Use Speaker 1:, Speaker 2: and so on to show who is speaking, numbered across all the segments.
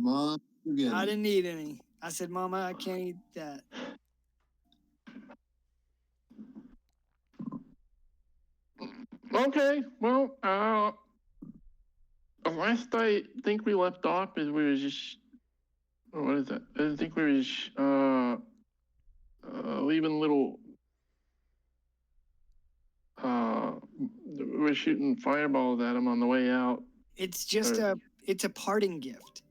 Speaker 1: Mom, forget
Speaker 2: I
Speaker 1: it.
Speaker 2: didn't eat any. I said, Mama, I can't eat that.
Speaker 3: Okay, well, last I think we left off is we were just, what is that? I think we were just, leaving little, we're shooting fireballs at him on the way out.
Speaker 2: It's just it's a parting gift.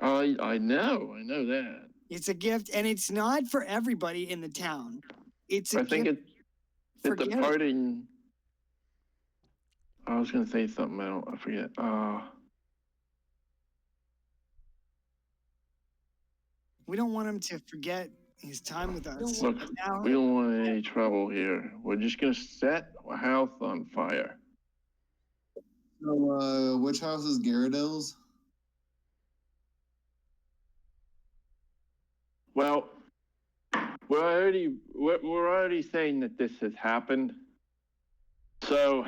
Speaker 3: I know that.
Speaker 2: It's a gift, and it's not for everybody in the town. It's a
Speaker 3: I think
Speaker 2: gift
Speaker 3: it's a parting. I was gonna say something. I forget.
Speaker 2: We don't want him to forget his time with us.
Speaker 3: Look, we don't want any trouble here. We're just gonna set a house on fire.
Speaker 1: So, which house is Garridel's?
Speaker 3: Well, we're already saying that this has happened. So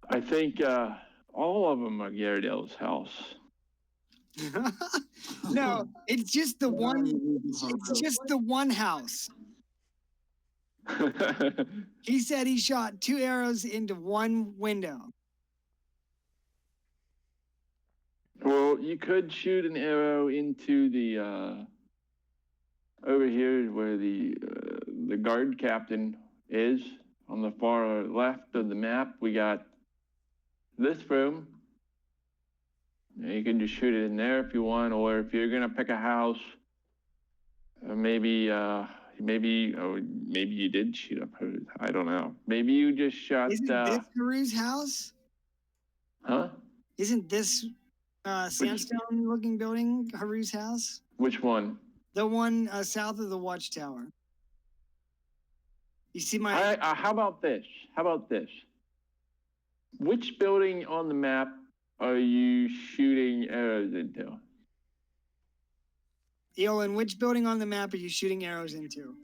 Speaker 3: I think all of them are Garridel's house.
Speaker 2: No, it's just the one. It's just the one house. He said he shot 2 arrows into one window.
Speaker 3: Well, you could shoot an arrow into the over here where the guard captain is on the far left of the map. We got this room. You can just shoot it in there if you want, or if you're gonna pick a house, maybe you did shoot up Haru's. I don't know. Maybe you just shot.
Speaker 2: Isn't this Haru's house?
Speaker 3: Huh?
Speaker 2: Isn't this sandstone-looking building Haru's house?
Speaker 3: Which one?
Speaker 2: The one south of the watchtower. You see my.
Speaker 3: How about this? Which building on the map are you shooting arrows into?
Speaker 2: Eolin, which building on the map are you shooting arrows into?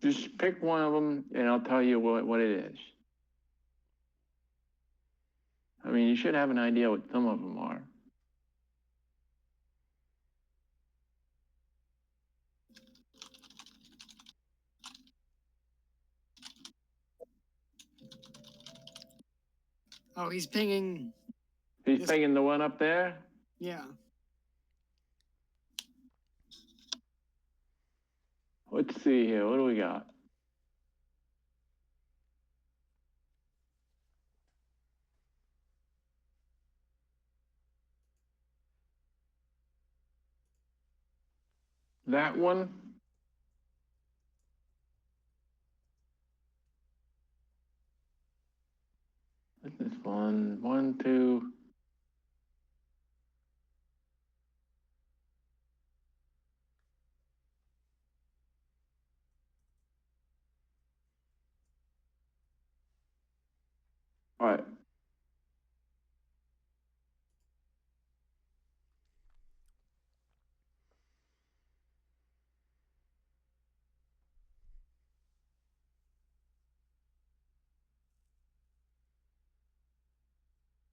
Speaker 3: Just pick one of them, and I'll tell you what it is. I mean, you should have an idea what some of them are.
Speaker 2: Oh, he's pinging.
Speaker 3: He's pinging the one up there?
Speaker 2: Yeah.
Speaker 3: Let's see here. What do we got? That one? This is one, two. All right.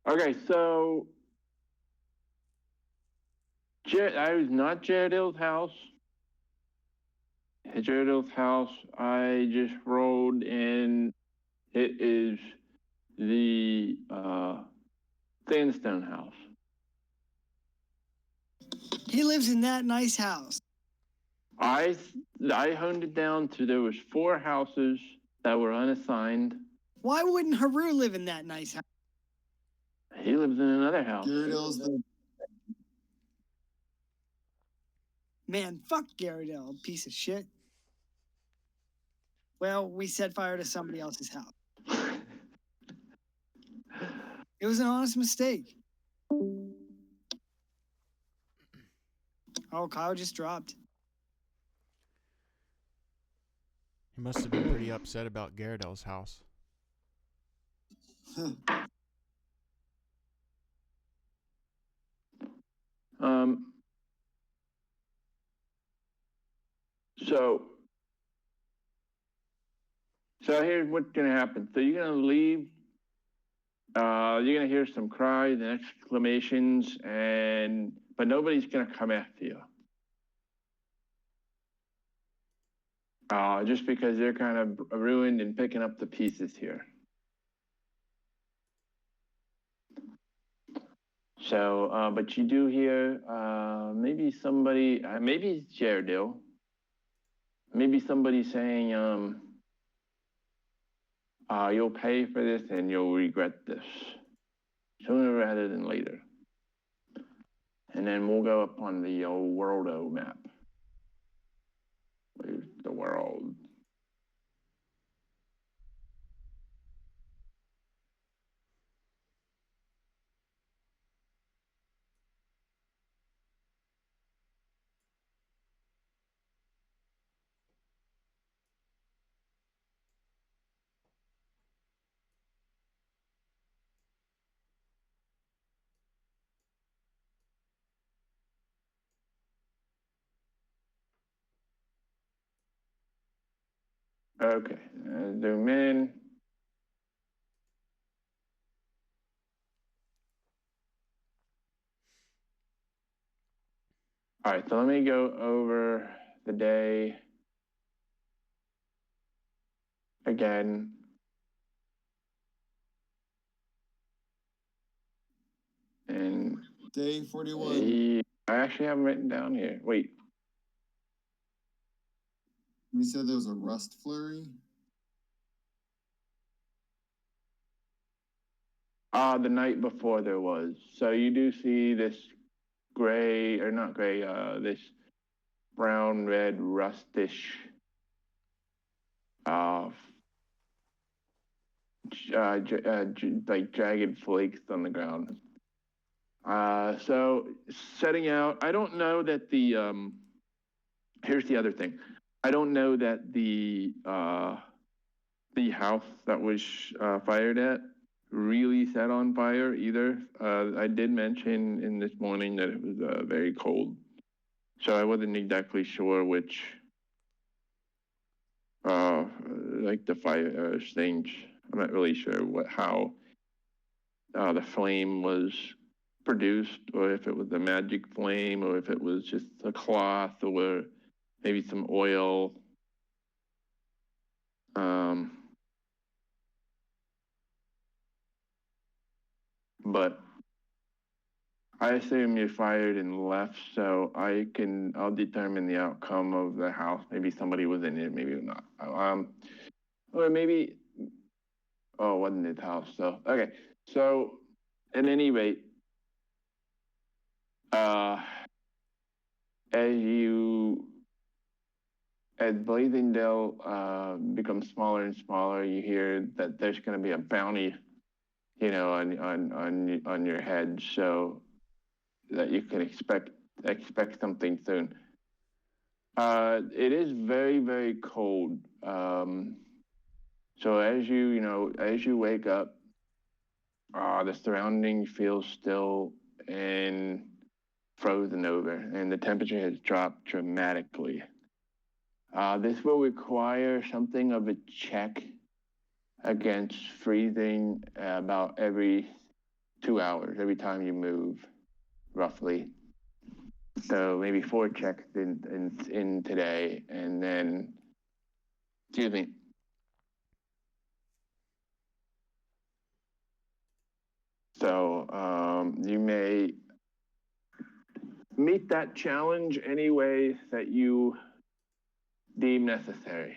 Speaker 3: Okay, so I was not Jaredill's house. At Jaredill's house, I just rolled in. It is the sandstone house.
Speaker 2: He lives in that nice house.
Speaker 3: I honed it down to there was 4 houses that were unassigned.
Speaker 2: Why wouldn't Haru live in that nice house?
Speaker 3: He lives in another house.
Speaker 2: Man, fuck Garridell, piece of shit. Well, we set fire to somebody else's house. It was an honest mistake. Oh, Kyle just dropped.
Speaker 4: He must have been pretty upset about Garridell's house.
Speaker 3: So here's what's gonna happen. So you're gonna leave You're gonna hear some cries and exclamations, but nobody's gonna come after you. Just because they're kind of ruined and picking up the pieces here. So, but you do hear maybe somebody, maybe it's Jaredil, maybe somebody saying, you'll pay for this and you'll regret this sooner rather than later. And then we'll go up on the old Worldo map. Where's the world? Okay, zoom in. All right, so let me go over the day again. And
Speaker 1: Day 41.
Speaker 3: I actually have them written down here. Wait.
Speaker 1: You said there was a rust flurry?
Speaker 3: The night before there was. So you do see this gray, or not gray, this brown, red, rustish, like jagged flakes on the ground. So setting out, I don't know that here's the other thing. I don't know that the house that was fired at really set on fire either. I did mention in this morning that it was very cold. So I wasn't exactly sure which, like the fire extinguished. I'm not really sure how the flame was produced, or if it was a magic flame, or if it was just a cloth, or maybe some oil. But I assume you fired and left, so I'll determine the outcome of the house. Maybe somebody was in it, maybe not. Or maybe, oh, it wasn't his house. So, okay. So, at any rate, as Blazingdale becomes smaller and smaller, you hear that there's going to be a bounty, on your head, so that you can expect something soon. It is very, very cold. So as you wake up, the surrounding feels still and frozen over, and the temperature has dropped dramatically. This will require something of a check against freezing about every 2 hours, every time you move, roughly. So maybe 4 checks in today, and then, excuse me. So you may meet that challenge any way that you deem necessary.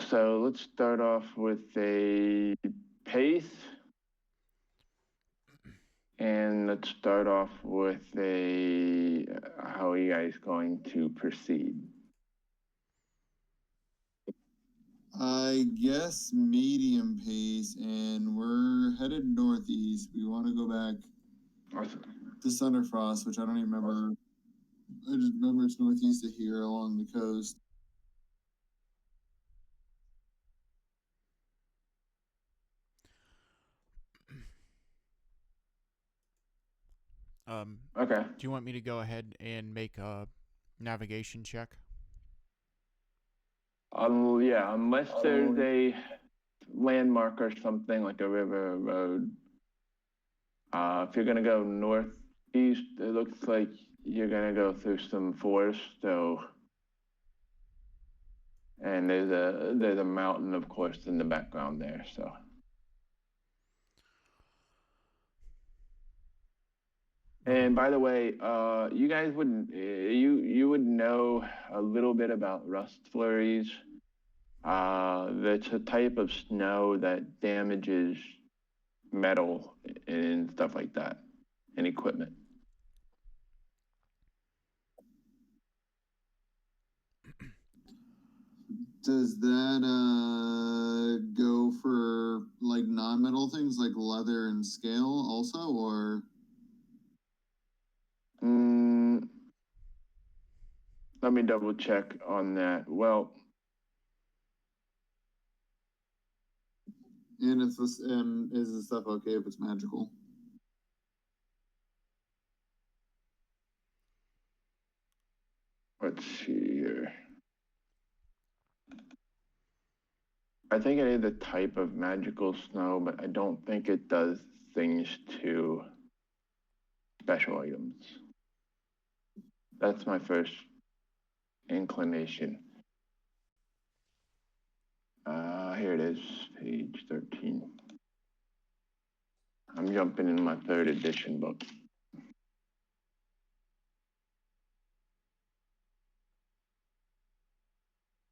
Speaker 3: So let's start off with a pace. And let's start off with how are you guys going to proceed?
Speaker 1: I guess medium pace, and we're headed northeast. We want to go back to Sunderfrost, which I don't even remember. I just remember it's northeast of here along the coast.
Speaker 3: Okay.
Speaker 4: Do you want me to go ahead and make a navigation check?
Speaker 3: Yeah, unless there's a landmark or something like a river or road. If you're gonna go northeast, it looks like you're gonna go through some forest. So, and there's a mountain, of course, in the background there. So. And by the way, you guys would you would know a little bit about rust flurries. That's a type of snow that damages metal and stuff like that, and equipment.
Speaker 1: Does that go for like non-metal things like leather and scale also, or?
Speaker 3: Let me double check on that. Well,
Speaker 1: and if this is the stuff okay if it's magical?
Speaker 3: let's see here. I think it is a type of magical snow, but I don't think it does things to special items. That's my first inclination. Here it is, page 13. I'm jumping in my 3rd edition book.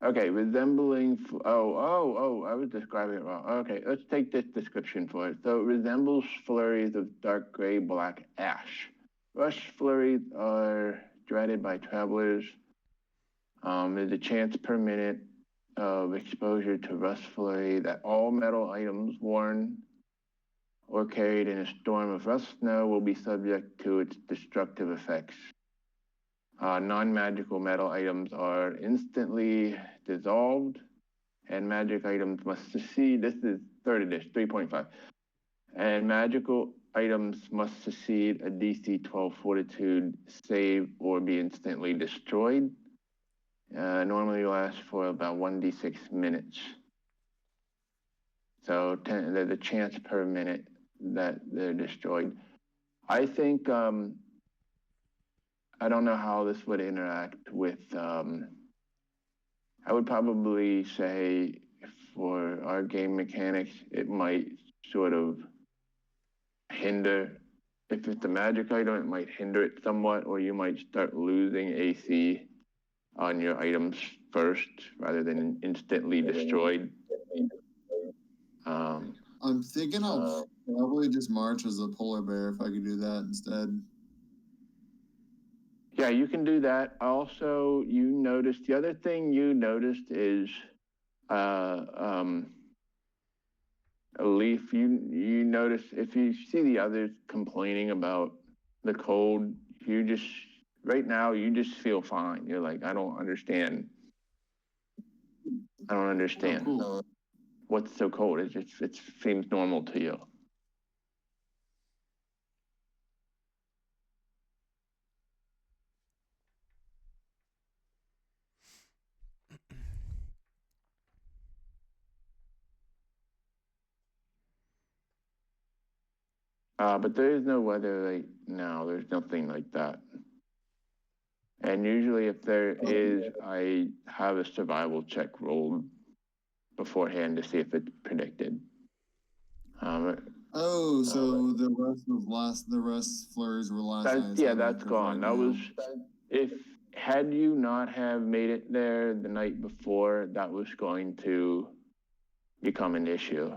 Speaker 3: Okay, resembling, I was describing it wrong. Okay, let's take this description for it. So it resembles flurries of dark gray, black ash. Rush flurries are dreaded by travelers. There's a chance per minute of exposure to rust flurry that all metal items worn or carried in a storm of rust snow will be subject to its destructive effects. Non-magical metal items are instantly dissolved, and magic items must succeed. This is 3rd edition, 3.5. And magical items must succeed a DC 12 fortitude save or be instantly destroyed. Normally lasts for about 1d6 minutes. So there's a chance per minute that they're destroyed. I think, I don't know how this would interact with, I would probably say for our game mechanics, it might sort of hinder. If it's a magic item, it might hinder it somewhat, or you might start losing AC on your items first rather than instantly destroyed.
Speaker 1: I'm thinking I'll probably just march as a polar bear if I could do that instead.
Speaker 3: Yeah, you can do that. Also, you noticed, the other thing you noticed is a leaf. You notice, if you see the others complaining about the cold, you just, right now, you just feel fine. You're like, I don't understand.
Speaker 1: Oh, cool.
Speaker 3: What's so cold. It seems normal to you. But there is no weather right now. There's nothing like that. And usually if there is, I have a survival check rolled beforehand to see if it's predicted.
Speaker 1: So the rest flurries were last night.
Speaker 3: That's gone. That was, if had you not have made it there the night before, that was going to become an issue.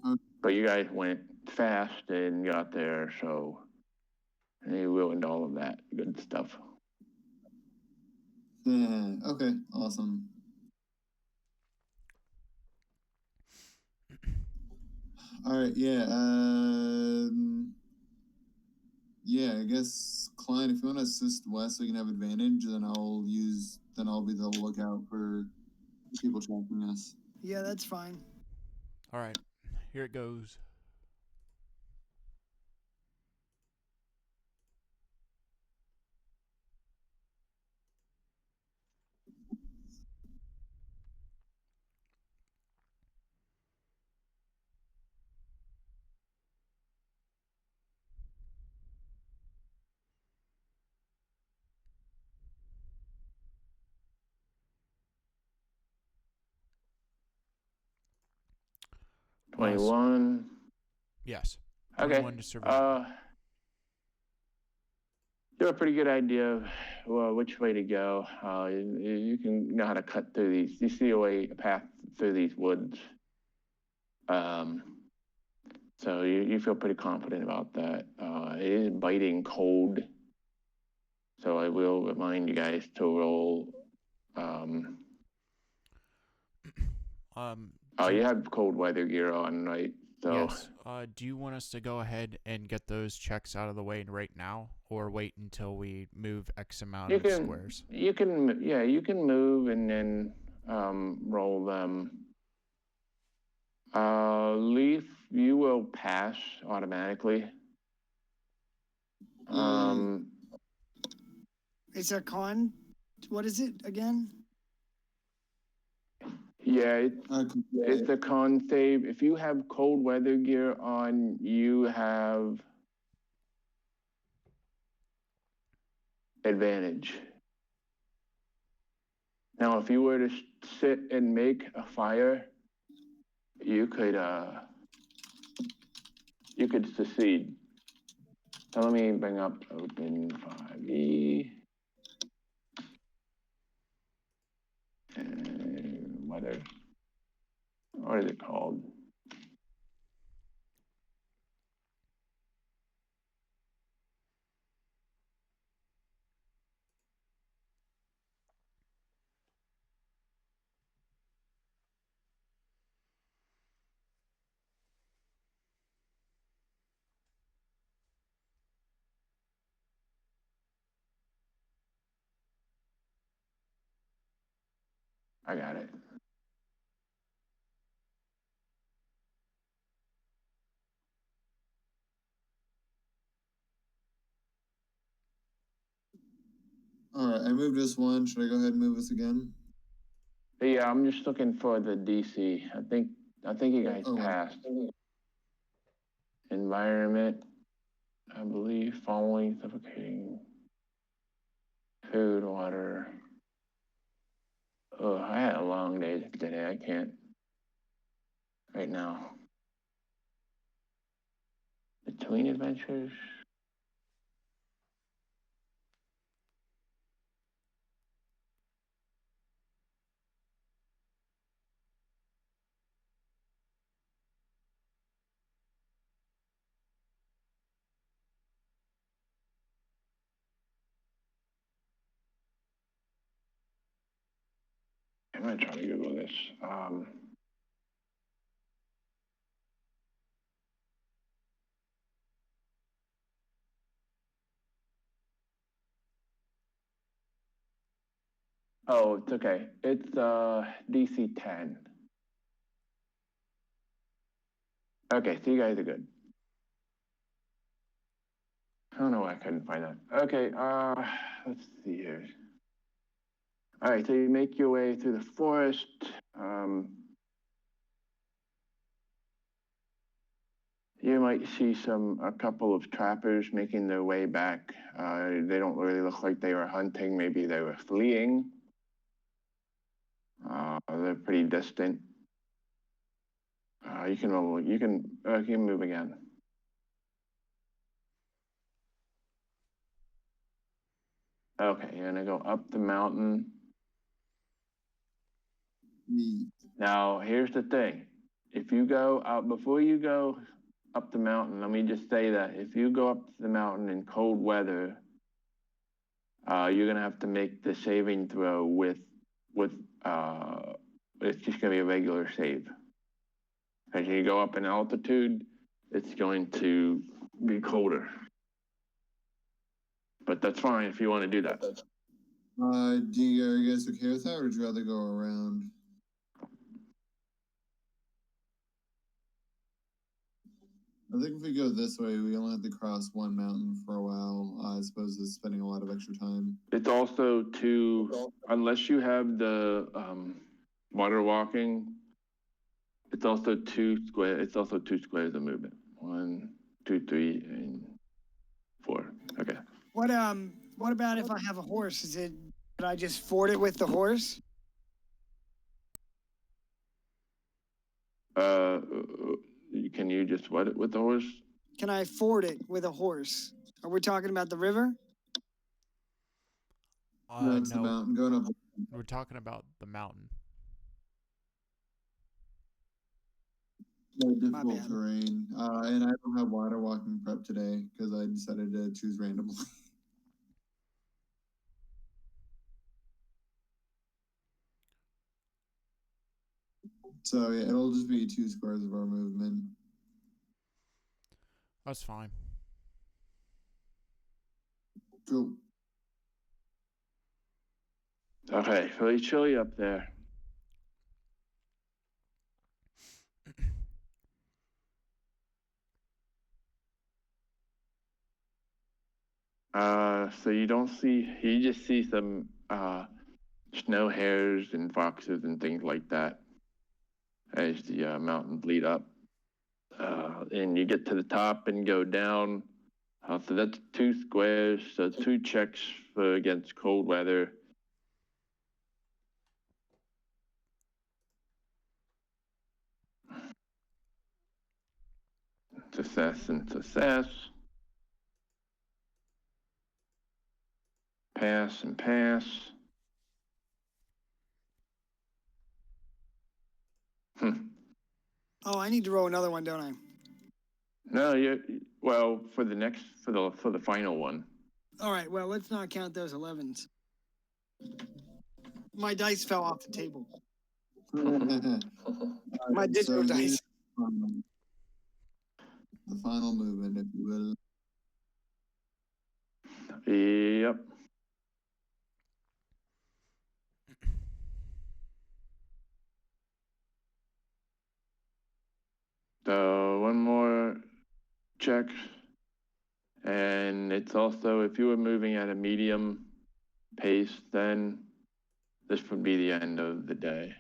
Speaker 1: Okay.
Speaker 3: But you guys went fast and got there, so you ruined all of that good stuff.
Speaker 1: Yeah, okay, awesome. All right, yeah. Yeah, I guess Klein, if you want to assist Wes so you can have advantage, then I'll be the lookout for people tracking us.
Speaker 2: Yeah, that's fine.
Speaker 4: All right, here it goes.
Speaker 3: 21.
Speaker 4: Yes.
Speaker 3: Okay.
Speaker 4: 21 to survival.
Speaker 3: You have a pretty good idea of which way to go. You can know how to cut through these. You see a path through these woods. So you feel pretty confident about that. It is biting cold. So I will remind you guys to roll. You have cold weather gear on, right? So,
Speaker 4: yes. Do you want us to go ahead and get those checks out of the way right now, or wait until we move X amount of squares?
Speaker 3: You can move and then roll them. Leaf, you will pass automatically.
Speaker 2: It's a con. What is it again?
Speaker 3: Yeah, it's a con save. If you have cold weather gear on, you have advantage. Now, if you were to sit and make a fire, you could succeed. So let me bring up open 5e. And what is it called? I got it.
Speaker 1: All right, I moved this one. Should I go ahead and move this again?
Speaker 3: Yeah, I'm just looking for the DC. I think you guys passed. Environment, I believe, following suffocating. Food, water. Oh, I had a long day today. I can't right now. Between adventures. I'm gonna try to Google this. Oh, it's okay. It's DC 10. Okay, so you guys are good. I don't know why I couldn't find that. Okay, let's see here. All right, so you make your way through the forest. You might see a couple of trappers making their way back. They don't really look like they were hunting. Maybe they were fleeing. They're pretty distant. You can move again. Okay, you're gonna go up the mountain. Now, here's the thing. If you go out, before you go up the mountain, let me just say that if you go up the mountain in cold weather, you're gonna have to make the saving throw with it's just gonna be a regular save. As you go up in altitude, it's going to be colder. But that's fine if you want to do that.
Speaker 1: Are you guys okay with that, or would you rather go around? I think if we go this way, we only have to cross one mountain for a while. I suppose it's spending a lot of extra time.
Speaker 3: It's also unless you have the water walking, it's also two squares of movement. 1, 2, 3, and 4. Okay.
Speaker 2: What about if I have a horse? Could I just ford it with the horse?
Speaker 3: Can you just what it with the horse?
Speaker 2: Can I ford it with a horse? Are we talking about the river?
Speaker 1: No, it's the
Speaker 4: No,
Speaker 1: mountain going up.
Speaker 4: we're talking about the mountain.
Speaker 1: Difficult
Speaker 2: bad.
Speaker 1: terrain. And I don't have water walking prep today because I decided to choose randomly. So yeah, it'll just be 2 squares of our movement.
Speaker 4: That's fine.
Speaker 1: Cool.
Speaker 3: Okay, really chilly up there. So you don't see, you just see some snow hares and foxes and things like that as the mountains lead up. And you get to the top and go down. So that's 2 squares, so 2 checks for against cold weather. Success and success. Pass and pass.
Speaker 2: Oh, I need to roll another one, don't I?
Speaker 3: No, for the final one.
Speaker 2: All right, well, let's not count those 11s. My dice fell off the table. My digital dice.
Speaker 1: The final movement, if you will.
Speaker 3: Yep. So one more check. And it's also, if you were moving at a medium pace, then this would be the end of the day.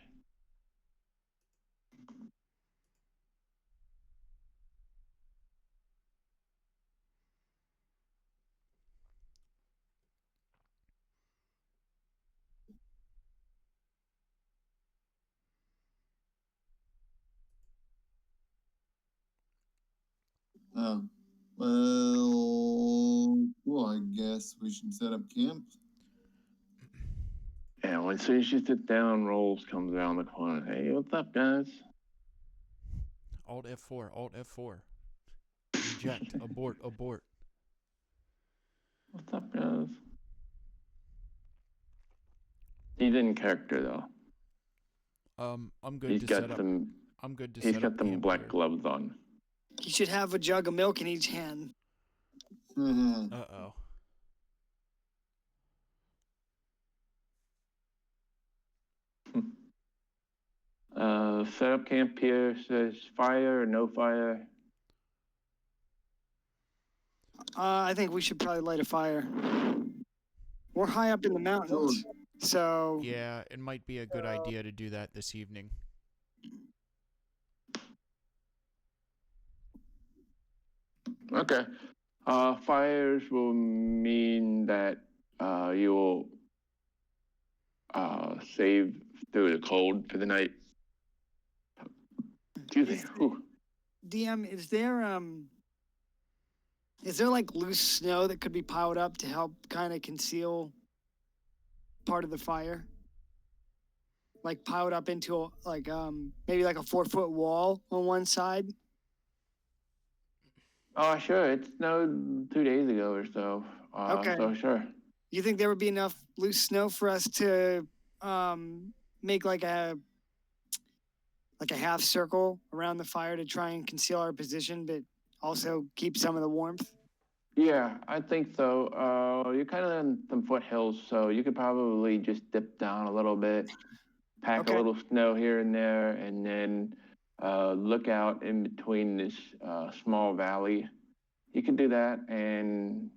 Speaker 1: Oh, well, I guess we should set up camp.
Speaker 3: And as soon as you sit down, Rolls comes around the corner. Hey, what's up, guys?
Speaker 4: Alt F4, Alt F4. Eject, abort, abort.
Speaker 3: What's up, guys? He's in character though.
Speaker 4: I'm good
Speaker 3: He's
Speaker 4: to
Speaker 3: got
Speaker 4: set up.
Speaker 3: some.
Speaker 4: I'm good to
Speaker 3: He's
Speaker 4: set
Speaker 3: got
Speaker 4: up
Speaker 3: some
Speaker 4: camp
Speaker 3: black
Speaker 4: here.
Speaker 3: gloves on.
Speaker 2: You should have a jug of milk in each hand.
Speaker 4: Uh-oh.
Speaker 3: Set up camp here. Says fire or no fire.
Speaker 2: I think we should probably light a fire. We're high up in the mountains, so
Speaker 4: Yeah, it might be a good idea to do that this evening.
Speaker 3: Okay. Fires will mean that you will save through the cold for the night. Excuse me.
Speaker 2: DM, is there like loose snow that could be piled up to help kind of conceal part of the fire? Like piled up into maybe like a 4-foot wall on one side?
Speaker 3: Oh, sure. It snowed 2 days ago or so.
Speaker 2: Okay.
Speaker 3: So sure.
Speaker 2: You think there would be enough loose snow for us to make like a half circle around the fire to try and conceal our position, but also keep some of the warmth?
Speaker 3: Yeah, I think so. You're kind of in some foothills, so you could probably just dip down a little bit, pack a little snow here and there, and then look out in between this small valley. You can do that, and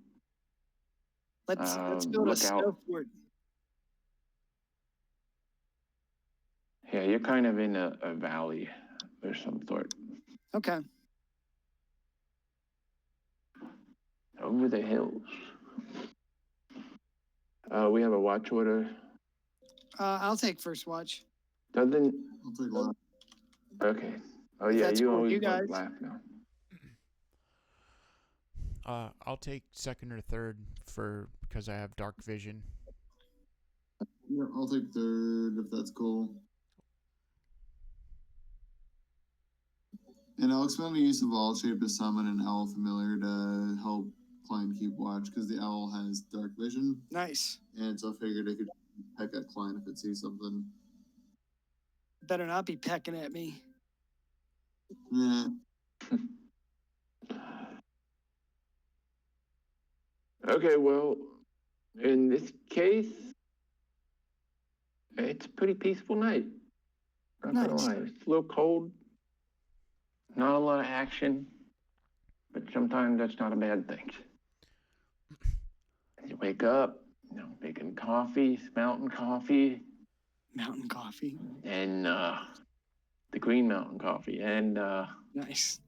Speaker 2: Let's build a
Speaker 3: look out.
Speaker 2: snow fort.
Speaker 3: Yeah, you're kind of in a valley or some sort.
Speaker 2: Okay.
Speaker 3: Over the hills. We have a watch order.
Speaker 2: I'll take first watch.
Speaker 3: Doesn't.
Speaker 1: I'll take one.
Speaker 3: Okay. Oh
Speaker 2: If
Speaker 3: yeah,
Speaker 2: that's
Speaker 3: you
Speaker 2: cool with
Speaker 3: always
Speaker 2: you guys.
Speaker 3: laugh now.
Speaker 4: I'll take second or third because I have dark vision.
Speaker 1: Yeah, I'll take third if that's cool. And I'll expand the use of Owl Shape to summon an owl familiar to help Klein keep watch, because the owl has dark vision.
Speaker 2: Nice.
Speaker 1: And so I figured I could peck at Klein if it sees something.
Speaker 2: Better not be pecking at me.
Speaker 1: Yeah.
Speaker 3: Okay, well, in this case, it's a pretty peaceful night. Not gonna
Speaker 2: Nice.
Speaker 3: lie, it's a little cold. Not a lot of action, but sometimes that's not a bad thing. You wake up, making coffee, mountain coffee.
Speaker 2: Mountain coffee.
Speaker 3: And the Green Mountain coffee. And
Speaker 2: Nice.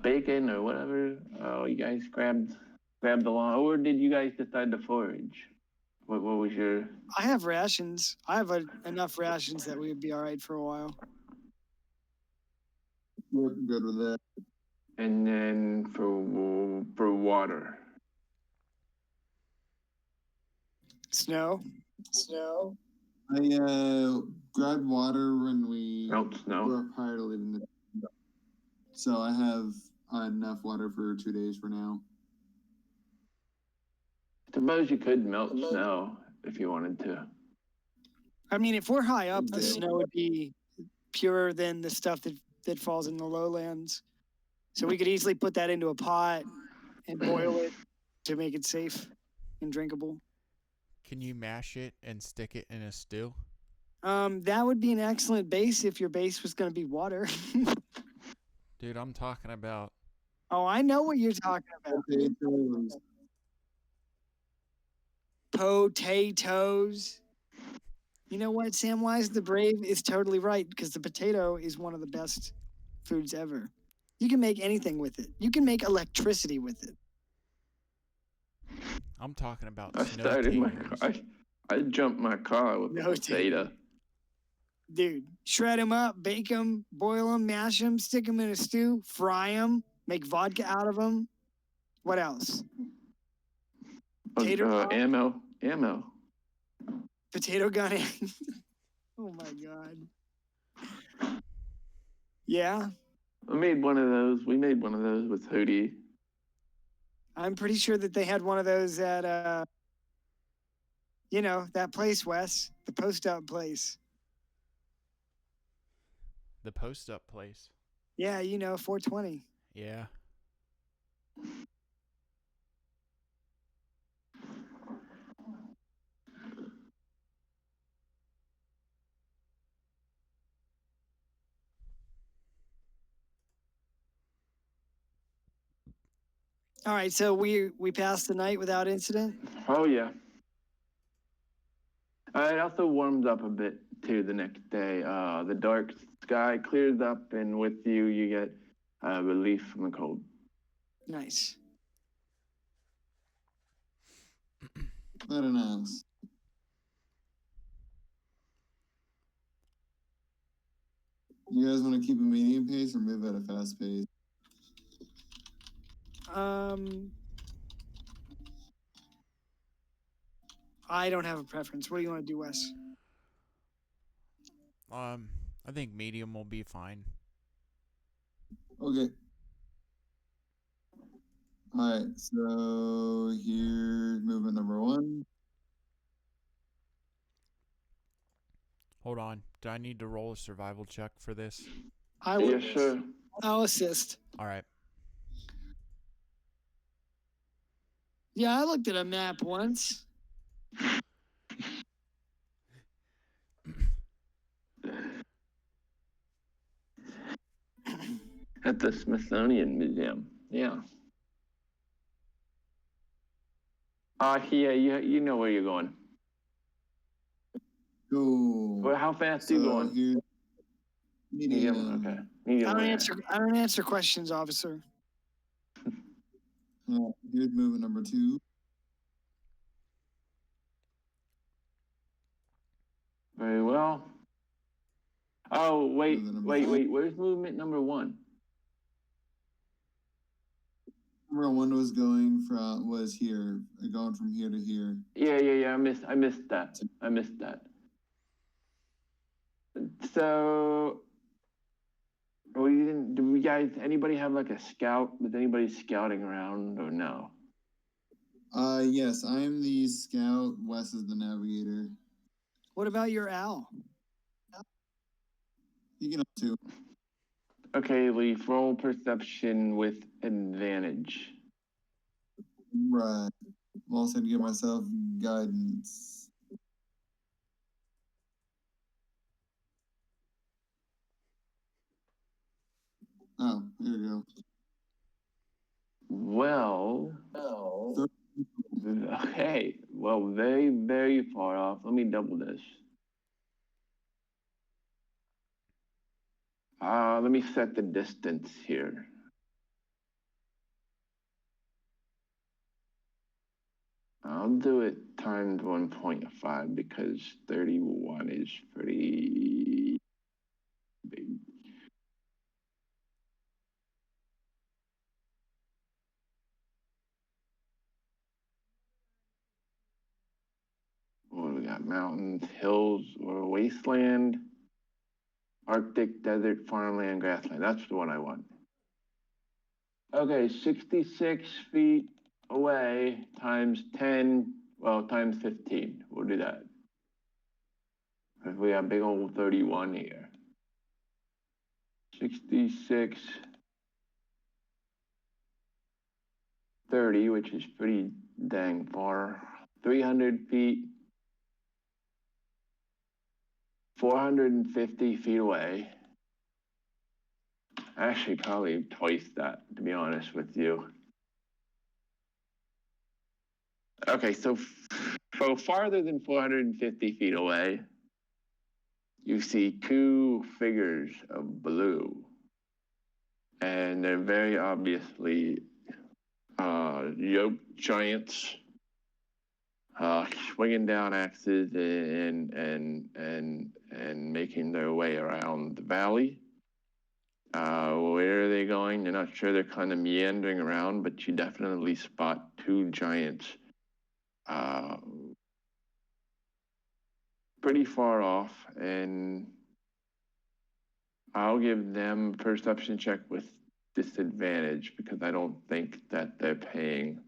Speaker 3: bacon or whatever. Oh, you guys grabbed along, or did you guys decide to forage? What was your?
Speaker 2: I have rations. I have enough rations that we would be all right for a while.
Speaker 1: We're good with that.
Speaker 3: And then for water.
Speaker 2: Snow.
Speaker 1: I grabbed water when we
Speaker 3: Snow.
Speaker 1: were prior to leaving the. So I have enough water for 2 days for now.
Speaker 3: Suppose you could melt snow if you wanted to.
Speaker 2: I mean, if we're high up, the snow would be purer than the stuff that falls in the lowlands. So we could easily put that into a pot and boil it to make it safe and drinkable.
Speaker 4: Can you mash it and stick it in a stew?
Speaker 2: That would be an excellent base if your base was going to be water.
Speaker 4: Dude, I'm talking about.
Speaker 2: Oh, I know what you're talking about. Potatoes. You know what, Samwise the Brave is totally right, because the potato is one of the best foods ever. You can make anything with it. You can make electricity with it.
Speaker 4: I'm talking about
Speaker 3: I jumped my car with a potato.
Speaker 2: Dude, shred them up, bake them, boil them, mash them, stick them in a stew, fry them, make vodka out of them. What else?
Speaker 3: Ammo.
Speaker 2: Potato gun. Oh my God. Yeah.
Speaker 3: We made one of those with Hootie.
Speaker 2: I'm pretty sure that they had one of those at, that place, Wes, the post-up place.
Speaker 4: The post-up place?
Speaker 2: Yeah, 420.
Speaker 4: Yeah.
Speaker 2: All right, so we passed the night without incident?
Speaker 3: Oh, yeah. It also warms up a bit, too, the next day. The dark sky clears up, and with you get relief from the cold.
Speaker 2: Nice.
Speaker 1: Very nice. You guys want to keep a medium pace or move at a fast pace?
Speaker 2: I don't have a preference. What do you want to do, Wes?
Speaker 4: I think medium will be fine.
Speaker 1: Okay. All right, so here's movement number 1.
Speaker 4: Hold on. Do I need to roll a survival check for this?
Speaker 2: I will.
Speaker 3: Yeah, sure.
Speaker 2: I'll assist.
Speaker 4: All right.
Speaker 2: Yeah, I looked at a map once.
Speaker 3: At the Smithsonian Museum. Yeah. Yeah, you know where you're going.
Speaker 1: Go.
Speaker 3: Well, how fast are you going?
Speaker 1: Here's medium.
Speaker 3: Okay. Medium.
Speaker 2: I don't answer questions, officer.
Speaker 1: Here's movement number 2.
Speaker 3: Very well. Oh, wait. Where's movement number 1?
Speaker 1: Number 1 was going from here to here.
Speaker 3: Yeah. I missed that. So, anybody have like a scout? Was anybody scouting around or no?
Speaker 1: Yes, I'm the scout. Wes is the navigator.
Speaker 2: What about your owl?
Speaker 1: You can have 2.
Speaker 3: Okay, Leaf, roll perception with advantage.
Speaker 1: Right. I'm also gonna give myself guidance. Oh, here we go.
Speaker 3: Well, okay. Well, very, very far off. Let me double this. Let me set the distance here. I'll do it times 1.5 because 31 is pretty big. What do we got? Mountains, hills, or wasteland, Arctic, desert, farmland, grassland. That's the one I want. Okay, 66 feet away times 10, times 15. We'll do that. Because we have big old 31 here. 66, 30, which is pretty dang far. 300 feet, 450 feet away. Actually, probably twice that, to be honest with you. Okay, so farther than 450 feet away, you see 2 figures of blue. And they're very obviously yoked giants, swinging down axes and making their way around the valley. Where are they going? They're not sure. They're kind of meandering around, but you definitely spot 2 giants pretty far off, and I'll give them a perception check with disadvantage because I don't think that they're paying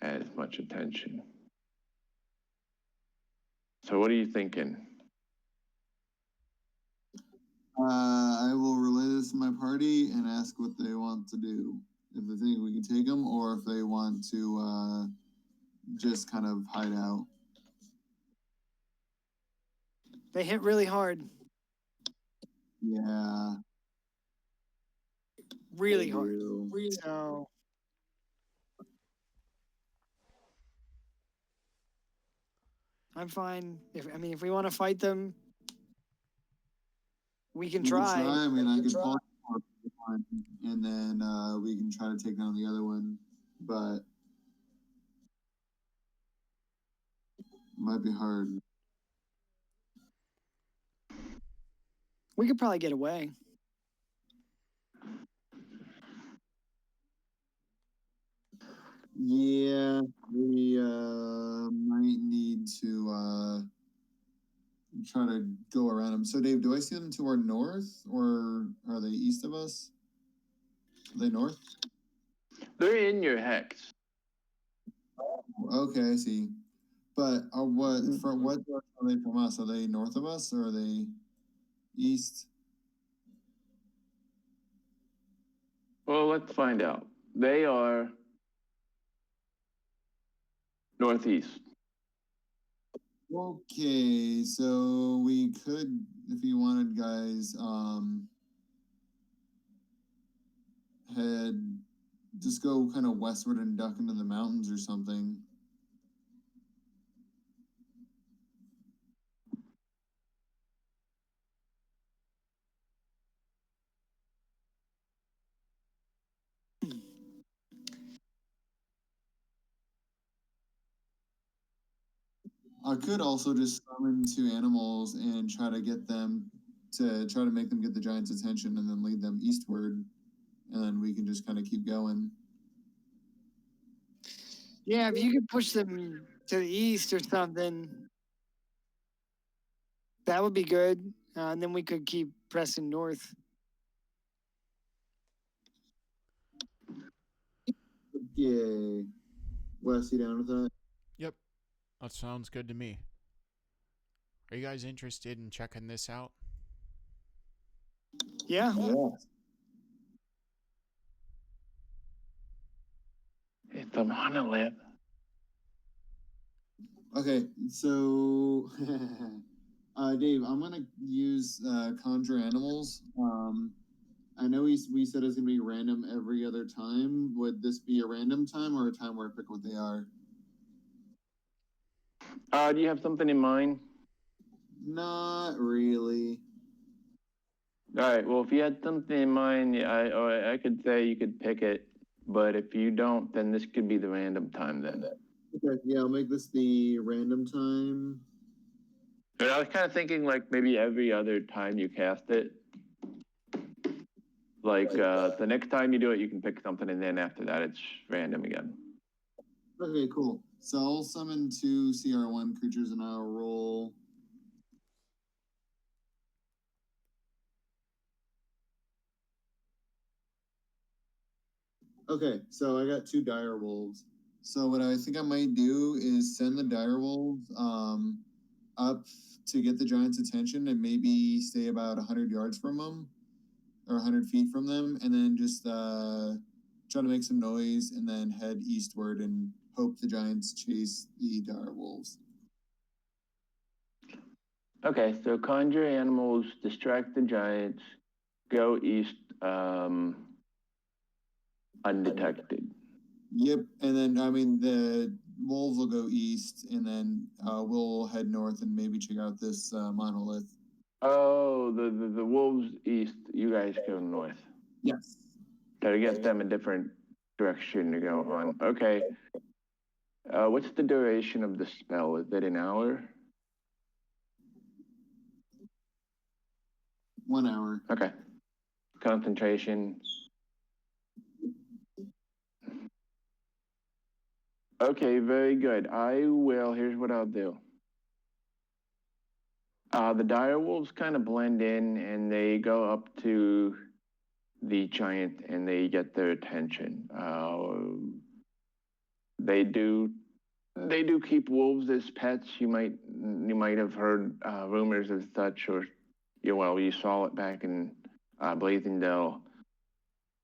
Speaker 3: as much attention. So what are you thinking?
Speaker 1: I will relay this to my party and ask what they want to do. If they think we can take them, or if they want to just kind of hide out.
Speaker 2: They hit really hard.
Speaker 1: Yeah.
Speaker 2: Really hard. So I'm fine. If we want to fight them, we can try.
Speaker 1: I mean, I could pause and then we can try to take down the other one, but it might be hard.
Speaker 2: We could probably get away.
Speaker 1: Yeah, we might need to try to go around them. So, Dave, do I see them to our north, or are they east of us? Are they north?
Speaker 3: They're in your hex.
Speaker 1: Okay, I see. But what direction are they from us? Are they north of us, or are they east?
Speaker 3: Well, let's find out. They are northeast.
Speaker 1: Okay, so we could, if you wanted, guys, just go kind of westward and duck into the mountains or something. I could also just summon 2 animals and try to get them to try to make them get the giants' attention and then lead them eastward, and then we can just kind of keep going.
Speaker 2: Yeah, if you could push them to the east or something, that would be good. And then we could keep pressing north.
Speaker 1: Yay. Wes, you down with that?
Speaker 4: Yep, that sounds good to me. Are you guys interested in checking this out?
Speaker 2: Yeah.
Speaker 3: It's a monolith.
Speaker 1: Okay, so Dave, I'm gonna use conjure animals. I know we said it's gonna be random every other time. Would this be a random time or a time where I pick what they are?
Speaker 3: Do you have something in mind?
Speaker 1: Not really.
Speaker 3: All right. Well, if you had something in mind, I could say you could pick it. But if you don't, then this could be the random time then.
Speaker 1: Okay, yeah, I'll make this the random time.
Speaker 3: But I was kind of thinking like maybe every other time you cast it. Like the next time you do it, you can pick something, and then after that, it's random again.
Speaker 1: Okay, cool. So I'll summon 2 CR1 creatures and I'll roll. Okay, so I got 2 dire wolves. So what I think I might do is send the dire wolves up to get the giants' attention and maybe stay about 100 yards from them or 100 feet from them, and then just try to make some noise and then head eastward and hope the giants chase the dire wolves.
Speaker 3: Okay, so conjure animals, distract the giants, go east undetected.
Speaker 1: Yep, and then I mean the wolves will go east, and then we'll head north and maybe check out this monolith.
Speaker 3: Oh, the wolves east. You guys go north.
Speaker 1: Yes.
Speaker 3: To get them a different direction to go on. Okay. What's the duration of the spell? Is it an hour?
Speaker 1: 1 hour.
Speaker 3: Okay. Concentration. Okay, very good. Here's what I'll do. The dire wolves kind of blend in and they go up to the giant and they get their attention. They do keep wolves as pets. You might have heard rumors of such, or you saw it back in Blazingdale.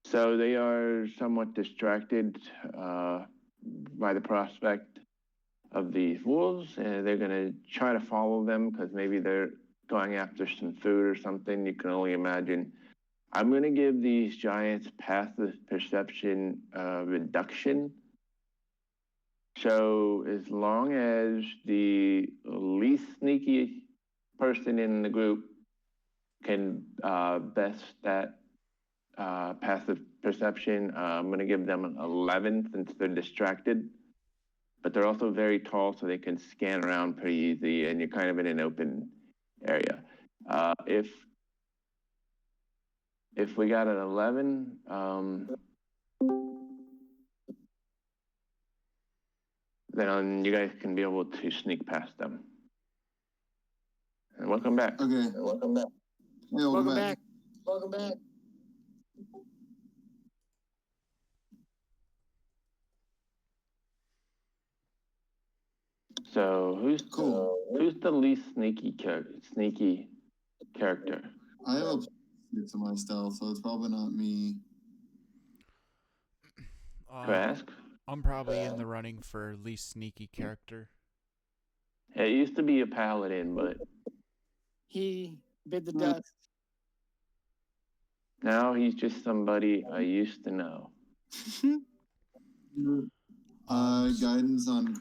Speaker 3: So they are somewhat distracted by the prospect of these wolves, and they're going to try to follow them because maybe they're going after some food or something. You can only imagine. I'm going to give these giants passive perception reduction. So as long as the least sneaky person in the group can best that passive perception, I'm going to give them an 11 since they're distracted. But they're also very tall, so they can scan around pretty easy, and you're kind of in an open area. If we got an 11, then you guys can be able to sneak past them. And welcome back.
Speaker 1: Okay. Welcome back. Yeah, welcome back.
Speaker 2: Welcome back.
Speaker 3: So who's the least sneaky character?
Speaker 1: I have a to my stealth, so it's probably not me.
Speaker 3: Could I ask?
Speaker 4: I'm probably in the running for least sneaky character.
Speaker 3: It used to be a paladin, but
Speaker 2: he bit the dust.
Speaker 3: Now he's just somebody I used to know.
Speaker 1: Guidance on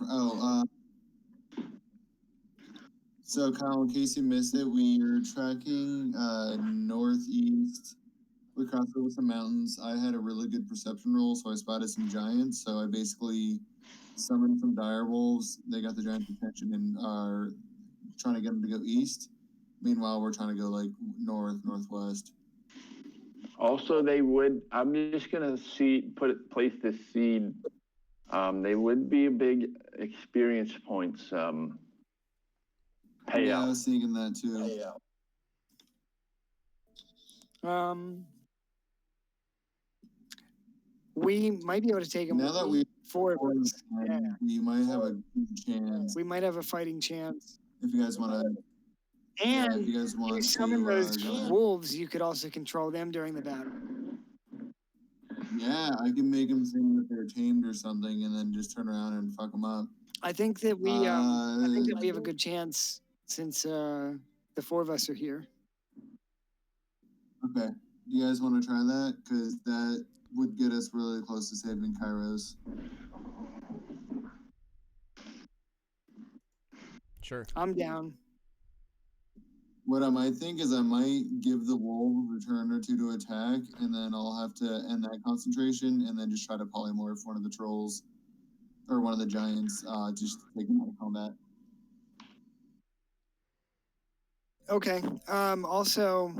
Speaker 1: so Kyle, in case you missed it, we are tracking northeast. We crossed over some mountains. I had a really good perception roll, so I spotted some giants. So I basically summoned some dire wolves. They got the giants' attention and are trying to get them to go east. Meanwhile, we're trying to go like northwest.
Speaker 3: Also, they would. I'm just gonna place this seed. They would be a big experience points payout.
Speaker 1: Yeah, I was thinking that too.
Speaker 2: We might be able to take them.
Speaker 1: Now that we
Speaker 2: yeah.
Speaker 1: we might have a chance.
Speaker 2: We might have a fighting chance.
Speaker 1: If you guys want to.
Speaker 2: And
Speaker 1: if you guys want
Speaker 2: you summon those wolves, you could also control them during the battle.
Speaker 1: Yeah, I can make them think that they're tamed or something, and then just turn around and fuck them up.
Speaker 2: I think that we have a good chance since the 4 of us are here.
Speaker 1: Okay, you guys want to try that? Because that would get us really close to saving Kairos.
Speaker 4: Sure.
Speaker 2: I'm down.
Speaker 1: What I might think is I might give the wolves a turn or two to attack, and then I'll have to end that concentration, and then just try to polymorph one of the trolls or one of the giants, just to take them out of combat.
Speaker 2: Okay. Also,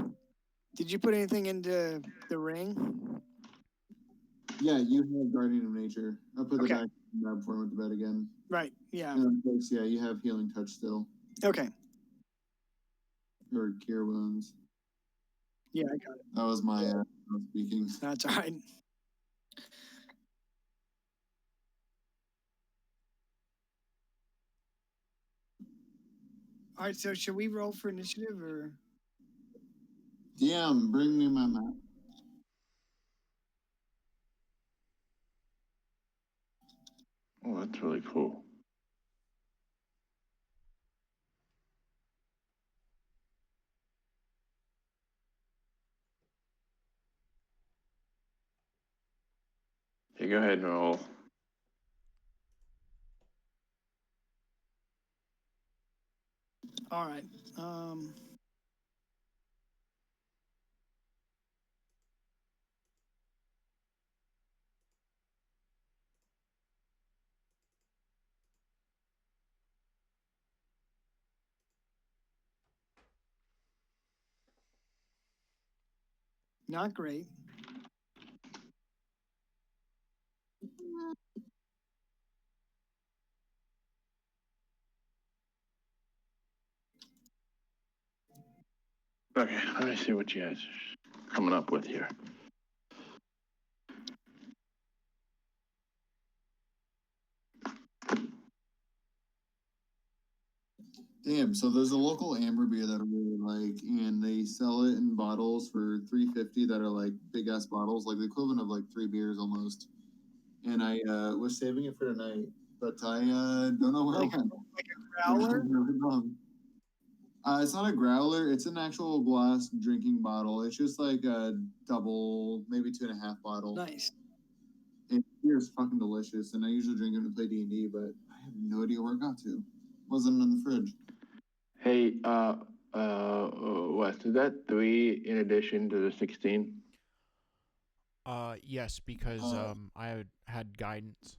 Speaker 2: did you put anything into the ring?
Speaker 1: Yeah, you have Guardian of Nature. I'll put the back before I went to bed again.
Speaker 2: Right. Yeah.
Speaker 1: And of course, yeah, you have Healing Touch still.
Speaker 2: Okay.
Speaker 1: Or Cure Wounds.
Speaker 2: Yeah, I got it.
Speaker 1: That was my speaking.
Speaker 2: That's all right. All right, so should we roll for initiative or?
Speaker 1: DM, bring me my map.
Speaker 3: Oh, that's really cool. Okay, go ahead and roll.
Speaker 2: All right. Not great.
Speaker 3: Okay, let me see what you guys are coming up with here.
Speaker 1: Damn, so there's a local amber beer that I really like, and they sell it in bottles for $3.50 that are like big ass bottles, like the equivalent of like 3 beers almost. And I was saving it for tonight, but I don't know where it went.
Speaker 2: Like a growler?
Speaker 1: It's not a growler, it's an actual glass drinking bottle. It's just like a double, maybe 2.5 bottle.
Speaker 2: Nice.
Speaker 1: And beer is fucking delicious, and I usually drink it to play D&D, but I have no idea where it got to. Wasn't in the fridge.
Speaker 3: Hey, Wes, is that 3 in addition to the 16?
Speaker 4: Yes, because I had guidance.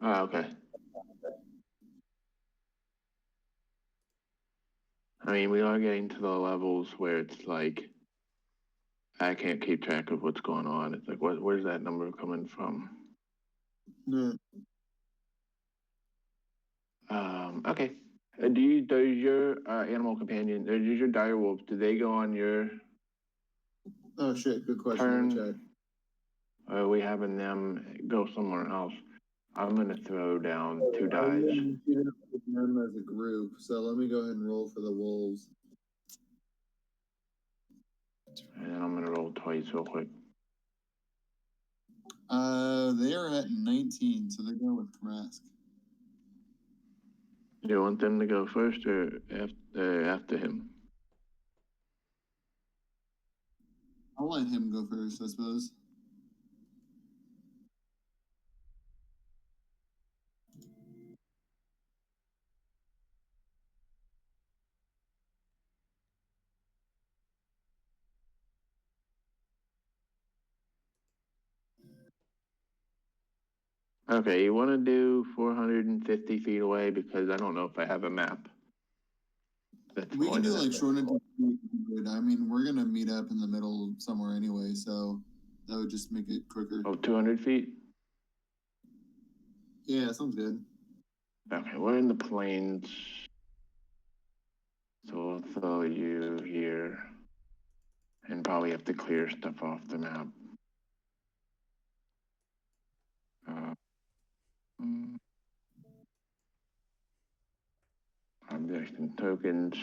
Speaker 3: Okay. I mean, we are getting to the levels where it's like I can't keep track of what's going on. It's like, where's that number coming from?
Speaker 1: No.
Speaker 3: Okay. Does your animal companion, does your dire wolves, do they go on your
Speaker 1: Oh shit, good question.
Speaker 3: turn?
Speaker 1: Check.
Speaker 3: Or are we having them go somewhere else? I'm gonna throw down 2 dice.
Speaker 1: Them as a group, so let me go ahead and roll for the wolves.
Speaker 3: And then I'm gonna roll twice real quick.
Speaker 1: They are at 19, so they go with Krask.
Speaker 3: Do you want them to go first or after him?
Speaker 1: I'll let him go first, I suppose.
Speaker 3: Okay, you want to do 450 feet away because I don't know if I have a map.
Speaker 1: We can do like short into. I mean, we're gonna meet up in the middle somewhere anyway, so that would just make it quicker.
Speaker 3: Oh, 200 feet?
Speaker 1: Yeah, sounds good.
Speaker 3: Okay, we're in the plains. So we'll throw you here. And probably have to clear stuff off the map. Objects and tokens.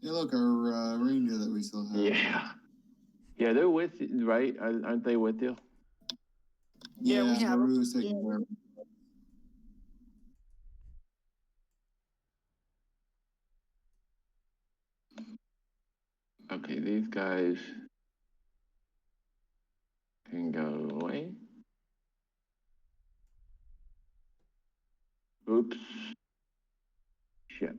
Speaker 1: Hey, look, our reindeer that we still have.
Speaker 3: Yeah. Yeah, they're with you, right? Aren't they with you?
Speaker 2: Yeah, we have
Speaker 1: Maru was taking care of.
Speaker 3: Okay, these guys can go away. Oops. Shit.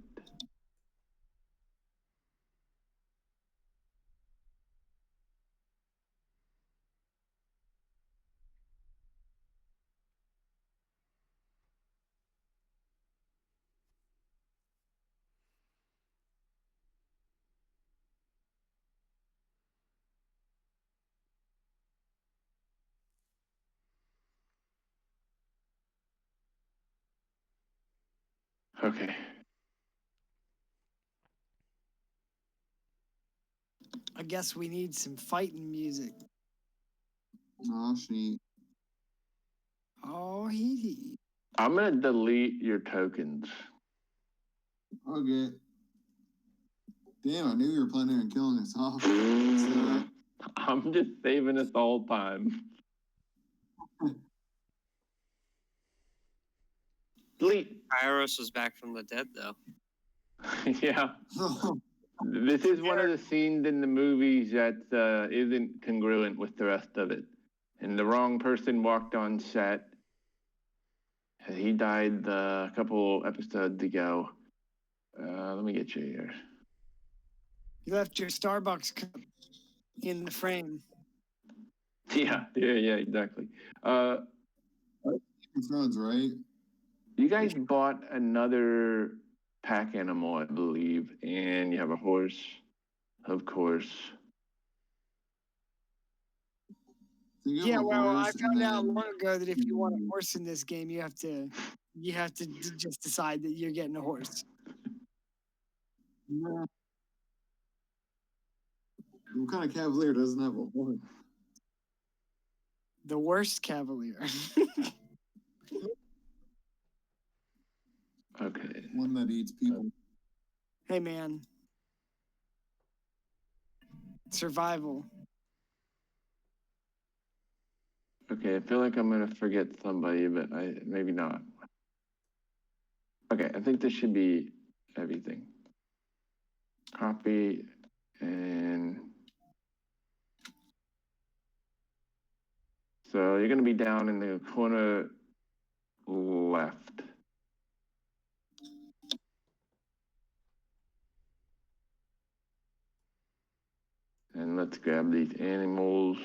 Speaker 3: Okay.
Speaker 2: I guess we need some fighting music.
Speaker 1: Oh, she.
Speaker 2: Oh, hee.
Speaker 3: I'm gonna delete your tokens.
Speaker 1: Okay. Damn, I knew you were planning on killing us off.
Speaker 3: I'm just saving us all time. Delete.
Speaker 5: Kairos was back from the dead, though.
Speaker 3: Yeah. This is one of the scenes in the movies that isn't congruent with the rest of it. And the wrong person walked on set. He died a couple episodes ago. Let me get you here.
Speaker 2: You left your Starbucks cup in the frame.
Speaker 3: Yeah, exactly.
Speaker 1: Sounds right.
Speaker 3: You guys bought another pack animal, I believe, and you have a horse, of course.
Speaker 2: Yeah, well, I found out long ago that if you want a horse in this game, you have to just decide that you're getting a horse.
Speaker 1: Yeah. What kind of cavalier doesn't have a horse?
Speaker 2: The worst cavalier.
Speaker 3: Okay.
Speaker 1: One that eats people.
Speaker 2: Hey, man. Survival.
Speaker 3: Okay, I feel like I'm gonna forget somebody, but maybe not. Okay, I think this should be everything. Copy and so you're gonna be down in the corner left. And let's grab these animals.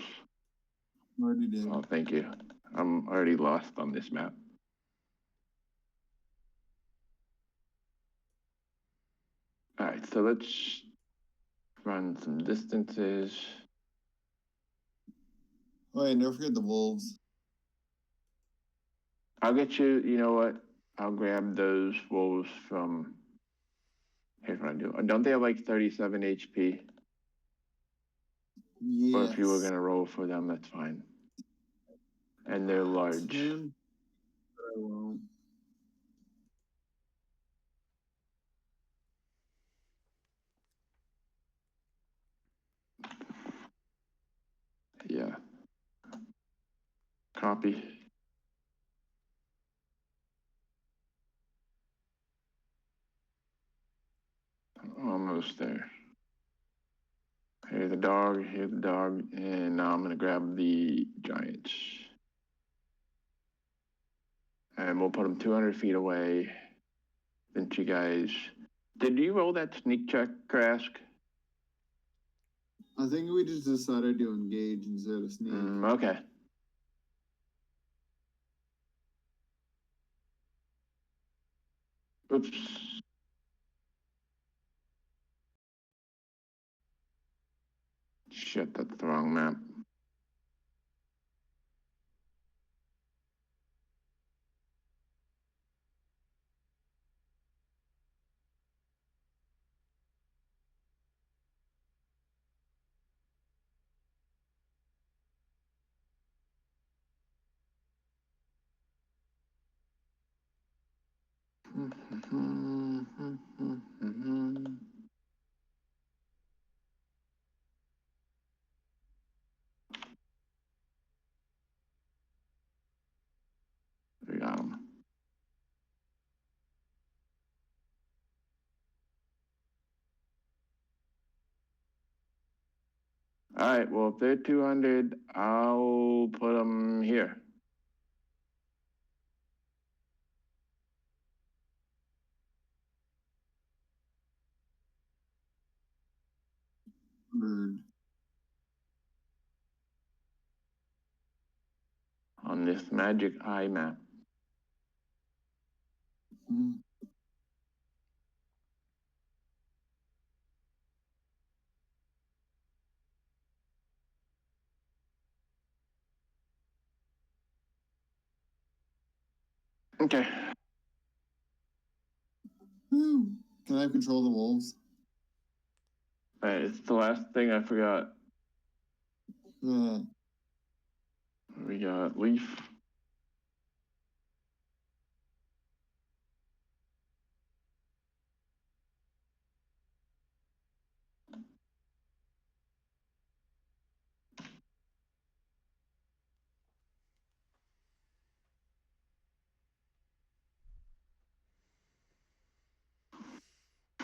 Speaker 1: Already did.
Speaker 3: Oh, thank you. I'm already lost on this map. All right, so let's run some distances.
Speaker 1: Oh, and don't forget the wolves.
Speaker 3: I'll get you, you know what? I'll grab those wolves from, here's what I do. Don't they have like 37 HP?
Speaker 1: Yes.
Speaker 3: Or if you were gonna roll for them, that's fine. And they're large.
Speaker 1: Then, I won't.
Speaker 3: Yeah. Copy. Almost there. Here's the dog, and now I'm gonna grab the giants. And we'll put them 200 feet away. Since you guys, did you roll that sneak check, Krask?
Speaker 1: I think we just decided to engage instead of sneak.
Speaker 3: Okay. Oops. Shit, that's the wrong map. We got him. All right, well, if they're 200, I'll put them here.
Speaker 1: Bird.
Speaker 3: On this magic eye map.
Speaker 1: Hmm.
Speaker 3: Okay.
Speaker 1: Woo. Can I have control of the wolves?
Speaker 3: All right, it's the last thing I forgot.
Speaker 1: Yeah.
Speaker 3: We got Leaf.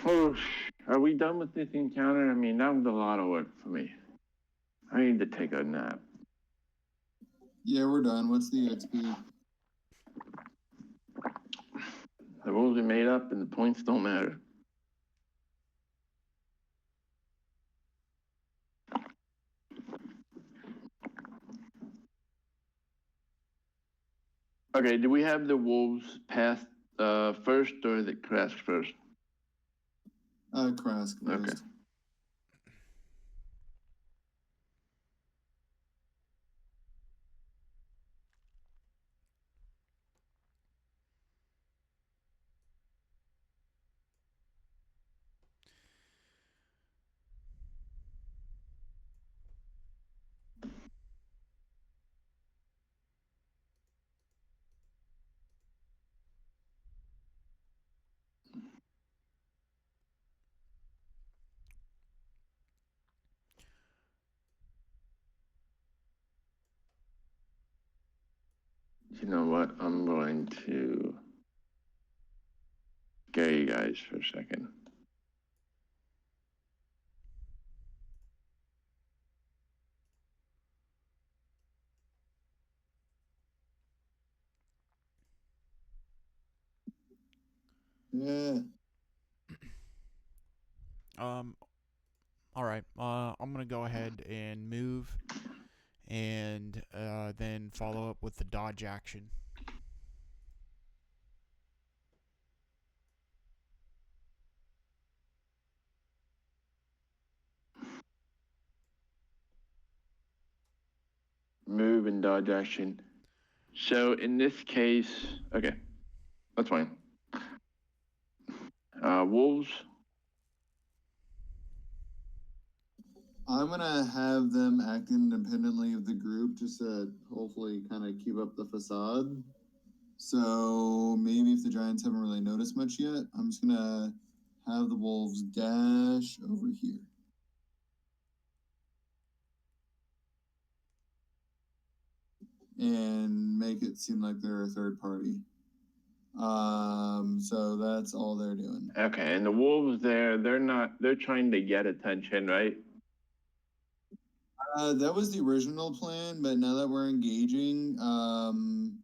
Speaker 3: Oh, are we done with this encounter? I mean, that was a lot of work for me. I need to take a nap.
Speaker 1: Yeah, we're done. What's the XP?
Speaker 3: The rules are made up and the points don't matter. Okay, do we have the wolves past first, or is it Crash first?
Speaker 1: Krask first.
Speaker 3: Okay. You know what? I'm going to scare you guys for a second.
Speaker 1: Yeah.
Speaker 4: All right. I'm gonna go ahead and move, and then follow up with the dodge action.
Speaker 3: Move and dodge action. So in this case, okay, that's fine. Wolves.
Speaker 1: I'm gonna have them act independently of the group just to hopefully kind of keep up the facade. So maybe if the giants haven't really noticed much yet, I'm just gonna have the wolves dash over here. And make it seem like they're a third party. So that's all they're doing.
Speaker 3: Okay, and the wolves there, they're trying to get attention, right?
Speaker 1: That was the original plan, but now that we're engaging, I'm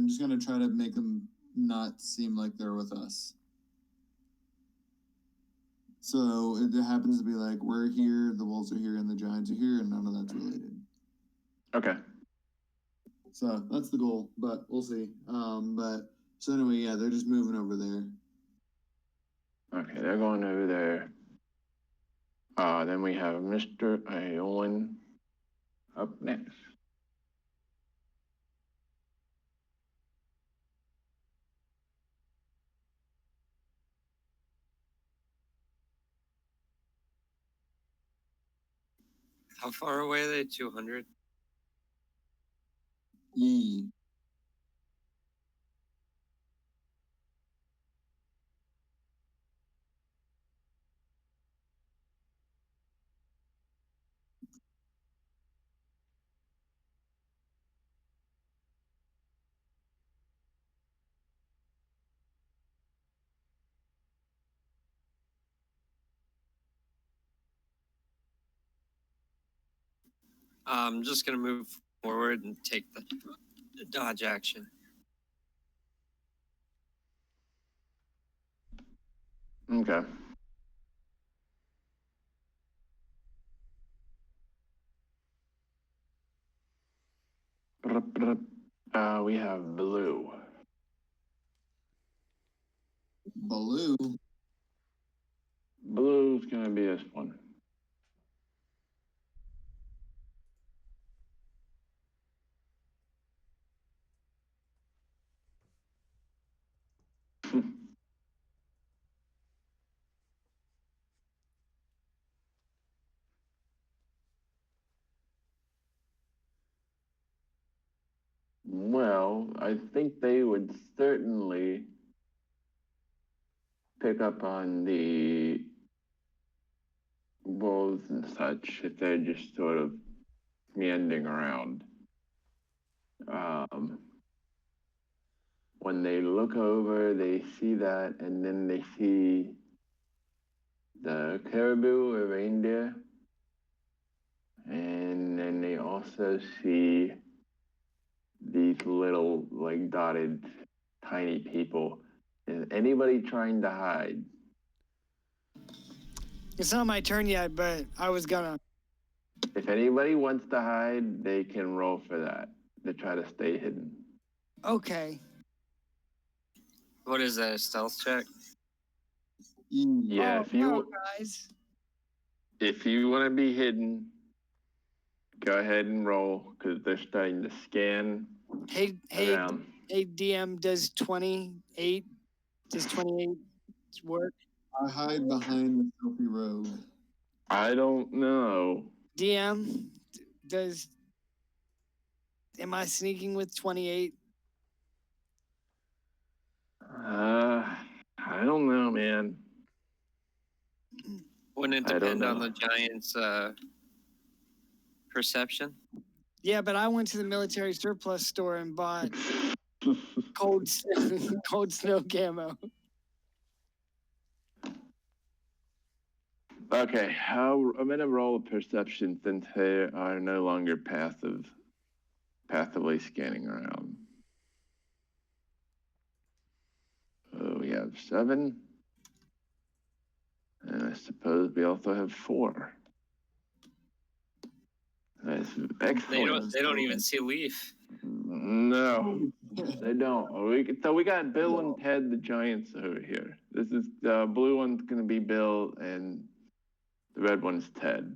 Speaker 1: just gonna try to make them not seem like they're with us. So it happens to be like we're here, the wolves are here, and the giants are here, and none of that's related.
Speaker 3: Okay.
Speaker 1: So that's the goal, but we'll see. But so anyway, yeah, they're just moving over there.
Speaker 3: Okay, they're going over there. Then we have Mr. Iowan up next.
Speaker 5: How far away are they? 200?
Speaker 1: E.
Speaker 5: I'm just going to move forward and take the dodge action.
Speaker 3: Okay. We have blue.
Speaker 1: Baloo.
Speaker 3: Blue's gonna be this one. Well, I think they would certainly pick up on the wolves and such if they're just sort of meandering around. When they look over, they see that, and then they see the caribou or reindeer, and then they also see these little, like, dotted, tiny people. Is anybody trying to hide?
Speaker 2: It's not my turn yet, but I was gonna.
Speaker 3: If anybody wants to hide, they can roll for that to try to stay hidden.
Speaker 2: Okay.
Speaker 5: What is that, a stealth check?
Speaker 1: E.
Speaker 3: Yeah,
Speaker 2: no, guys.
Speaker 3: if you want to be hidden, go ahead and roll because they're starting to scan
Speaker 2: Hey,
Speaker 3: around.
Speaker 2: hey, DM, does 28 work?
Speaker 1: I hide behind the Sophie rogue.
Speaker 3: I don't know.
Speaker 2: DM, am I sneaking with 28?
Speaker 3: I don't know, man.
Speaker 5: Wouldn't it
Speaker 3: I don't
Speaker 5: depend on
Speaker 3: know.
Speaker 5: the giant's perception?
Speaker 2: Yeah, but I went to the military surplus store and bought cold snow camo.
Speaker 3: Okay, I'm gonna roll a perception since they are no longer passively scanning around. We have 7, and I suppose we also have 4. That's excellent.
Speaker 5: They don't even see Leaf.
Speaker 3: No, they don't. So we got Bill and Ted, the giants, over here. This is the blue one's gonna be Bill, and the red one's Ted.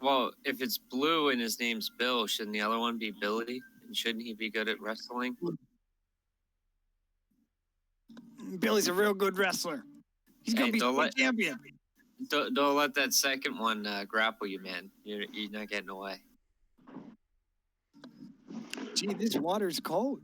Speaker 5: Well, if it's blue and his name's Bill, shouldn't the other one be Billy? And shouldn't he be good at wrestling?
Speaker 2: Billy's a real good wrestler. He's gonna be state champion.
Speaker 5: Don't let that second one grapple you, man. You're not getting away.
Speaker 2: Gee, this water's cold.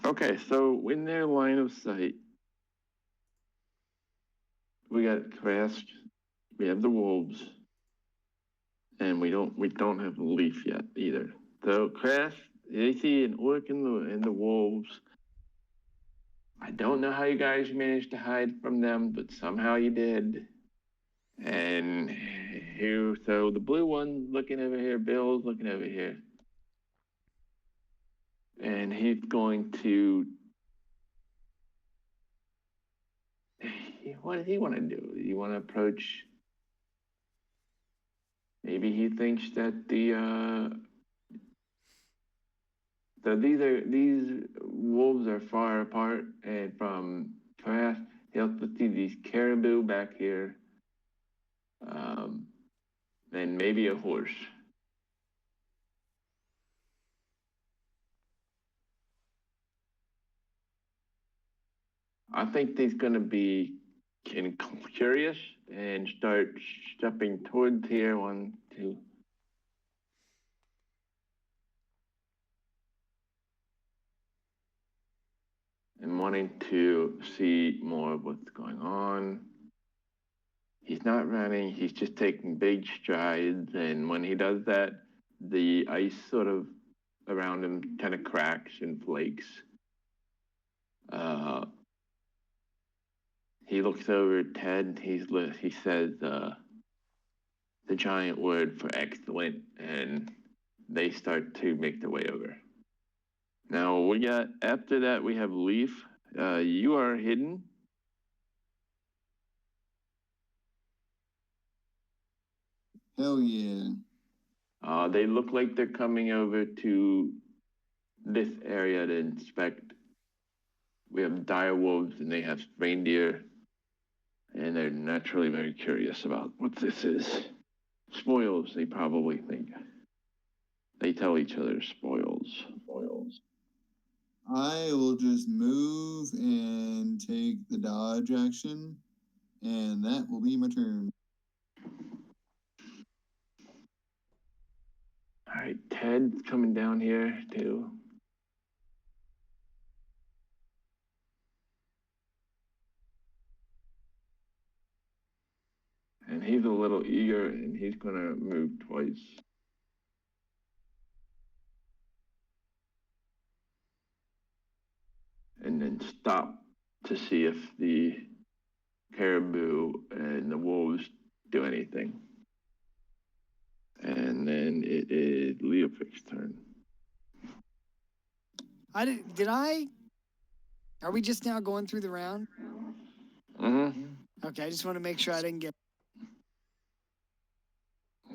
Speaker 3: Okay, so in their line of sight, we got Crash, we have the wolves, and we don't have the Leaf yet either. So Crash, they see an orc and the wolves. I don't know how you guys managed to hide from them, but somehow you did. And here, so the blue one looking over here, Bill's looking over here. And he's going to, what does he want to do? You want to approach? maybe he thinks that these wolves are far apart, and from past he also see these caribou back here, and maybe a horse. I think he's gonna be curious and start stepping towards here. 1, 2. And wanting to see more of what's going on. He's not running, he's just taking big strides, and when he does that, the ice sort of around him kind of cracks and flakes. He looks over at Ted, he says the giant word for excellent, and they start to make their way over. Now after that we have Leaf. You are hidden.
Speaker 1: Hell yeah.
Speaker 3: They look like they're coming over to this area to inspect. We have dire wolves and they have reindeer, and they're naturally very curious about what this is. Spoils, they probably think. They tell each other spoils.
Speaker 1: I will just move and take the dodge action, and that will be my turn.
Speaker 3: All right, Ted's coming down here too. And he's a little eager, and he's gonna move twice. And then stop to see if the caribou and the wolves do anything. And then it is Leofic's turn.
Speaker 2: Are we just now going through the round?
Speaker 3: Mm-hmm.
Speaker 2: Okay, I just want to make sure I didn't get.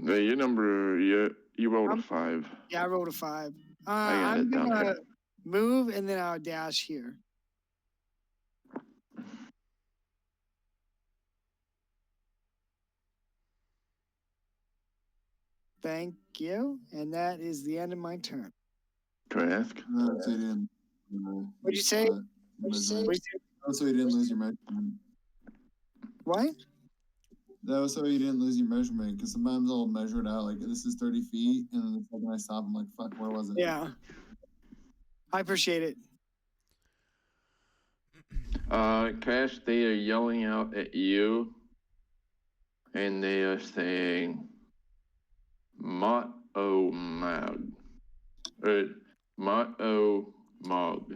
Speaker 3: Your number, you rolled a 5.
Speaker 2: Yeah, I rolled a 5.
Speaker 3: I got
Speaker 2: I'm
Speaker 3: it down
Speaker 2: gonna
Speaker 3: here.
Speaker 2: move and then I'll dash here. Thank you, and that is the end of my turn.
Speaker 3: Can I ask?
Speaker 1: No, so you didn't.
Speaker 2: What'd you say?
Speaker 1: So you didn't lose your measurement.
Speaker 2: What?
Speaker 1: That was so you didn't lose your measurement, because sometimes I'll measure it out like this is 30 feet, and then the second I stop, I'm like, fuck, where was it?
Speaker 2: Yeah. I appreciate it.
Speaker 3: Cash, they are yelling out at you, and they are saying, Mot O Mag. Or Mot O Mog.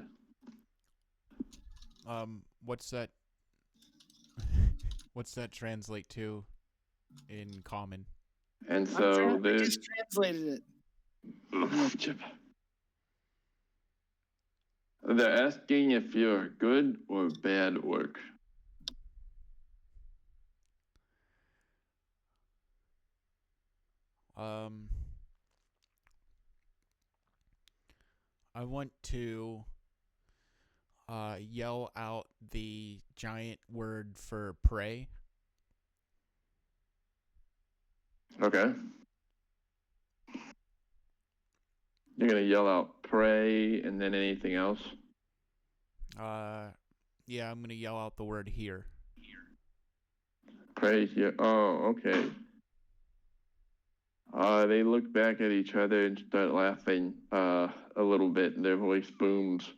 Speaker 4: What's that? What's that translate to in common?
Speaker 3: And so
Speaker 2: I just translated it.
Speaker 3: They're asking if you're good or bad orc.
Speaker 4: I want to yell out the giant word for prey.
Speaker 3: Okay. You're gonna yell out pray and then anything else?
Speaker 4: Yeah, I'm gonna yell out the word here.
Speaker 3: Pray here. Oh, okay. They look back at each other and start laughing a little bit, and their voice booms.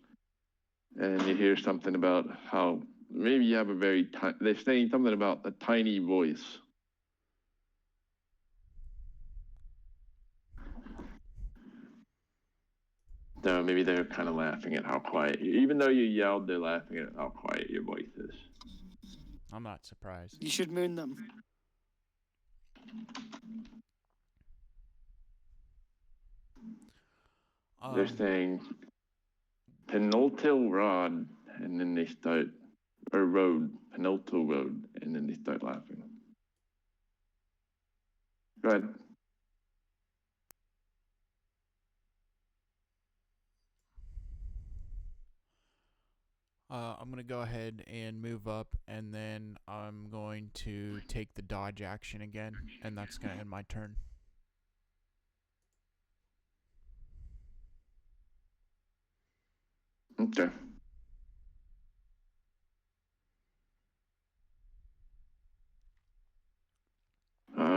Speaker 3: And you hear something about how maybe you have a very they're saying something about a tiny voice. So maybe they're kind of laughing at how quiet, even though you yelled, they're laughing at how quiet your voice is.
Speaker 4: I'm not surprised.
Speaker 2: You should moon them.
Speaker 3: They're saying penultil rod, and then they start, or road, penultil road, and then they start laughing. Go ahead.
Speaker 4: I'm going to go ahead and move up, and then I'm going to take the dodge action again, and that's going to end my turn.
Speaker 3: Okay.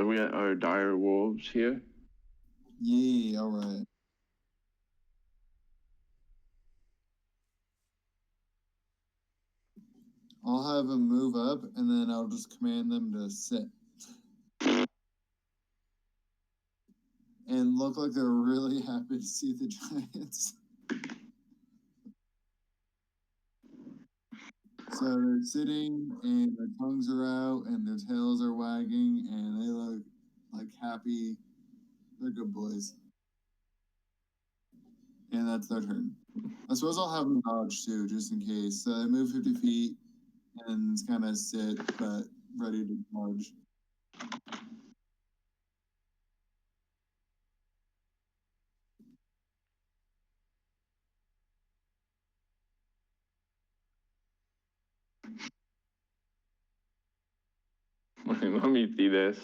Speaker 3: We got our dire wolves here.
Speaker 1: Yay, alright. I'll have them move up, and then I'll just command them to sit. And look like they're really happy to see the giants. So they're sitting, and their tongues are out, and their tails are wagging, and they look like happy. They're good boys. And that's their turn. I suppose I'll have them dodge too, just in case. So they move 50 feet and kind of sit, but ready to dodge.
Speaker 3: Let me see this.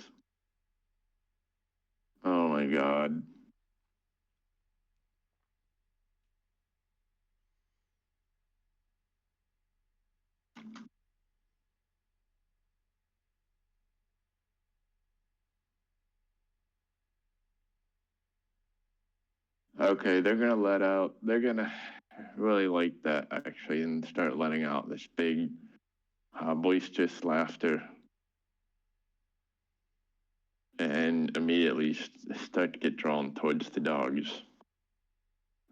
Speaker 3: Oh my god. Okay, they're gonna really like that actually and start letting out this big, boisterous laughter. And immediately start to get drawn towards the dogs.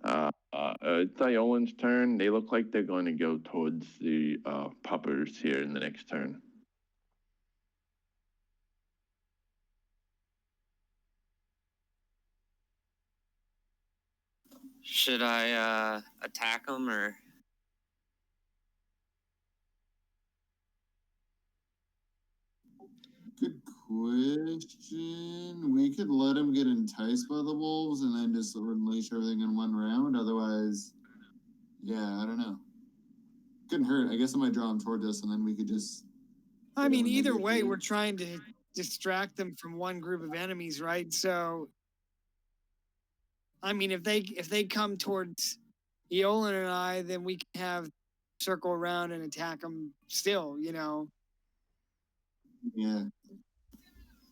Speaker 3: It's Iolan's turn. They look like they're going to go towards the puppers here in the next turn.
Speaker 5: Should I attack them or?
Speaker 1: Good question. We could let them get enticed by the wolves and then just unleash everything in one round. Otherwise, yeah, I don't know. Couldn't hurt. I guess I might draw them toward us, and then we could just.
Speaker 2: I mean, either way, we're trying to distract them from one group of enemies, right? So, I mean, if they come towards Eolan and I, then we can have circle around and attack them still, you know.
Speaker 1: Yeah.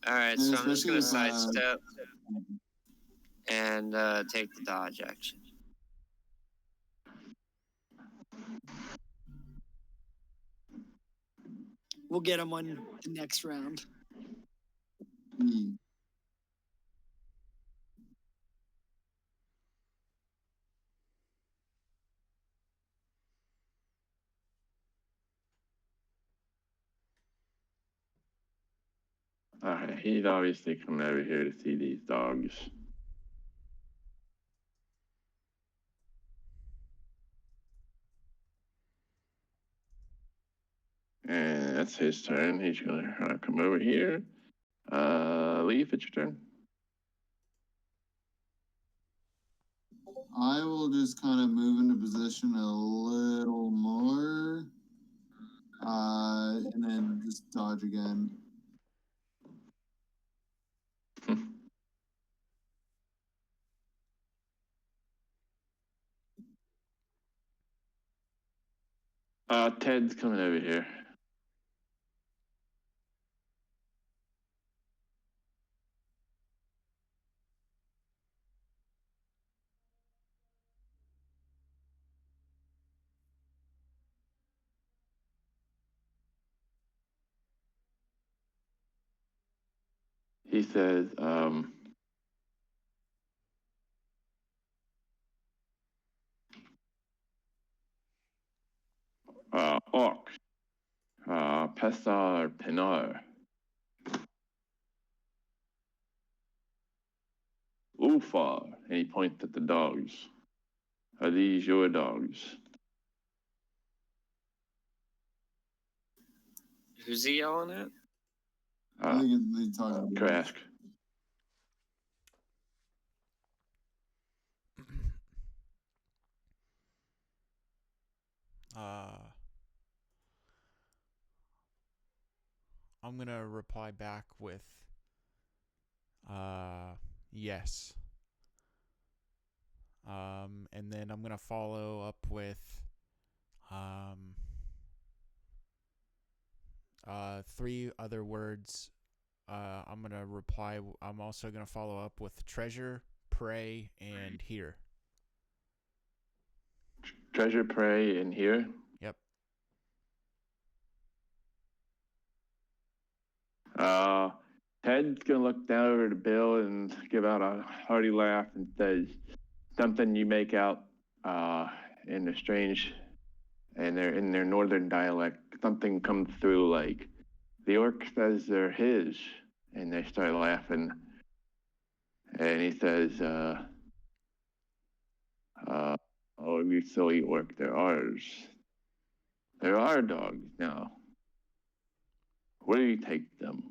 Speaker 5: All right, so I'm just gonna sidestep and take the dodge action.
Speaker 2: We'll get them on the next round.
Speaker 3: Alright, he's obviously coming over here to see these dogs. And that's his turn. He's gonna come over here. Leaf, it's your turn.
Speaker 1: I will just kind of move into position a little more, and then just dodge again.
Speaker 3: Ted's coming over here. He says, Orc, Pesar Pinar, Ufar, and he points at the dogs. Are these your dogs?
Speaker 5: Who's he yelling at?
Speaker 1: I think they talking.
Speaker 3: Trask.
Speaker 4: I'm gonna reply back with yes. And then I'm gonna follow up with three other words. I'm gonna reply. I'm also gonna follow up with treasure, pray, and here.
Speaker 3: Treasure, pray, and here.
Speaker 4: Yep.
Speaker 3: Ted's gonna look down over to Bill and give out a hearty laugh and says something you make out in a strange, and in their northern dialect. Something comes through like the orc says they're his, and they start laughing. And he says, "Oh, you silly orc, they're ours. They're our dogs now. Where do you take them?"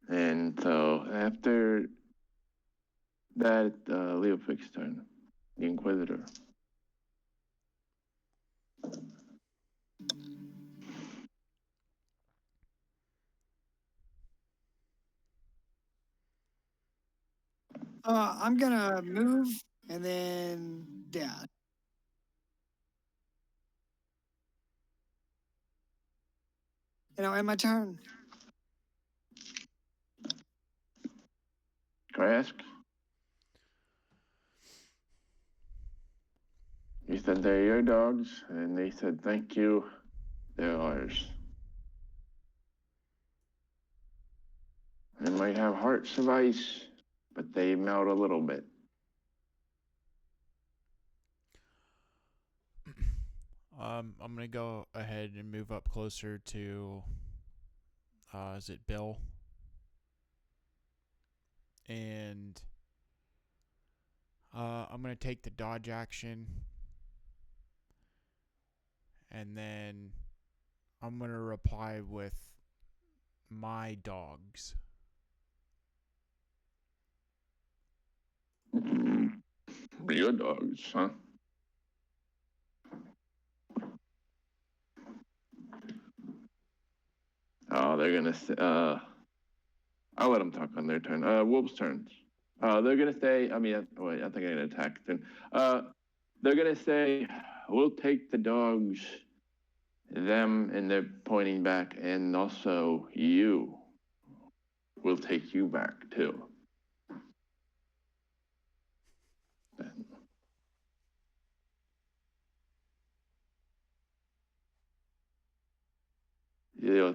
Speaker 3: And so after that, Leofic's turn, the Inquisitor.
Speaker 2: I'm gonna move and then dash. And my turn.
Speaker 3: Can I ask? You said they're your dogs, and they said thank you. They're ours. They might have hearts of ice, but they melt a little bit.
Speaker 4: I'm gonna go ahead and move up closer to. Is it Bill? And I'm gonna take the dodge action, and then I'm gonna reply with my dogs.
Speaker 3: Your dogs, huh? Oh, they're gonna say, I'll let them talk on their turn. Wolves' turns. They're gonna say, wait, I think I'm gonna attack then. They're gonna say, we'll take the dogs, them, and they're pointing back, and also you. We'll take you back too.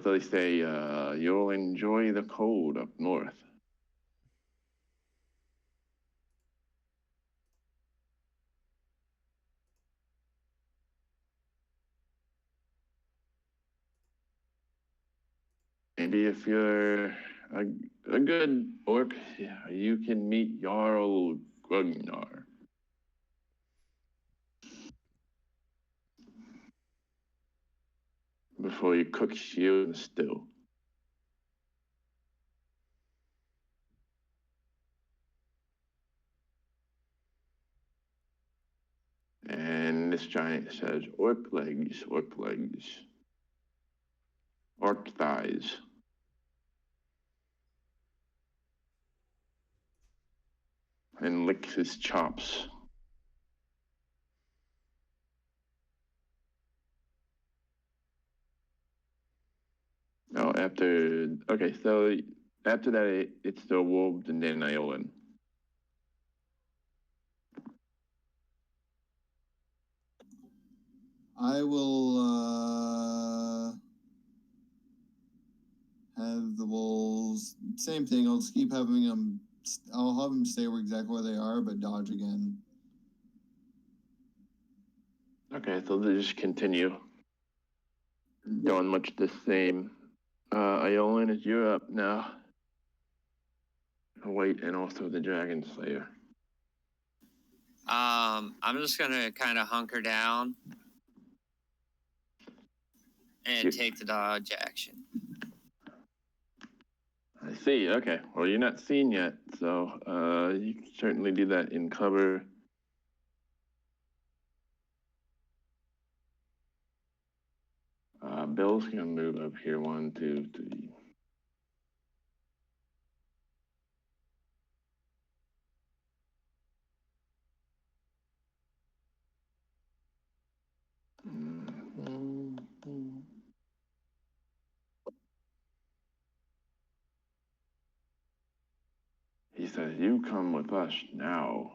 Speaker 3: They say, you'll enjoy the cold up north. Maybe if you're a good orc, yeah, you can meet Jarl Grugnar. Before he cooks you in the stew. And this giant says, orc legs, orc thighs. And licks his chops. No, okay, so after that, it's still Wolves and then Iolan.
Speaker 1: I will have the wolves. Same thing. I'll just keep having them. I'll have them stay exactly where they are, but dodge again.
Speaker 3: Okay, so they just continue. Doing much the same. Iolan, is you're up now. Wait, and also the Dragon Slayer.
Speaker 5: I'm just gonna kind of hunker down and take the dodge action.
Speaker 3: I see. Okay. Well, you're not seen yet, so you can certainly do that in cover. Bill's gonna move up here. 1, 2, 3. He says, "You come with us now."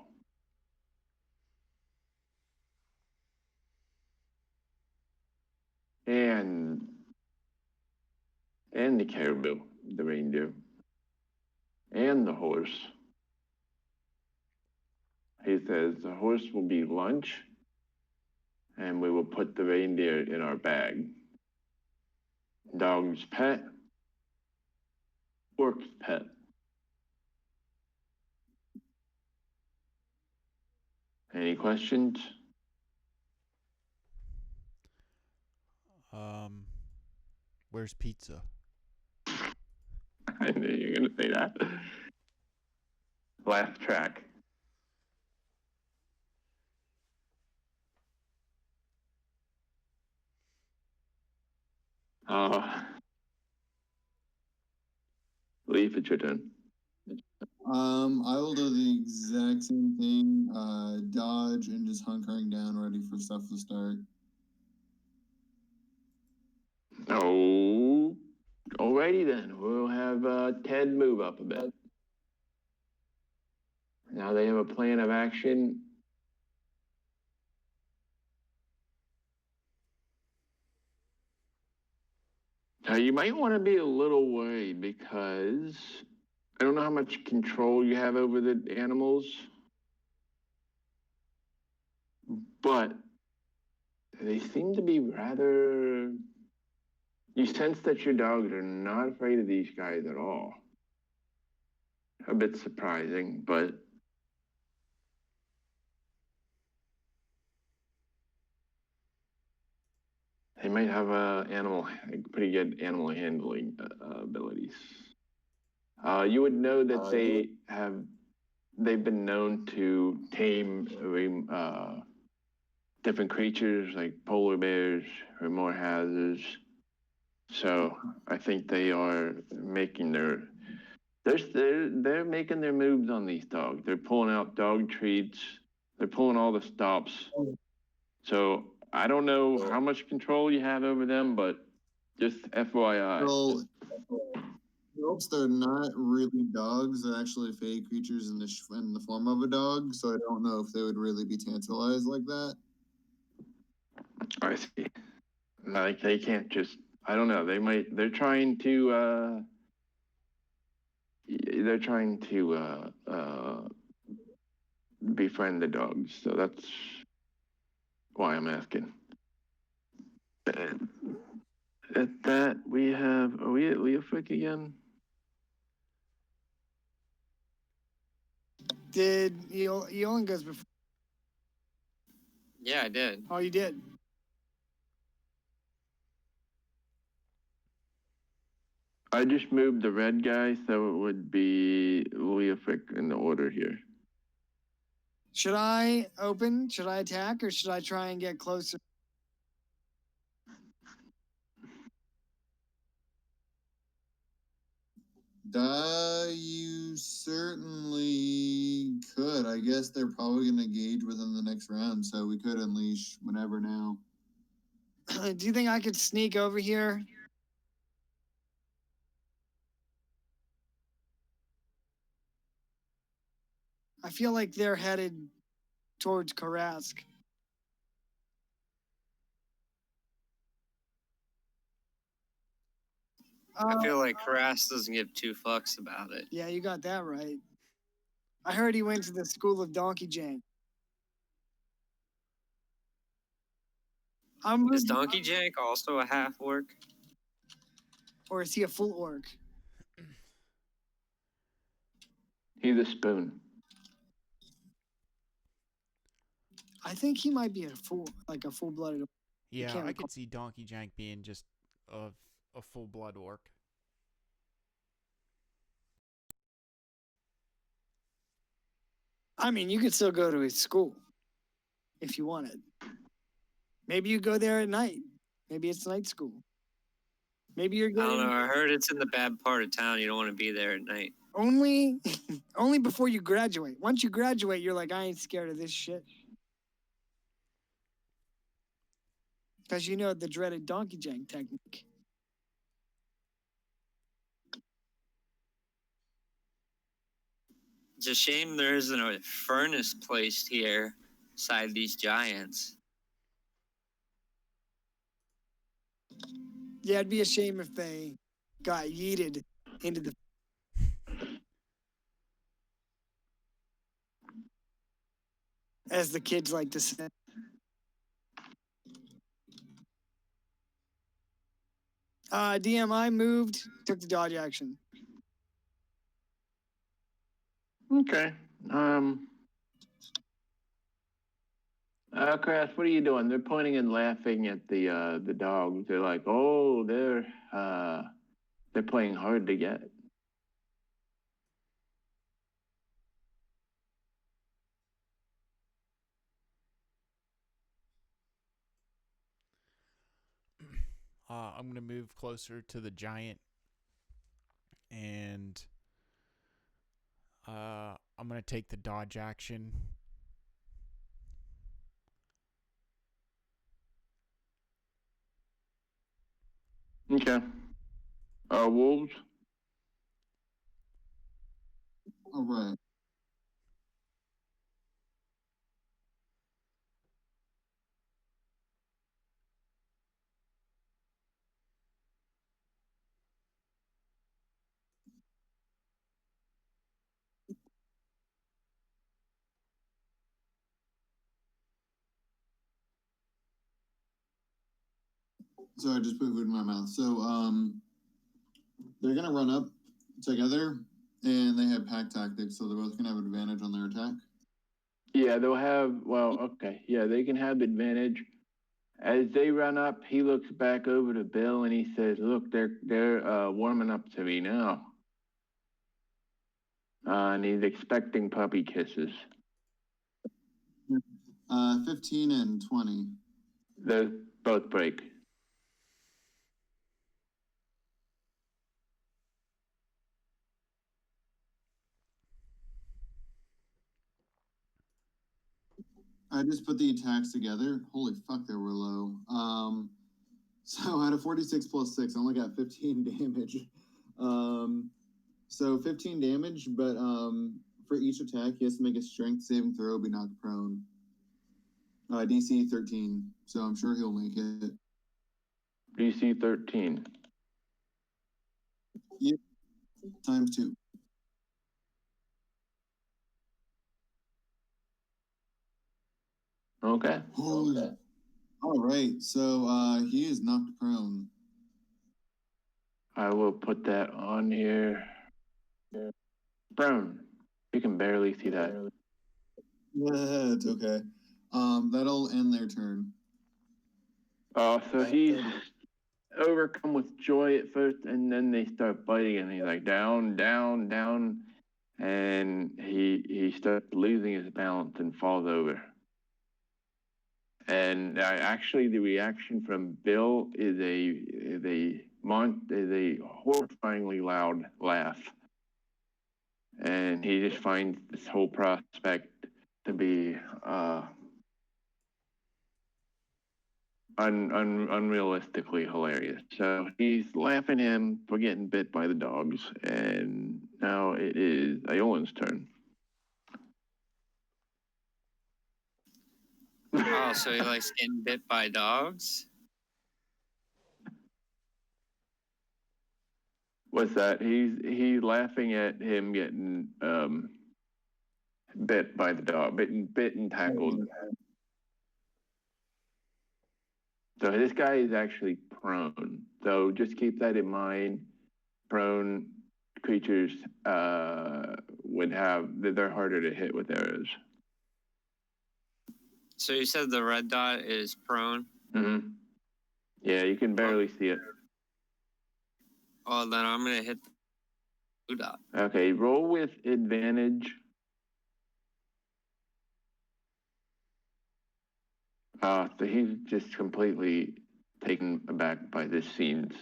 Speaker 3: And the caribou, the reindeer, and the horse. He says the horse will be lunch, and we will put the reindeer in our bag. Dog's pet, orc's pet. Any questions?
Speaker 4: Where's pizza?
Speaker 3: I knew you were gonna say that. Last track. Leaf, it's your turn.
Speaker 1: I will do the exact same thing. Dodge and just hunkering down, ready for stuff to start.
Speaker 3: Oh, alrighty then. We'll have Ted move up a bit. Now they have a plan of action. Now you might want to be a little worried because I don't know how much control you have over the animals, but they seem to be rather. You sense that your dogs are not afraid of these guys at all. A bit surprising, but they might have pretty good animal handling abilities. You would know that they've been known to tame different creatures like polar bears or more hazards. So I think they are making they're making their moves on these dogs. They're pulling out dog treats. They're pulling all the stops. So I don't know how much control you have over them, but just FYI.
Speaker 1: Well, they're not really dogs. They're actually fey creatures in the form of a dog. So I don't know if they would really be tantalized like that.
Speaker 3: I see. Like they can't just. I don't know. They're trying to. They're trying to befriend the dogs. So that's why I'm asking. At that, we have. Are we at Leofric again?
Speaker 2: Did Eolin goes before?
Speaker 5: Yeah, I did.
Speaker 2: Oh, you did.
Speaker 3: I just moved the red guy, so it would be Leofric in the order here.
Speaker 2: Should I open? Should I attack, or should I try and get closer?
Speaker 1: You certainly could. I guess they're probably going to engage within the next round, so we could unleash whenever now.
Speaker 2: Do you think I could sneak over here? I feel like they're headed towards Karask.
Speaker 5: I feel like Harass doesn't give two fucks about it.
Speaker 2: Yeah, you got that right. I heard he went to the school of Donkey Jank.
Speaker 5: Is Donkey Jank also a half orc?
Speaker 2: Or is he a full orc?
Speaker 3: He's a spoon.
Speaker 2: I think he might be a full-blooded.
Speaker 4: Yeah, I could see Donkey Jank being just a full-blood orc.
Speaker 2: I mean, you could still go to his school if you wanted. Maybe you go there at night. Maybe it's night school. Maybe you're
Speaker 5: I don't
Speaker 2: getting
Speaker 5: know. I heard it's in the bad part of town. You don't want to be there at night.
Speaker 2: only before you graduate. Once you graduate, you're like, I ain't scared of this shit. Because you know the dreaded donkey jank technique.
Speaker 5: It's a shame there isn't a furnace placed here beside these giants.
Speaker 2: Yeah, it'd be a shame if they got yeeted into the. As the kids like to say. DMI moved, took the dodge action.
Speaker 3: Okay. Crash, what are you doing? They're pointing and laughing at the dogs. They're like, oh, they're playing hard to get.
Speaker 4: I'm gonna move closer to the giant, and I'm gonna take the dodge action.
Speaker 3: Okay. Wolves.
Speaker 1: All right. Sorry, I just put food in my mouth. So, they're gonna run up together, and they have pack tactics, so they're both gonna have advantage on their attack.
Speaker 3: Yeah, they'll have. Well, okay. Yeah, they can have advantage. As they run up, he looks back over to Bill and he says, "Look, they're warming up to me now." And he's expecting puppy kisses.
Speaker 1: 15 and 20.
Speaker 3: They both break.
Speaker 1: I just put the attacks together. Holy fuck, they were low. So out of 46 plus 6, I only got 15 damage. So 15 damage, but for each attack, he has to make a strength saving throw, be knocked prone. DC 13, so I'm sure he'll make it.
Speaker 3: DC 13.
Speaker 1: Yep, times 2.
Speaker 3: Okay.
Speaker 1: Holy. Okay. All right, so he is knocked prone.
Speaker 3: I will put that on here. Prone. You can barely see that.
Speaker 1: Yeah, it's okay. That'll end their turn.
Speaker 3: So he's overcome with joy at first, and then they start biting, and he's like down, down, down, and he starts losing his balance and falls over. And actually, the reaction from Bill is a horrifyingly loud laugh, and he just finds this whole prospect to be unrealistically hilarious. So he's laughing at him for getting bit by the dogs, and now it is Aolin's turn.
Speaker 5: Oh, so he likes getting bit by dogs?
Speaker 3: What's that? He's laughing at him getting bit by the dog, bit and tackled. So this guy is actually prone. So just keep that in mind. Prone creatures they're harder to hit with arrows.
Speaker 5: So you said the red dot is prone?
Speaker 3: Mm-hmm. Yeah, you can barely see it.
Speaker 5: Oh, then I'm going to hit the blue dot.
Speaker 3: Okay, roll with advantage. So he's just completely taken aback by this scenes.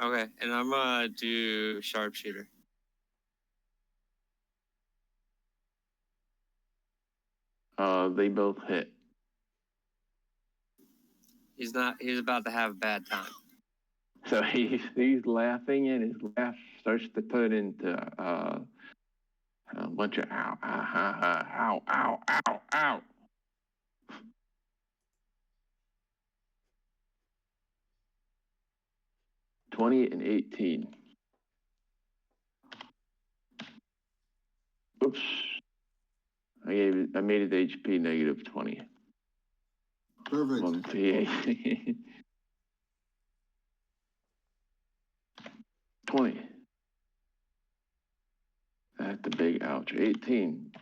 Speaker 5: Okay, and I'm gonna do sharpshooter.
Speaker 3: They both hit.
Speaker 5: He's about to have a bad time.
Speaker 3: So he's laughing, and his laugh starts to turn into a bunch of ow, ow, ow, ow, ow. $20 and $18. Oops. I made it HP negative 20.
Speaker 1: Perfect.
Speaker 3: On PA. 20. That's the big ouch. 18.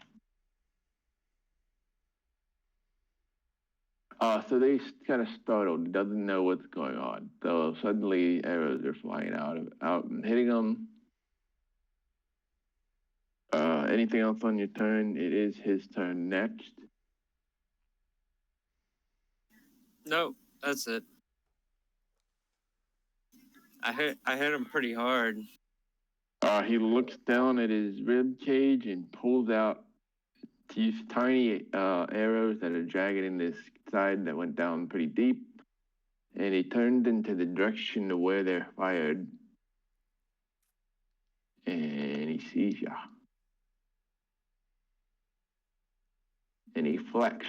Speaker 3: So they kind of startled, doesn't know what's going on. So suddenly arrows are flying out and hitting them. Anything else on your turn? It is his turn next.
Speaker 5: Nope, that's it. I hit him pretty hard.
Speaker 3: He looks down at his rib cage and pulls out these tiny arrows that are jagged in this side that went down pretty deep. And he turned into the direction of where they're fired. And he sees ya. And he flex.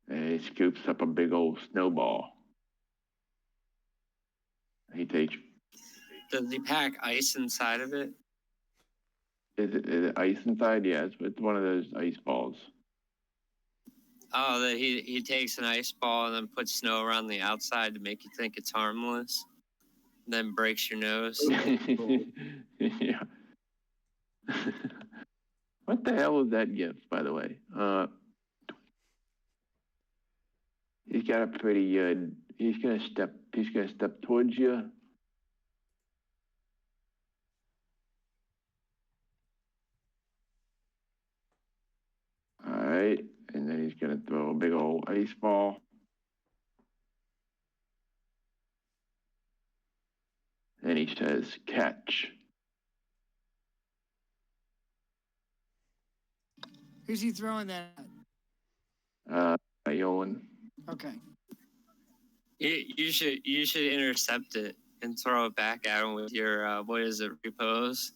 Speaker 3: And he scoops up a big old snowball. He takes.
Speaker 5: Does he pack ice inside of it?
Speaker 3: Is it ice inside? Yeah, it's one of those ice balls.
Speaker 5: Oh, that he takes an ice ball and then puts snow around the outside to make you think it's harmless, and then breaks your nose.
Speaker 3: Yeah. What the hell was that gift, by the way? He's got a pretty good. He's gonna step towards you. All right, and then he's gonna throw a big old ice ball. And he says, "Catch."
Speaker 2: Who's he throwing that at?
Speaker 3: Yolan.
Speaker 2: Okay.
Speaker 5: You should intercept it and throw it back at him with your what is it, repose?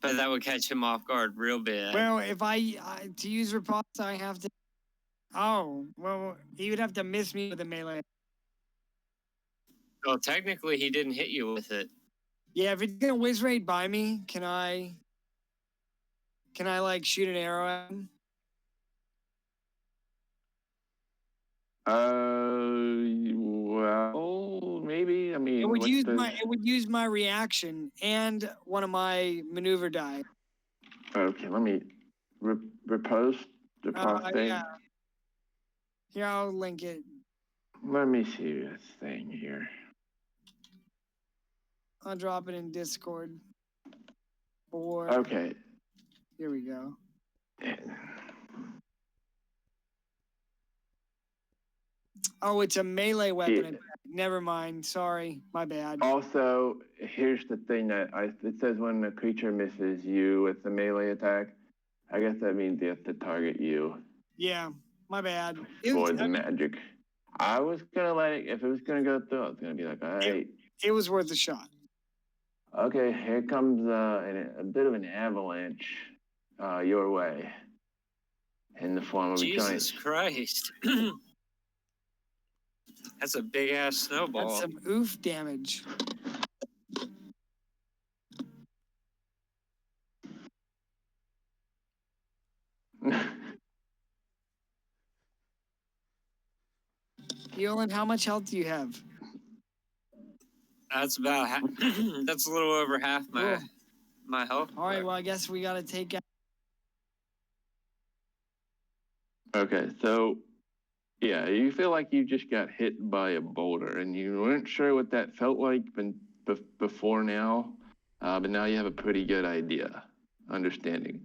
Speaker 5: But that would catch him off guard real bad.
Speaker 2: Well, if I to use repulse, I have to. Oh, well, he would have to miss me with a melee.
Speaker 5: Well, technically, he didn't hit you with it.
Speaker 2: Yeah, if it's gonna whiz right by me, can I like shoot an arrow at him?
Speaker 3: Well, maybe. I mean,
Speaker 2: it would use my reaction and one of my maneuver die.
Speaker 3: Okay, let me repose the thing.
Speaker 2: Yeah. Here, I'll link it.
Speaker 3: Let me see this thing here.
Speaker 2: I'll drop it in Discord. Or
Speaker 3: okay.
Speaker 2: Here we go. Oh, it's a melee weapon attack. Never mind. Sorry, my bad.
Speaker 3: Also, here's the thing that it says when a creature misses you with a melee attack, I guess that means they have to target you.
Speaker 2: Yeah, my bad.
Speaker 3: For the magic. I was gonna let it, if it was gonna go through, I was gonna be like, all right.
Speaker 2: It was worth a shot.
Speaker 3: Okay, here comes a bit of an avalanche your way. In the form of
Speaker 5: Jesus Christ. That's a big ass snowball.
Speaker 2: That's some oof damage. Yolan, how much health do you have?
Speaker 5: That's about half. That's a little over half my health.
Speaker 2: All right, well, I guess we gotta take out.
Speaker 3: Okay, so yeah, you feel like you just got hit by a boulder, and you weren't sure what that felt like before now, but now you have a pretty good idea, understanding.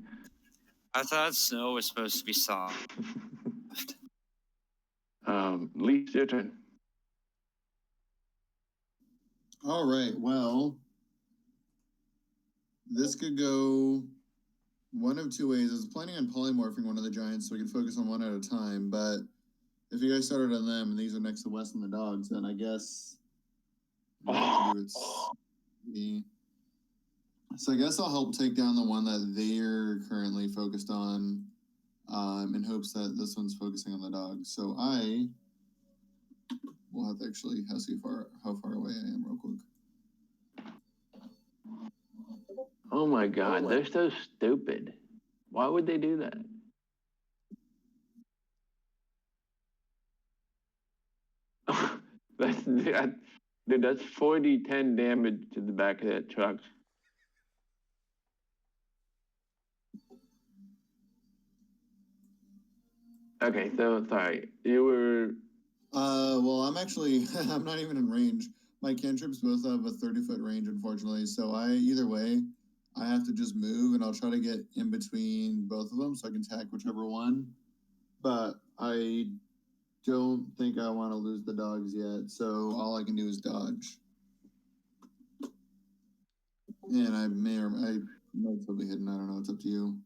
Speaker 5: I thought snow was supposed to be soft.
Speaker 3: Lee, your turn.
Speaker 1: All right. Well, this could go one of two ways. I was planning on polymorphing one of the giants so we could focus on one at a time, but if you guys started on them and these are next to Wes and the dogs, then I guess so I guess I'll help take down the one that they're currently focused on, in hopes that this one's focusing on the dogs. So I will have to actually see how far away I am real quick.
Speaker 3: Oh my god, they're so stupid. Why would they do that? Dude, that's 4d10 damage to the back of that truck. Okay, so sorry. You were.
Speaker 1: Well, I'm actually, I'm not even in range. My cantrips both have a 30-foot range, unfortunately. So either way, I have to just move and I'll try to get in between both of them so I can attack whichever one. But I don't think I want to lose the dogs yet. So all I can do is dodge. And I might still be hidden. I don't know. It's up to you.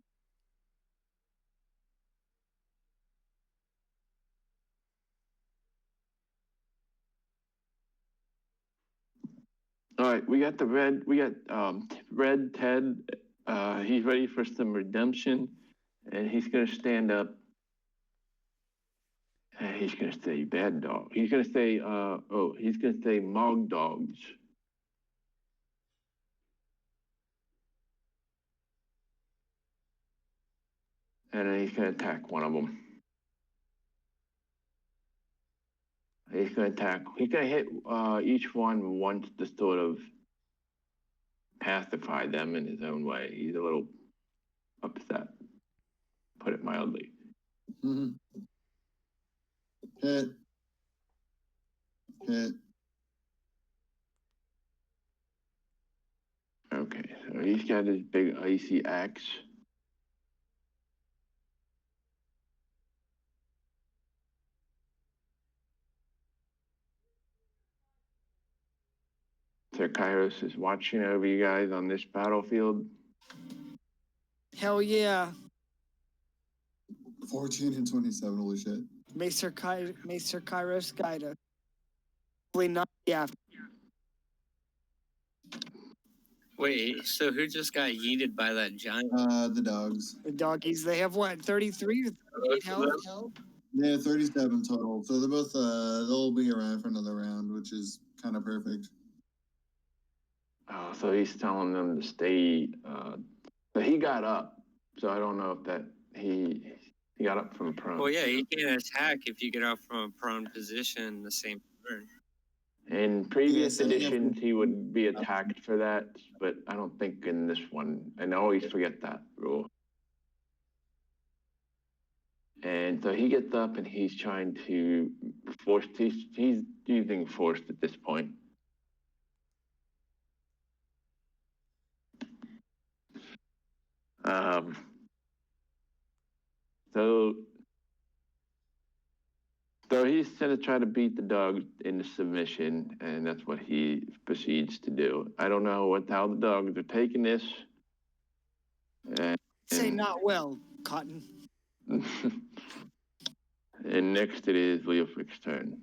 Speaker 3: All right, we got Red Ted. He's ready for some redemption, and he's gonna stand up. And he's gonna say bad dog. He's gonna say he's gonna say mog dogs. And then he's gonna attack one of them. He's gonna hit each one once to sort of pacify them in his own way. He's a little upset, put it mildly.
Speaker 1: Mm-hmm. Hit.
Speaker 3: Okay, so he's got his big icy axe. So Kairos is watching over you guys on this battlefield.
Speaker 2: Hell yeah.
Speaker 1: 14 and 27, holy shit.
Speaker 2: May Sir Kairos guide us. Probably not, yeah.
Speaker 5: Wait, so who just got yeeted by that giant?
Speaker 1: The dogs.
Speaker 2: The doggies, they have what, 33 or 38 health?
Speaker 1: Yeah, 37 total. So they're both, they'll be around for another round, which is kind of perfect.
Speaker 3: So he's telling them to stay. But he got up, so I don't know if that he got up from prone.
Speaker 5: Well, yeah, you can't attack if you get up from a prone position in the same turn.
Speaker 3: In previous editions, he would be attacked for that, but I don't think in this one. I always forget that rule. And so he gets up and he's trying to force. He's using force at this point. So he's going to try to beat the dog into submission, and that's what he proceeds to do. I don't know how the dogs are taking this.
Speaker 2: Say not well, Cotton.
Speaker 3: And next it is Leofric's turn.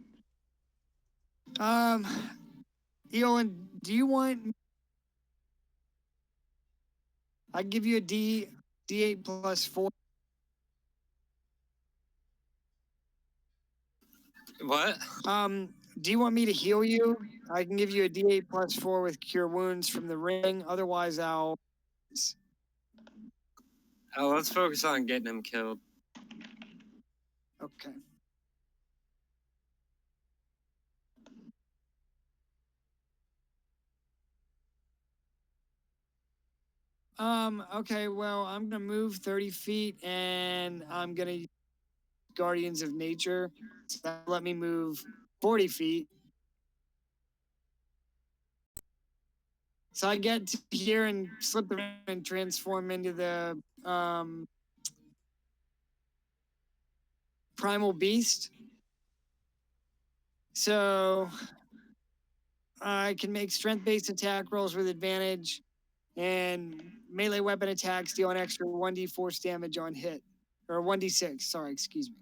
Speaker 2: Eowyn, do you want... I give you a D8 plus 4.
Speaker 5: What?
Speaker 2: Do you want me to heal you? I can give you a D8 plus 4 with cure wounds from the ring. Otherwise, I'll...
Speaker 5: Oh, let's focus on getting him killed.
Speaker 2: Okay. Okay, well, I'm gonna move 30 feet and I'm gonna use Guardians of Nature. So that'll let me move 40 feet. So I get to here and slip around and transform into the primal beast. So I can make strength-based attack rolls with advantage, and melee weapon attacks deal an extra 1d force damage on hit, or 1d6. Sorry, excuse me.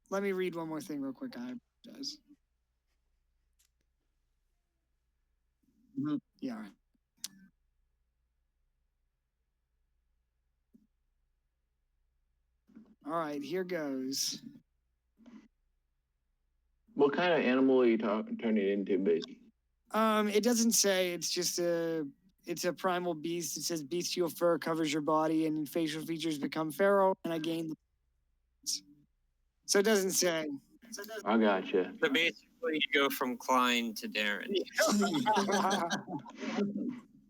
Speaker 2: Let me read one more thing real quick. I apologize. Yeah, all right. All right, here goes.
Speaker 3: What kind of animal are you turning it into, Base?
Speaker 2: It doesn't say. It's just it's a primal beast. It says bestial fur covers your body and facial features become feral, and I gain. So it doesn't say.
Speaker 3: I gotcha.
Speaker 5: So basically, you go from Klein to Darren.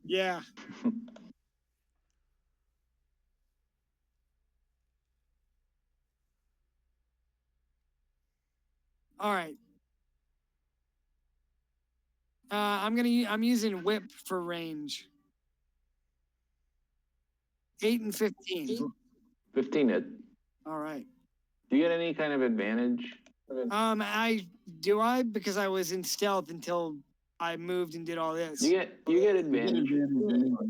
Speaker 2: Yeah. All right. I'm using whip for range. 8 and 15.
Speaker 3: 15 hit.
Speaker 2: All right.
Speaker 3: Do you get any kind of advantage?
Speaker 2: Because I was in stealth until I moved and did all this.
Speaker 3: You get advantage.
Speaker 1: Anyway,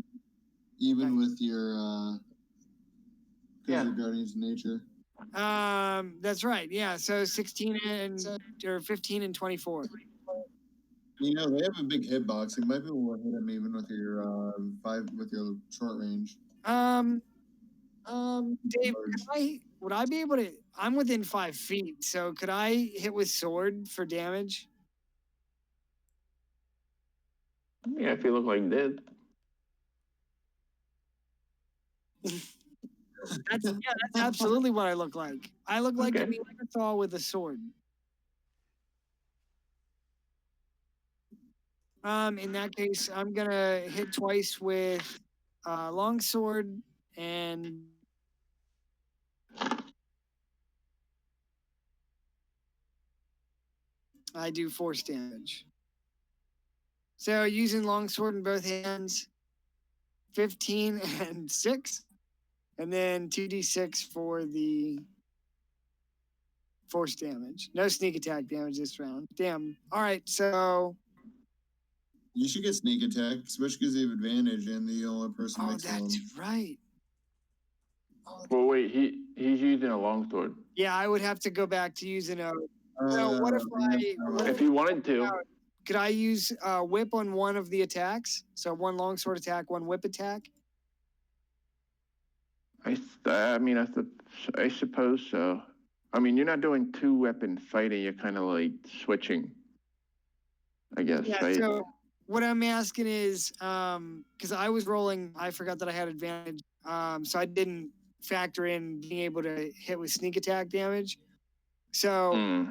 Speaker 1: even with your
Speaker 3: Yeah.
Speaker 1: your guardians of nature.
Speaker 2: That's right. Yeah. So 16 or 15 and 24.
Speaker 1: You know, they have a big hitbox. It might be able to hit them even with your short range.
Speaker 2: Dave, would I be able to? I'm within 5 feet, so could I hit with sword for damage?
Speaker 3: Yeah, if you look like this.
Speaker 2: That's absolutely what I look like. I look like a
Speaker 3: Okay.
Speaker 2: Neanderthal with a sword. In that case, I'm gonna hit twice with longsword, and I do force damage. So using longsword in both hands, 15 and 6, and then 2d6 for the force damage. No sneak attack damage this round. Damn. All right, so
Speaker 1: You should get sneak attack, especially because you have advantage and the only person makes
Speaker 2: that's
Speaker 1: them.
Speaker 2: right.
Speaker 3: Well, wait, he's using a longsword.
Speaker 2: Yeah, I would have to go back to using a. So what if
Speaker 3: If you wanted to.
Speaker 2: Could I use whip on one of the attacks? So one longsword attack, one whip attack.
Speaker 3: I suppose so. I mean, you're not doing 2-weapon fighting. You're kind of like switching, I guess,
Speaker 2: Yeah.
Speaker 3: right?
Speaker 2: So what I'm asking is, because I was rolling, I forgot that I had advantage. So I didn't factor in being able to hit with sneak attack damage. So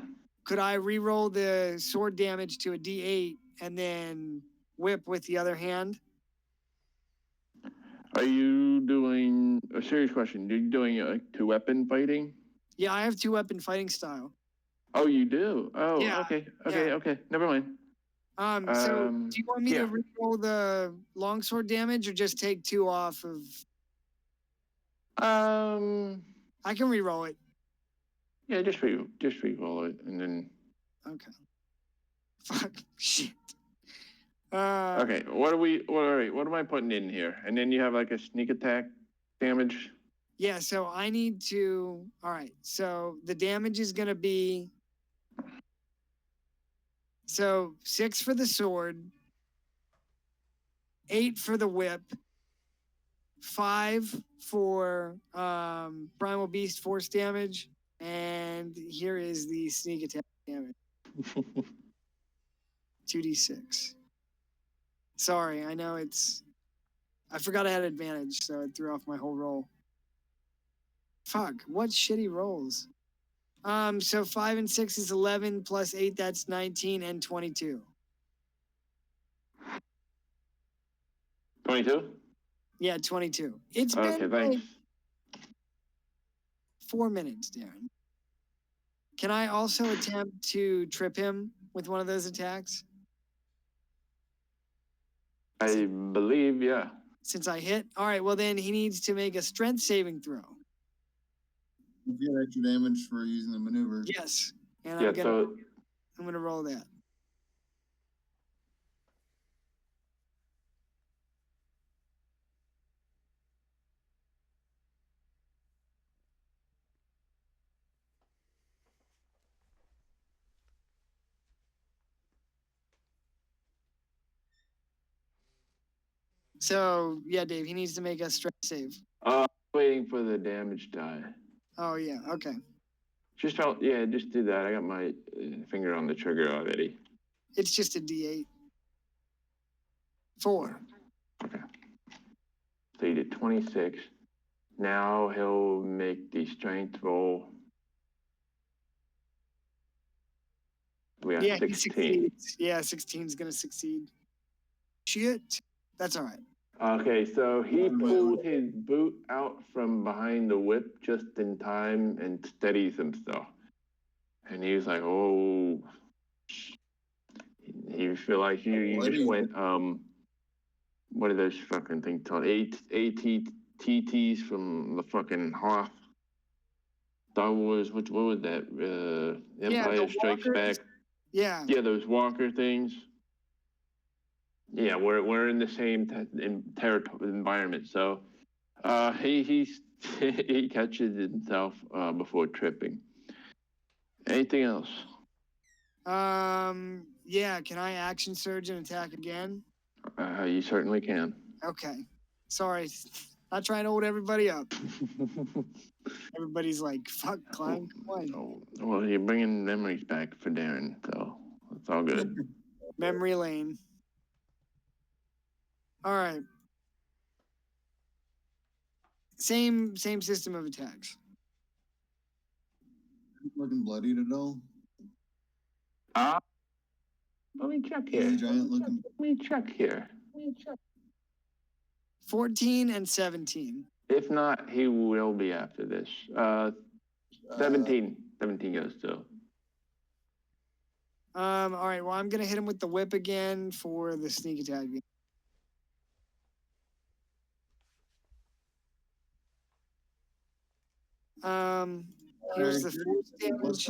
Speaker 2: could I re-roll the sword damage to a D8 and then whip with the other hand?
Speaker 3: Are you doing a serious question? You're doing like 2-weapon fighting?
Speaker 2: Yeah, I have 2-weapon fighting style.
Speaker 3: Oh, you do? Oh,
Speaker 2: Yeah,
Speaker 3: okay. Never mind.
Speaker 2: So do you want me to re-roll the longsword damage or just take 2 off of? I can re-roll it.
Speaker 3: Yeah, just re-roll it, and then.
Speaker 2: Okay. Fuck shit.
Speaker 3: Okay, what am I putting in here? And then you have like a sneak attack damage.
Speaker 2: Yeah, so I need to. All right, so the damage is gonna be. So 6 for the sword, 8 for the whip, 5 for primal beast force damage, and here is the sneak attack damage. 2d6. Sorry, I know I forgot I had advantage, so it threw off my whole roll. Fuck, what shitty rolls. So 5 and 6 is 11 plus 8, that's 19 and 22.
Speaker 3: 22?
Speaker 2: Yeah, 22. It's
Speaker 3: Okay,
Speaker 2: been
Speaker 3: thanks.
Speaker 2: like 4 minutes, Darren. Can I also attempt to trip him with one of those attacks?
Speaker 3: I believe, yeah.
Speaker 2: Since I hit? All right, well then he needs to make a strength saving throw.
Speaker 1: You get extra damage for using the maneuver.
Speaker 2: Yes. And
Speaker 3: Yeah,
Speaker 2: I'm gonna roll that. So yeah, Dave, he needs to make a strength save.
Speaker 3: waiting for the damage die.
Speaker 2: Oh yeah, okay.
Speaker 3: Just do that. I got my finger on the trigger already.
Speaker 2: It's just a D8. 4.
Speaker 3: Okay. So you did 26. Now he'll make the strength roll. We got
Speaker 2: Yeah,
Speaker 3: 16.
Speaker 2: he succeeds. Yeah, 16 is gonna succeed. Shit. That's all right.
Speaker 3: Okay, so he pulled his boot out from behind the whip just in time and steadies himself. And he was like, oh. You feel like you just went, what are those fucking things called? ATTs from the fucking Hoth. Star Wars, what was that? Empire Strikes Back.
Speaker 2: Yeah.
Speaker 3: Yeah, those walker things. Yeah, we're in the same environment. So he catches himself before tripping. Anything else?
Speaker 2: Yeah, can I action surge and attack again?
Speaker 3: You certainly can.
Speaker 2: Okay. Sorry. Not trying to hold everybody up. Everybody's like, fuck, Klein, come on.
Speaker 3: Well, you're bringing memories back for Darren, so it's all good.
Speaker 2: Memory lane. All right. Same system of attacks.
Speaker 1: Looking bloodied at all?
Speaker 3: Let me check here.
Speaker 1: Giant looking.
Speaker 3: Let me check here.
Speaker 2: 14 and 17.
Speaker 3: If not, he will be after this. 17. 17 goes to.
Speaker 2: All right. Well, I'm gonna hit him with the whip again for the sneak attack. Here's the force damage.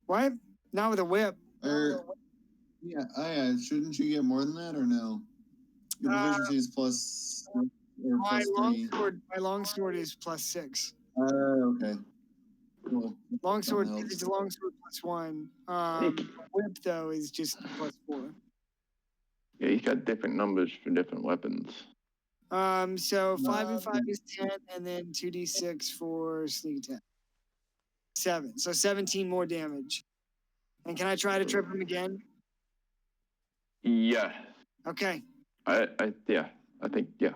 Speaker 2: What? Not with a whip.
Speaker 1: Yeah, shouldn't you get more than that or no? Your proficiency is plus or
Speaker 2: my
Speaker 1: plus 3.
Speaker 2: My longsword is +6.
Speaker 1: Okay. Cool.
Speaker 2: Longsword, it's a longsword +1. Whip though is just +4.
Speaker 3: Yeah, he's got different numbers for different weapons.
Speaker 2: So 5 and 5 is 10, and then 2d6 for sneak attack. 7. So 17 more damage. And can I try to trip him again?
Speaker 3: Yeah.
Speaker 2: Okay.
Speaker 3: I think yeah.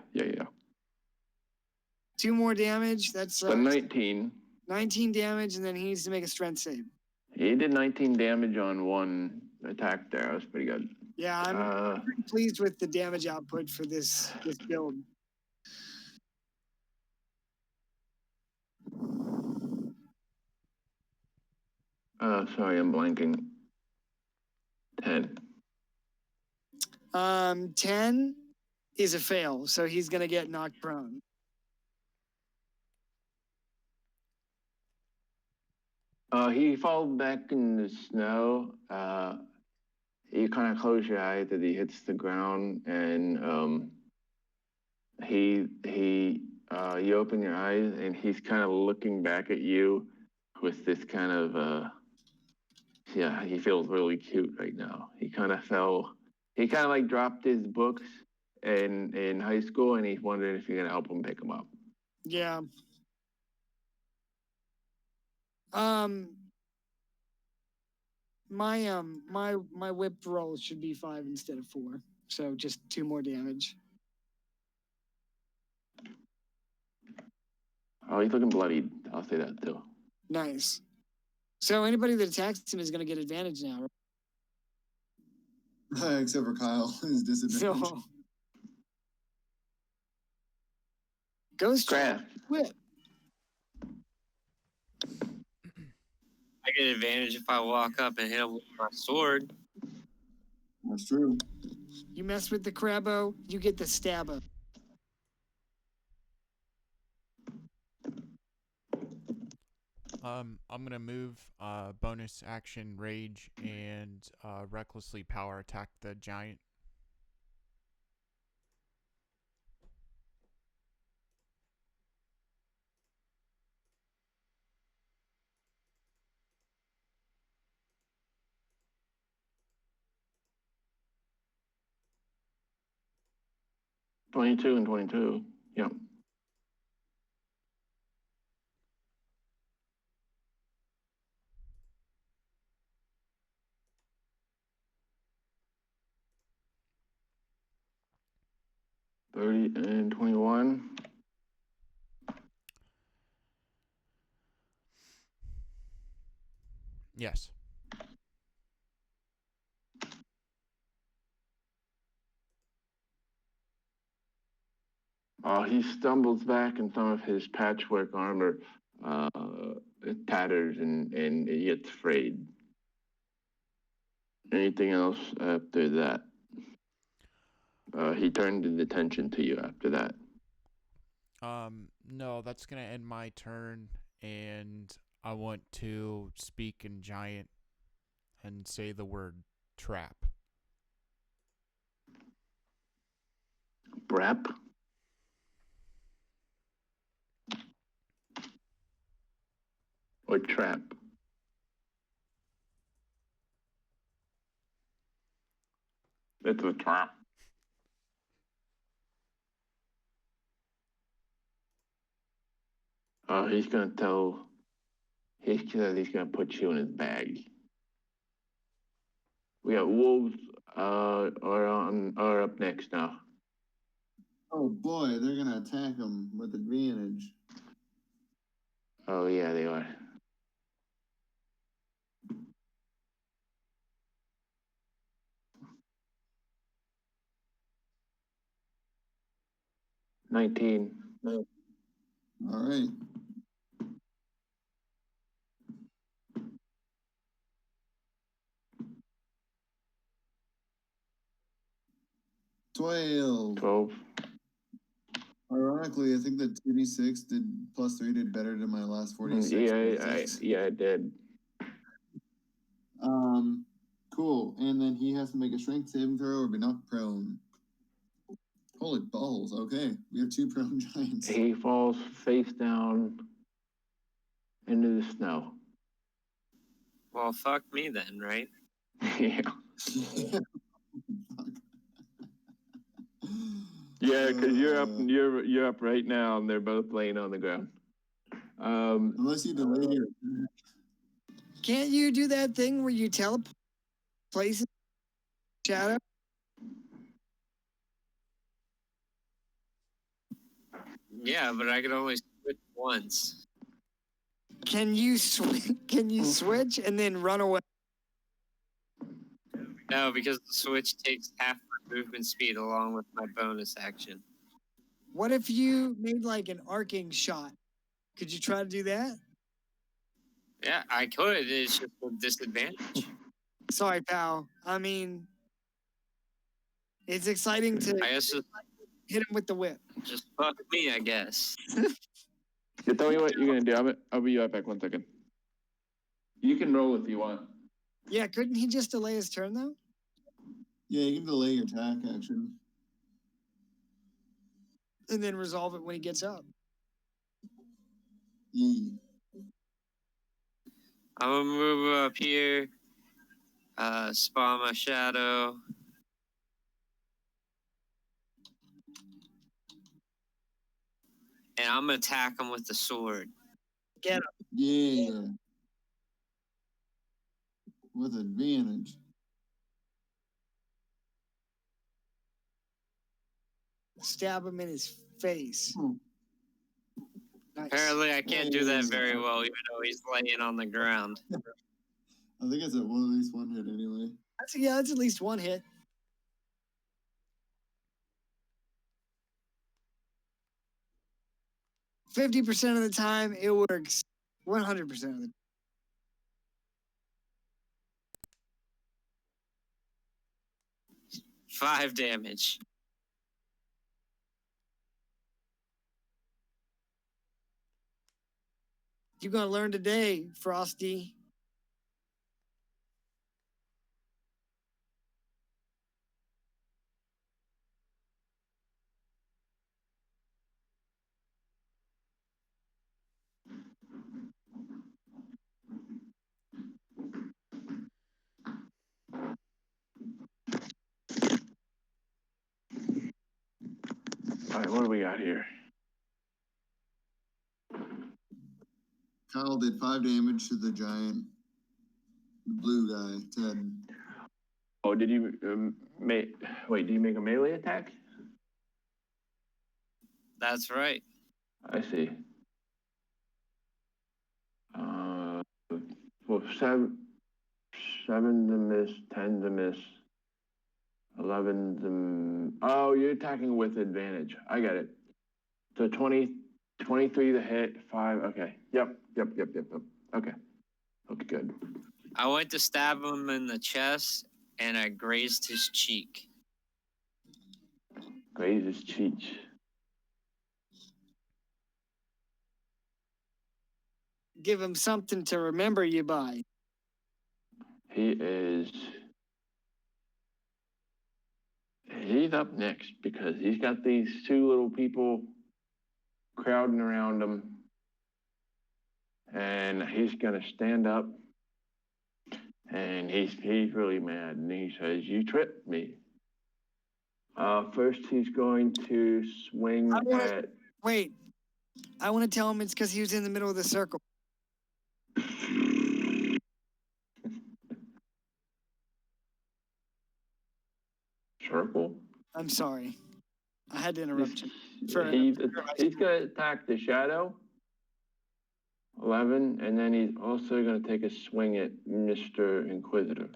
Speaker 2: 2 more damage. That's
Speaker 3: so 19.
Speaker 2: 19 damage, and then he needs to make a strength save.
Speaker 3: He did 19 damage on one attack there. That was pretty good.
Speaker 2: Yeah, I'm pretty pleased with the damage output for this build.
Speaker 3: Sorry, I'm blanking. 10.
Speaker 2: 10 is a fail, so he's gonna get knocked prone.
Speaker 3: He falls back in the snow. You kind of close your eyes as he hits the ground, and you open your eyes, and he's kind of looking back at you with this kind of he feels really cute right now. He kind of like dropped his books in high school, and he's wondering if you're gonna help him pick them up.
Speaker 2: Yeah. My whip roll should be 5 instead of 4, so just 2 more damage.
Speaker 3: Oh, he's looking bloodied. I'll say that too.
Speaker 2: Nice. So anybody that attacks him is going to get advantage now,
Speaker 1: right? Except for Kyle, his disadvantage.
Speaker 2: So, Ghost Trap. Whip.
Speaker 5: I get advantage if I walk up and hit him with my sword.
Speaker 1: That's true.
Speaker 2: You mess with the Crabbo, you get the Stabbo.
Speaker 4: I'm gonna move bonus action rage and recklessly power attack the giant.
Speaker 3: $22 and $22. Yep. $30 and $21.
Speaker 4: Yes.
Speaker 3: He stumbles back, and some of his patchwork armor tatters, and he gets frayed. Anything else after that? He turned his attention to you after that.
Speaker 4: No, that's gonna end my turn, and I want to speak in giant and say the word trap.
Speaker 3: Brap? Or trap? It's a trap. He's gonna tell. He's gonna put you in his bag. We got wolves. Are up next now.
Speaker 1: Oh boy, they're gonna attack him with advantage.
Speaker 3: Oh yeah, they are. $19.
Speaker 1: All right. $12. Ironically, I think that 2d6 did +3 did better than my last 46.
Speaker 3: Yeah, I did.
Speaker 1: Cool. And then he has to make a strength saving throw or be knocked prone. Holy balls. Okay. We have 2 prone giants.
Speaker 3: He falls face down into the snow.
Speaker 5: Well, fuck me then, right?
Speaker 3: Yeah. Yeah, because you're up right now, and they're both laying on the ground.
Speaker 1: Unless you delay your
Speaker 2: Can't you do that thing where you teleport places? Shadow?
Speaker 5: Yeah, but I could only switch once.
Speaker 2: Can you switch and then run away?
Speaker 5: No, because the switch takes half my movement speed along with my bonus action.
Speaker 2: What if you made like an arcing shot? Could you try to do that?
Speaker 5: Yeah, I could. It's just a disadvantage.
Speaker 2: Sorry, pal. I mean, it's exciting to
Speaker 5: I guess
Speaker 2: hit him with the whip.
Speaker 5: just fuck me, I guess.
Speaker 3: You tell me what you're gonna do. I'll be right back 1 second. You can roll if you want.
Speaker 2: Yeah, couldn't he just delay his turn though?
Speaker 1: Yeah, you can delay your attack action.
Speaker 2: And then resolve it when he gets up.
Speaker 1: Yeah.
Speaker 5: I'm gonna move up here, spawn my shadow. And I'm gonna attack him with the sword.
Speaker 2: Get him.
Speaker 1: Yeah. With advantage.
Speaker 2: Stab him in his face. Nice.
Speaker 5: Apparently, I can't do that very well, even though he's laying on the ground.
Speaker 1: I think it's at least one hit anyway.
Speaker 2: That's at least one hit. %50 of the time, it works. 100% of the time.
Speaker 5: Five damage.
Speaker 2: You're gonna learn today, Frosty.
Speaker 3: All right, what do we got here?
Speaker 1: Kyle did 5 damage to the giant, the blue guy, Ted.
Speaker 3: Oh, did you wait? Did you make a melee attack?
Speaker 5: That's right.
Speaker 3: I see. Well, seven to miss, 10 to miss, 11 to. Oh, you're attacking with advantage. I got it. So 23 to hit, 5. Okay. Yep. Okay. Okay, good.
Speaker 5: I went to stab him in the chest, and I grazed his cheek.
Speaker 3: Graze his cheek.
Speaker 2: Give him something to remember you by.
Speaker 3: He's up next because he's got these 2 little people crowding around him. And he's gonna stand up, and he's really mad, and he says, "You tripped me." First, he's going to swing at.
Speaker 2: Wait, I want to tell him it's because he was in the middle of the circle.
Speaker 3: Circle.
Speaker 2: I'm sorry, I had to interrupt you.
Speaker 3: He's gonna attack the shadow. 11, and then he's also gonna take a swing at Mr. Inquisitor.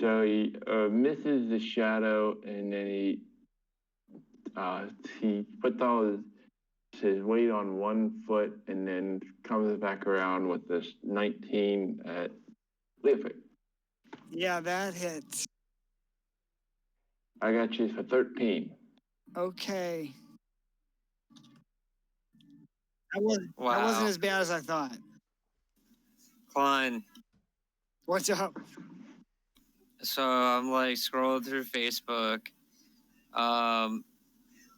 Speaker 3: So he misses the shadow, and then he puts all his weight on 1 foot, and then comes back around with this 19 at Leofric.
Speaker 2: Yeah, that hits.
Speaker 3: I got you for 13.
Speaker 2: Okay. That wasn't as bad as I thought.
Speaker 5: Klein.
Speaker 2: What's up?
Speaker 5: So I'm like scrolling through Facebook.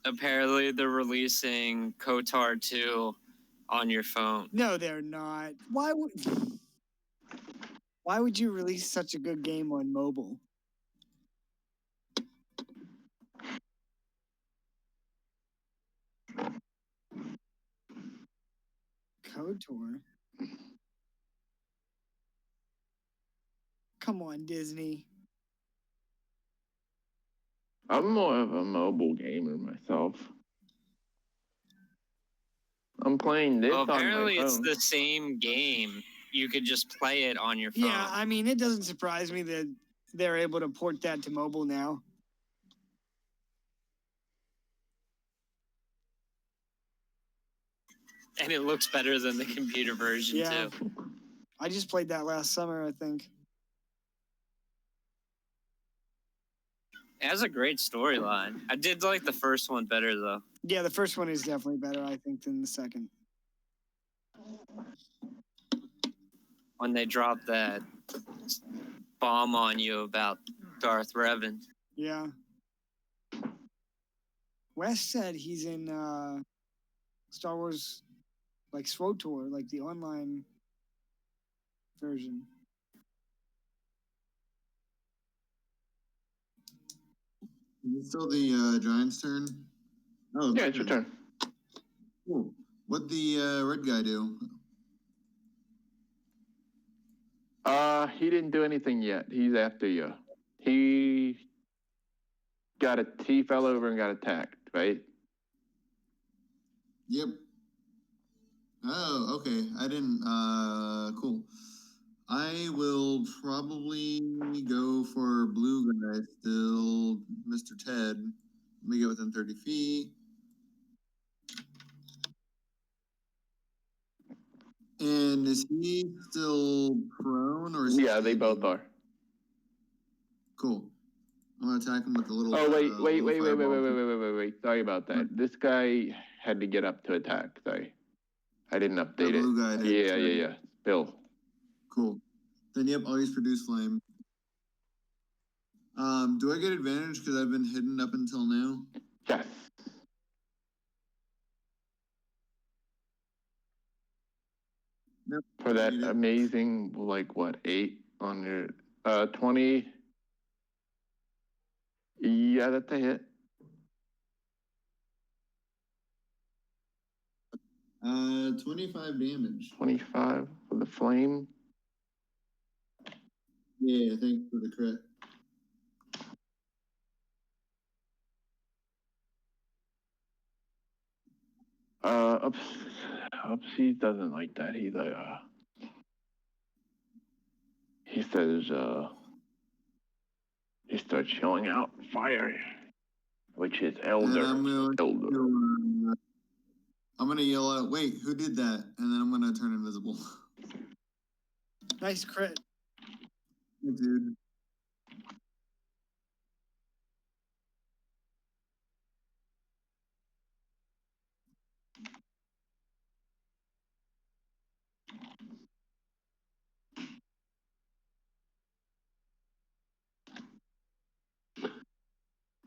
Speaker 5: Apparently they're releasing KOTOR 2 on your phone.
Speaker 2: No, they're not. Why would you release such a good game on mobile? KOTOR? Come on, Disney.
Speaker 3: I'm more of a mobile gamer myself. I'm playing this on my phone.
Speaker 5: Apparently it's the same game. You could just play it on your phone.
Speaker 2: Yeah, I mean, it doesn't surprise me that they're able to port that to mobile now.
Speaker 5: And it looks better than the computer version, too.
Speaker 2: I just played that last summer, I think.
Speaker 5: It has a great storyline. I did like the first one better, though.
Speaker 2: Yeah, the first one is definitely better, I think, than the second.
Speaker 5: When they dropped that bomb on you about Darth Revan.
Speaker 2: Yeah. Wes said he's in Star Wars, like SWTOR, like the online version.
Speaker 1: Is it still the Giants' turn? Oh,
Speaker 3: yeah, it's your turn.
Speaker 1: Cool. What'd the red guy do?
Speaker 3: He didn't do anything yet. He's after you. He fell over and got attacked, right?
Speaker 1: Yep. Oh, okay. I didn't. Cool. I will probably go for blue guy still, Mr. Ted. Let me get within 30 feet. And is he still prone or is he
Speaker 3: Yeah, they both are.
Speaker 1: Cool. I'm gonna attack him with the little.
Speaker 3: Oh wait. Sorry about that. This guy had to get up to attack. Sorry. I didn't update
Speaker 1: The
Speaker 3: it.
Speaker 1: blue guy did.
Speaker 3: Yeah. Bill.
Speaker 1: Cool. Then yep, I'll use produce flame. Do I get advantage because I've been hidden up until now?
Speaker 3: Yes.
Speaker 1: Nope.
Speaker 3: For that amazing, like what, 8 on your 20. Yeah, that's a hit.
Speaker 1: 25 damage.
Speaker 3: 25 for the flame.
Speaker 1: Yeah, thanks for the crit.
Speaker 3: Upsy doesn't like that. He's like, he says, he starts yelling out fire, which is elder.
Speaker 1: I'm gonna yell out, wait, who did that? And then I'm gonna turn invisible.
Speaker 2: Nice crit.
Speaker 1: Dude.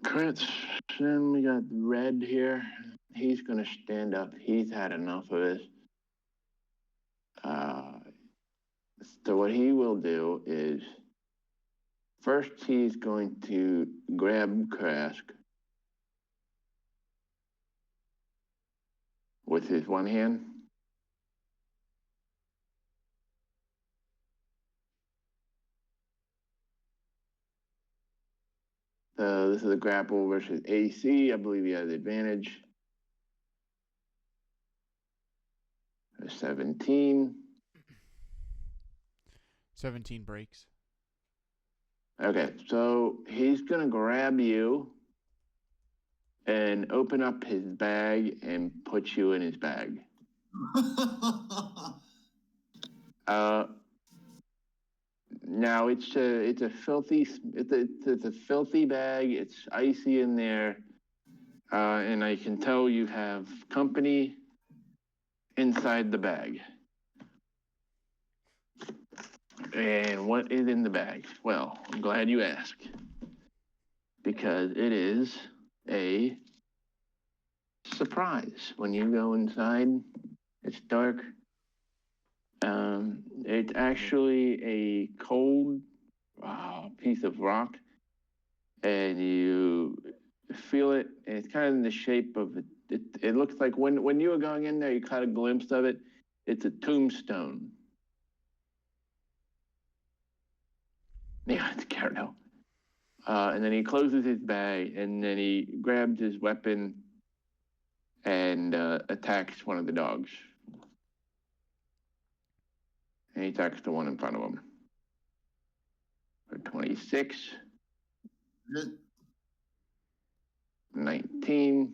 Speaker 3: Crits, then we got Red here. He's gonna stand up. He's had enough of this. So what he will do is, first he's going to grab Krask with his one hand. This is a grapple versus AC. I believe he has advantage. 17.
Speaker 4: 17 breaks.
Speaker 3: Okay, so he's gonna grab you and open up his bag and put you in his bag. Now it's a filthy bag. It's icy in there, and I can tell you have company inside the bag. And what is in the bag? Well, I'm glad you asked, because it is a surprise. When you go inside, it's dark. It's actually a cold piece of rock, and you feel it, and it's kind of in the shape of it. It looks like when you were going in there, you caught a glimpse of it. It's a tombstone. Yeah, it's Gyarados. And then he closes his bag, and then he grabs his weapon and attacks one of the dogs. And he attacks the one in front of him. For 26. 19.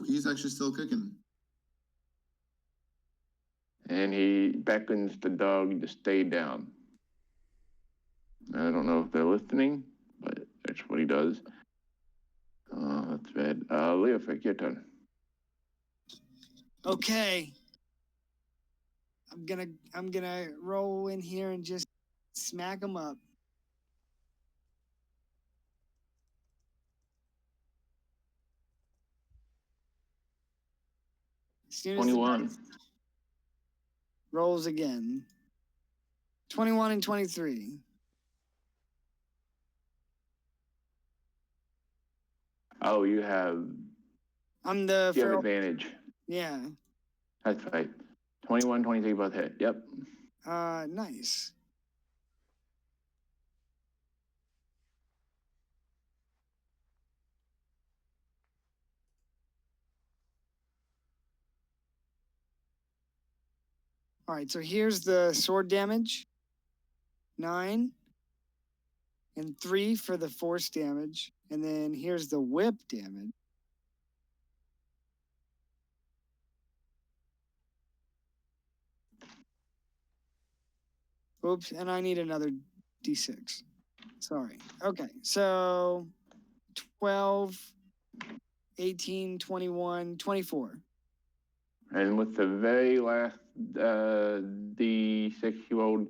Speaker 1: He's actually still kicking.
Speaker 3: And he beckons the dog to stay down. I don't know if they're listening, but that's what he does. That's bad. Leofric, your turn.
Speaker 2: Okay. I'm gonna roll in here and just smack him up. As soon as
Speaker 3: 21.
Speaker 2: Rolls again. 21 and 23.
Speaker 3: Oh, you have advantage.
Speaker 2: Yeah.
Speaker 3: That's right. 21, 23 both hit. Yep.
Speaker 2: Nice. All right, so here's the sword damage. 9. And 3 for the force damage. And then here's the whip damage. Oops, and I need another D6. Sorry. Okay, so 12 18, 21, 24.
Speaker 3: And with the very last D6 you rolled,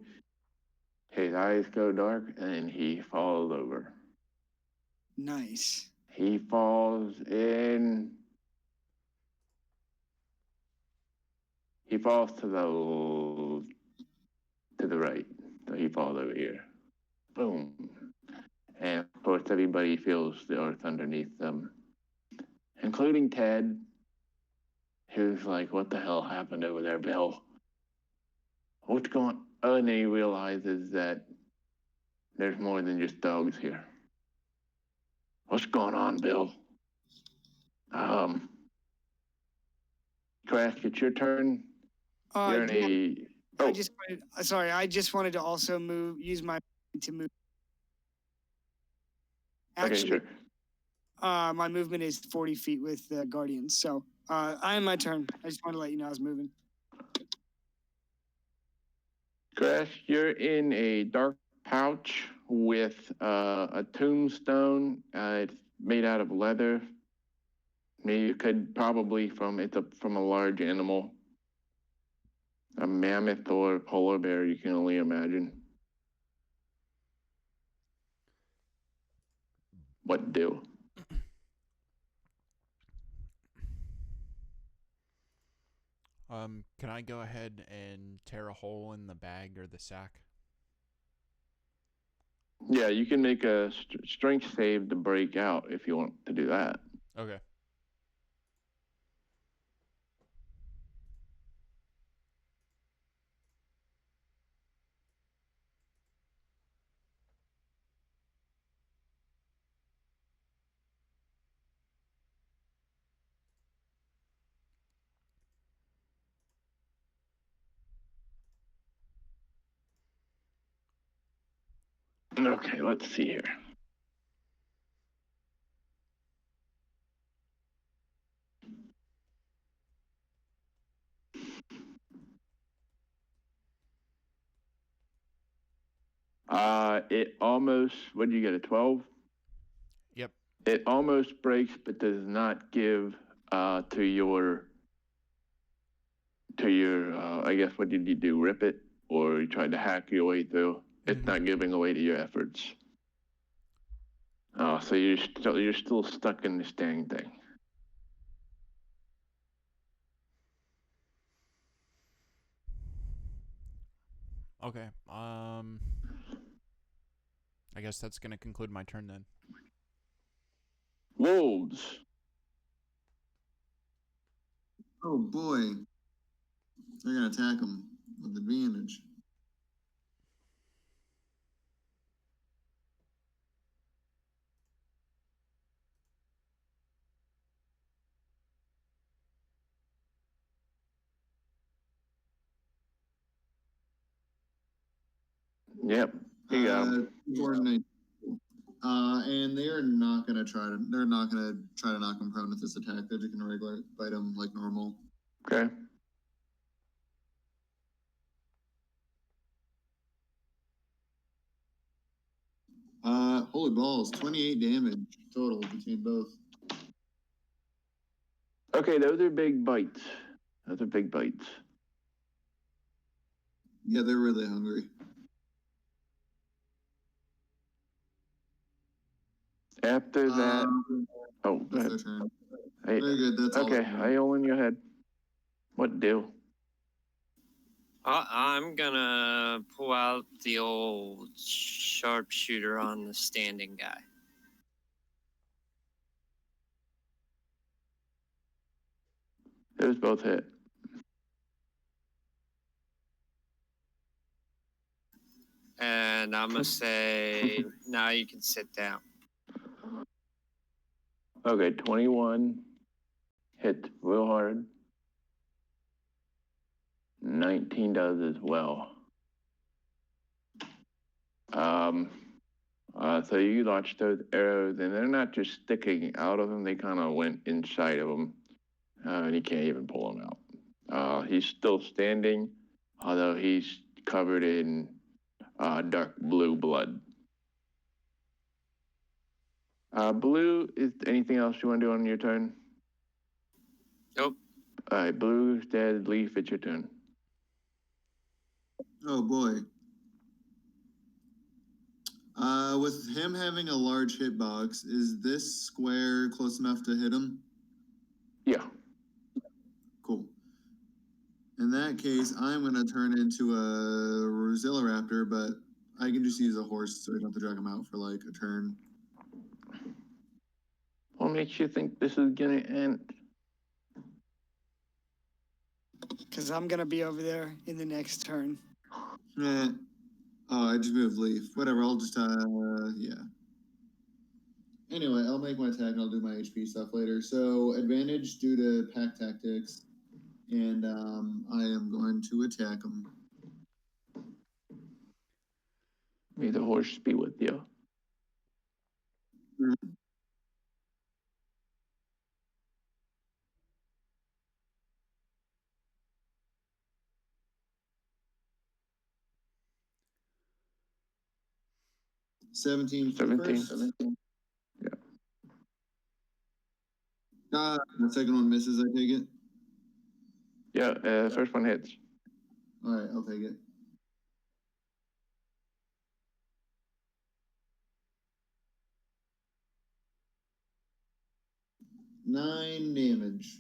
Speaker 3: his eyes go dark and he falls over.
Speaker 2: Nice.
Speaker 3: He falls in. He falls to the right. So he falls over here. Boom. And of course, everybody feels the earth underneath them, including Ted, who's like, "What the hell happened over there, Bill? What's going on?" And he realizes that there's more than just dogs here. What's going on, Bill? Crash, it's your turn. You're in a. Oh.
Speaker 2: I just wanted to also use my to move. Actually,
Speaker 3: okay, sure.
Speaker 2: My movement is 40 feet with the Guardians. So I am my turn. I just wanted to let you know I was moving.
Speaker 3: Crash, you're in a dark pouch with a tombstone. It's made out of leather. Maybe you could probably from a large animal, a mammoth or a polar bear. You can only imagine. What do?
Speaker 4: Can I go ahead and tear a hole in the bag or the sack?
Speaker 3: Yeah, you can make a strength save to break out if you want to do that.
Speaker 4: Okay.
Speaker 3: Okay, let's see here. It almost, what did you get, a 12?
Speaker 4: Yep.
Speaker 3: It almost breaks, but does not give to your, I guess, what did you do, rip it? Or you tried to hack your way through? It's not giving away to your efforts. So you're still stuck in this dang thing.
Speaker 4: Okay. I guess that's gonna conclude my turn then.
Speaker 3: Wolves.
Speaker 1: Oh boy. They're going to attack them with advantage.
Speaker 3: Yep. You got 'em.
Speaker 1: And they're not gonna try to. They're not gonna try to knock him prone with this attack. They're just gonna regular bite him like normal.
Speaker 3: Okay.
Speaker 1: Holy balls! 28 damage total between both.
Speaker 3: Okay, those are big bites. Those are big bites.
Speaker 1: Yeah, they're really hungry.
Speaker 3: After that, oh, go
Speaker 1: that's
Speaker 3: ahead.
Speaker 1: their turn.
Speaker 3: Hey,
Speaker 1: Very good. That's
Speaker 3: okay,
Speaker 1: all.
Speaker 3: all in your head. What do?
Speaker 5: I'm gonna pull out the old sharpshooter on the standing guy.
Speaker 3: Those both hit.
Speaker 5: And I'm gonna say, now you can sit down.
Speaker 3: Okay, 21 hit real hard. 19 does as well. So you launched those arrows, and they're not just sticking out of him; they kind of went inside of him, and he can't even pull them out. He's still standing, although he's covered in dark blue blood. Blue, is anything else you want to do on your turn?
Speaker 5: Nope.
Speaker 3: All right, Blue, dead. Leaf, it's your turn.
Speaker 1: Oh boy. With him having a large hitbox, is this square close enough to hit him?
Speaker 3: Yeah.
Speaker 1: Cool. In that case, I'm going to turn into a Rosiloraptor, but I can just use a horse so I don't have to drag him out for like a turn.
Speaker 3: What makes you think this is going to end?
Speaker 2: Because I'm going to be over there in the next turn.
Speaker 1: Eh. Oh, I just moved Leaf. Whatever, I'll just, yeah. Anyway, I'll make my attack and I'll do my HP stuff later. So, advantage due to pack tactics, and I am going to attack him.
Speaker 3: May the horse be with you.
Speaker 1: Mm-hmm. $17 for the first.
Speaker 3: 17. Yeah.
Speaker 1: The second one misses, I take it?
Speaker 3: Yeah, first one hits.
Speaker 1: All right, I'll take it. Nine damage.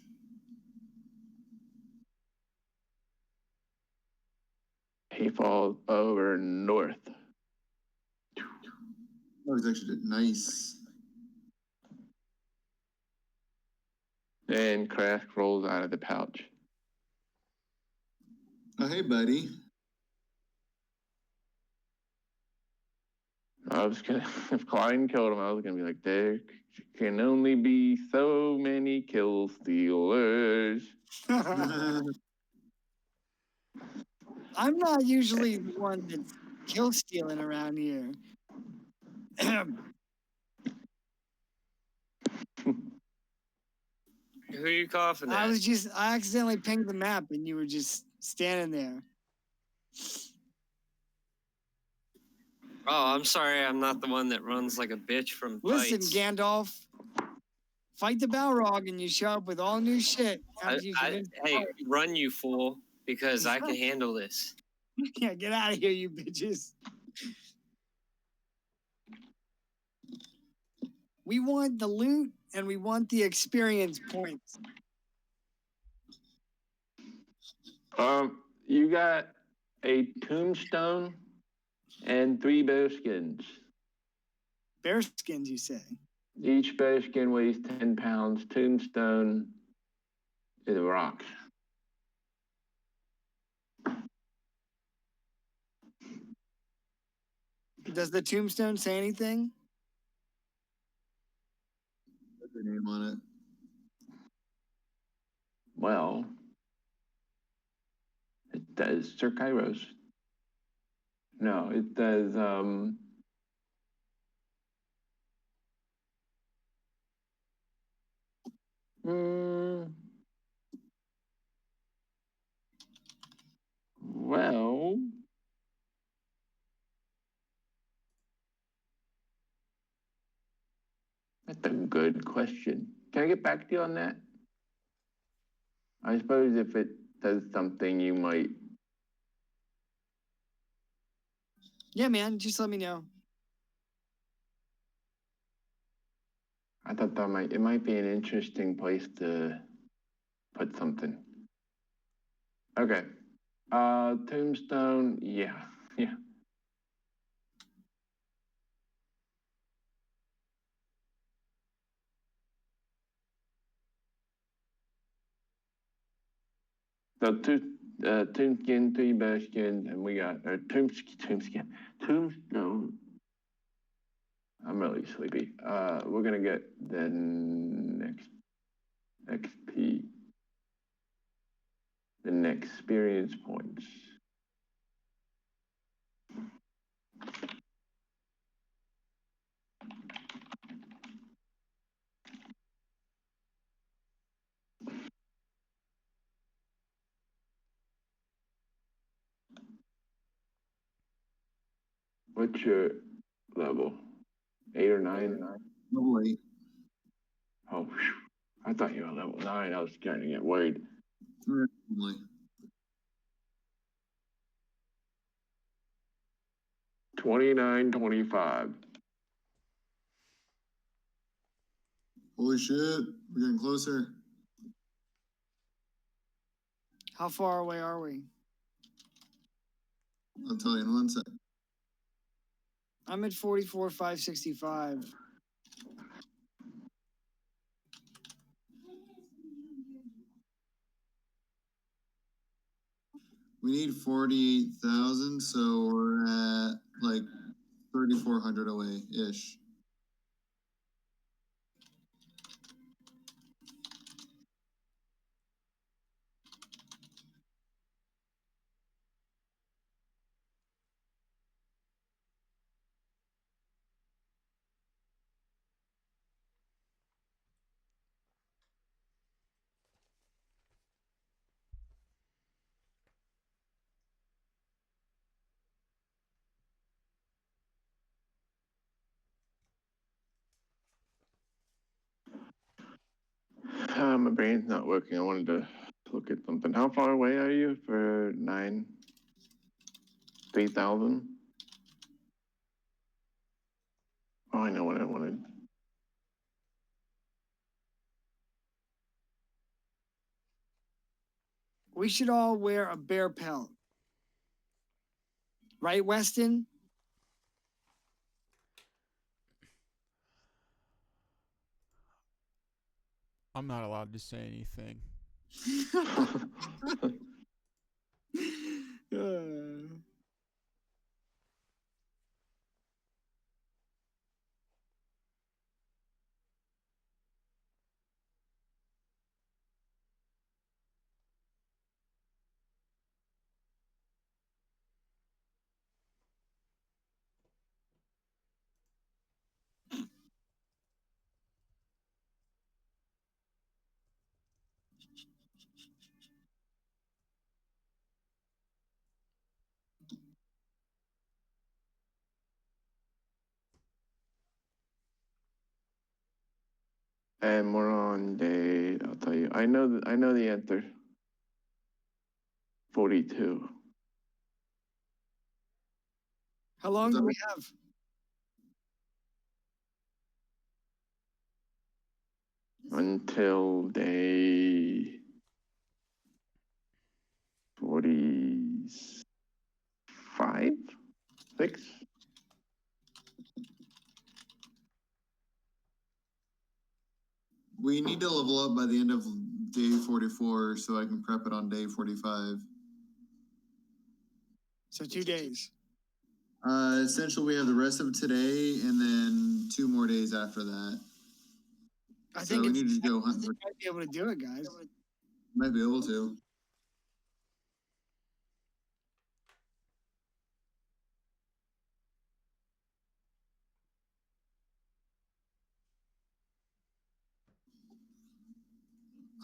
Speaker 3: He falls over north.
Speaker 1: That was actually nice.
Speaker 3: And Crask rolls out of the pouch.
Speaker 1: Oh, hey, buddy.
Speaker 3: I was gonna, if Klein killed him, I was gonna be like, there can only be so many kill stealers.
Speaker 2: I'm not usually the one that's kill stealing around here.
Speaker 5: Who are you coughing at?
Speaker 2: I accidentally pinged the map and you were just standing there.
Speaker 5: Oh, I'm sorry. I'm not the one that runs like a bitch from
Speaker 2: Listen,
Speaker 5: fights.
Speaker 2: Gandalf, fight the Balrog and you show up with all new shit.
Speaker 5: Hey, run, you fool, because I can handle this.
Speaker 2: Yeah, get out of here, you bitches. We want the loot and we want the experience points.
Speaker 3: You got a tombstone and 3 bearskins.
Speaker 2: Bearskins, you say?
Speaker 3: Each bearskin weighs 10 pounds. Tombstone is a rock.
Speaker 2: Does the tombstone say anything?
Speaker 1: What's your name on it?
Speaker 3: Well, it does Sir Kairos. No, it does, well, that's a good question. Can I get back to you on that? I suppose if it does something, you might.
Speaker 2: Yeah, man, just let me know.
Speaker 3: I thought it might be an interesting place to put something. Okay. Tombstone, yeah. So tombskin, 3 bearskins, and we got tombstone. I'm really sleepy. We're gonna get the next XP, the next experience points. What's your level? 8 or 9?
Speaker 1: Level 8.
Speaker 3: Oh, whew. I thought you were level 9. I was starting to get worried.
Speaker 1: Only.
Speaker 3: $29.25.
Speaker 1: Holy shit, we're getting closer.
Speaker 2: How far away are we?
Speaker 1: I'll tell you in 1 sec.
Speaker 2: I'm at 44,565.
Speaker 1: We need 48,000, so we're at like 3,400 away ish.
Speaker 3: My brain's not working. I wanted to look at something. How far away are you for 3,000? Oh, I know what I wanted.
Speaker 2: We should all wear a bear pelt. Right, Weston?
Speaker 4: I'm not allowed to say anything.
Speaker 3: And we're on day. I'll tell you. I know the answer. 42.
Speaker 2: How long do we have?
Speaker 3: Until day 45, 6.
Speaker 1: We need to level up by the end of day 44 so I can prep it on day 45.
Speaker 2: So 2 days.
Speaker 1: Essentially, we have the rest of today and then 2 more days after that.
Speaker 2: I
Speaker 1: So
Speaker 2: think
Speaker 1: we
Speaker 2: it's,
Speaker 1: need to go hunt.
Speaker 2: we might be able to do it, guys.
Speaker 1: Might be able to.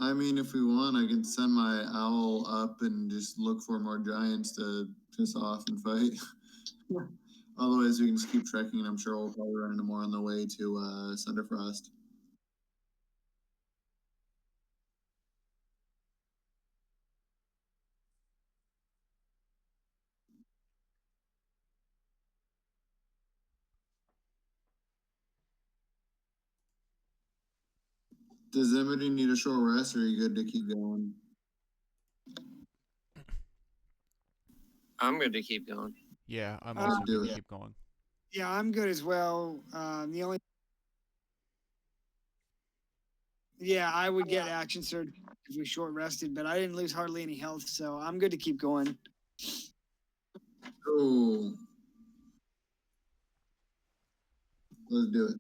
Speaker 1: I mean, if we want, I can send my owl up and just look for more giants to piss off and fight. Otherwise, we can just keep trekking, and I'm sure we'll probably run into more on the way to Sunderfrost. Does anybody need a short rest, or are you good to keep going?
Speaker 5: I'm good to keep going.
Speaker 4: Yeah, I'm also
Speaker 1: do
Speaker 4: good to
Speaker 1: it.
Speaker 4: keep going.
Speaker 2: Yeah, I'm good as well. The only I would get action surge if we short rested, but I didn't lose hardly any health, so I'm good to keep going.
Speaker 1: Oh, let's do it.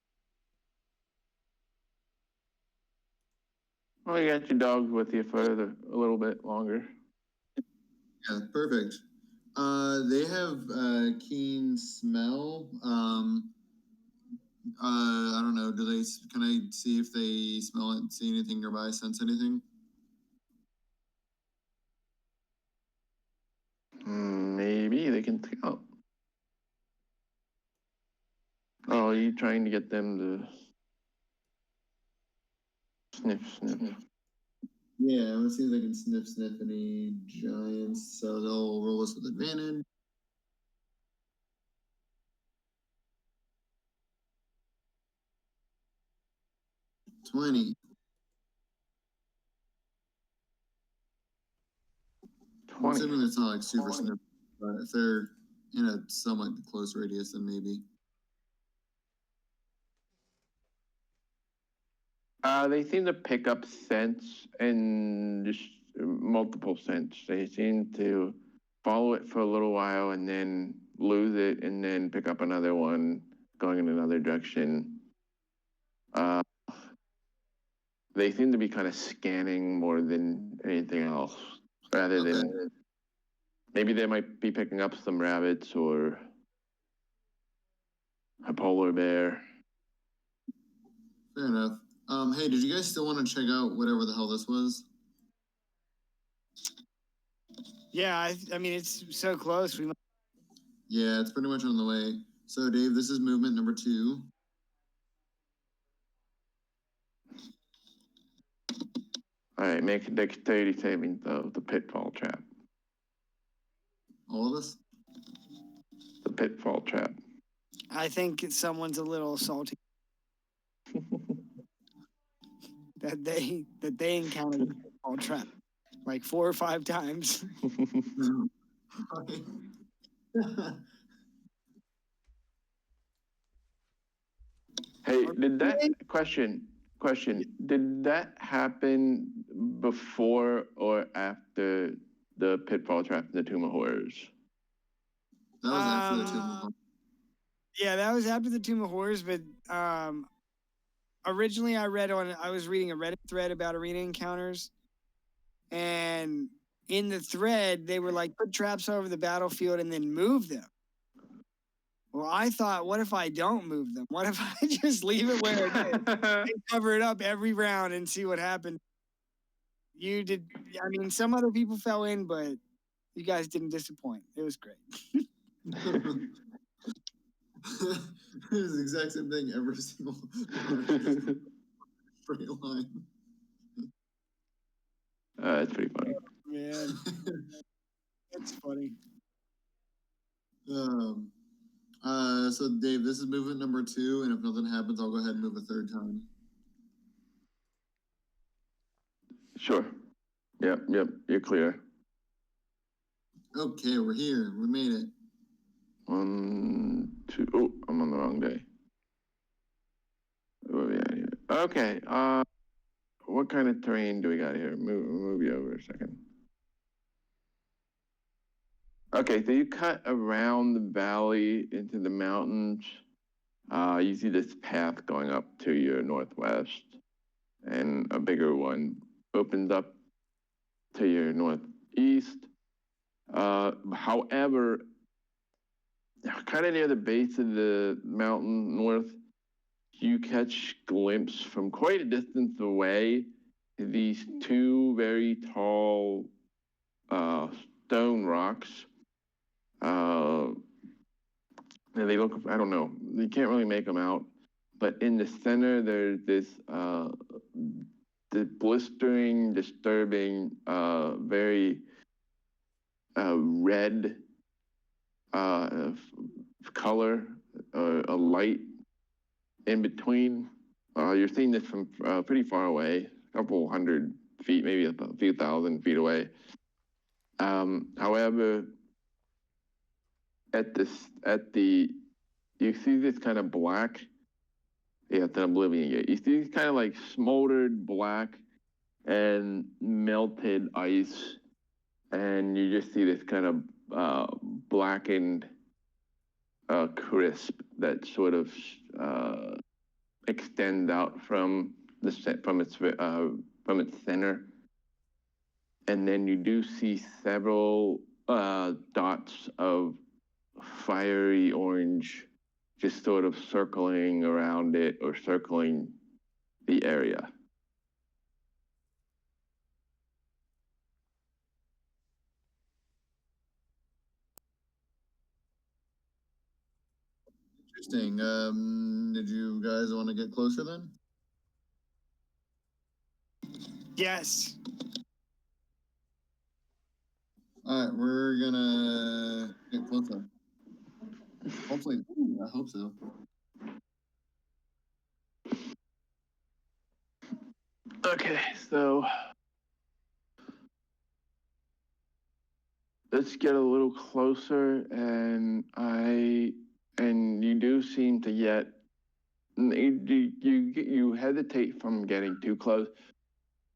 Speaker 3: Well, you got your dogs with you for a little bit longer.
Speaker 1: Yeah, perfect. They have keen smell. I don't know. Do they? Can I see if they smell it? See anything nearby? Sense anything?
Speaker 3: Maybe they can scout. Oh, are you trying to get them to Sniff, sniff.
Speaker 1: Yeah, I want to see if they can sniff any giants. So they'll roll us with advantage. $20. I'm assuming it's not like super sniff, but if they're in a somewhat close radius, then maybe.
Speaker 3: They seem to pick up scents and just multiple scents. They seem to follow it for a little while and then lose it and then pick up another one going in another direction. They seem to be kind of scanning more than anything else, rather than maybe they might be picking up some rabbits or a polar bear.
Speaker 1: Fair enough. Hey, did you guys still want to check out whatever the hell this was?
Speaker 2: Yeah, I mean, it's so close.
Speaker 1: Yeah, it's pretty much on the way. So, Dave, this is movement number 2.
Speaker 3: All right, make a dexterity saving throw. The pitfall trap.
Speaker 1: All of us?
Speaker 3: The pitfall trap.
Speaker 2: I think someone's a little salty that they encountered the pitfall trap like 4 or 5 times.
Speaker 3: Hey, did that question? Did that happen before or after the pitfall trap in the Tomb of Horrors?
Speaker 1: That was after the Tomb of Horrors.
Speaker 2: Yeah, that was after the Tomb of Horrors, but originally I was reading a Reddit thread about arena encounters, and in the thread they were like, put traps over the battlefield and then move them. Well, I thought, what if I don't move them? What if I just leave it where it is and cover it up every round and see what happened? You did. I mean, some other people fell in, but you guys didn't disappoint. It was great.
Speaker 1: It was the exact same thing every single straight line.
Speaker 3: It's pretty funny.
Speaker 2: Man, it's funny.
Speaker 1: So Dave, this is movement number 2, and if nothing happens, I'll go ahead and move a 3rd time.
Speaker 3: Sure. Yep, you're clear.
Speaker 1: Okay, we're here. We made it.
Speaker 3: 1, 2. Oh, I'm on the wrong day. Where are we at here? Okay. What kind of terrain do we got here? Move you over a second. Okay, so you cut around the valley into the mountains. You see this path going up to your northwest, and a bigger one opens up to your northeast. However, kind of near the base of the mountain north, you catch glimpse from quite a distance away these 2 very tall stone rocks. And they look, I don't know, you can't really make them out. But in the center, there's this the blistering, disturbing, very red color, a light in between. You're seeing this from pretty far away, a couple hundred feet, maybe a few thousand feet away. However, you see this kind of black, yeah, it's an oblivion gate. You see this kind of like smoldered black and melted ice, and you just see this kind of blackened crisp that sort of extends out from its center, and then you do see several dots of fiery orange just sort of circling around it or circling the area.
Speaker 1: Interesting. Did you guys want to get closer then?
Speaker 2: Yes.
Speaker 1: All right, we're gonna get closer. Hopefully, I hope so.
Speaker 3: Okay, so let's get a little closer, and you do seem to you hesitate from getting too close,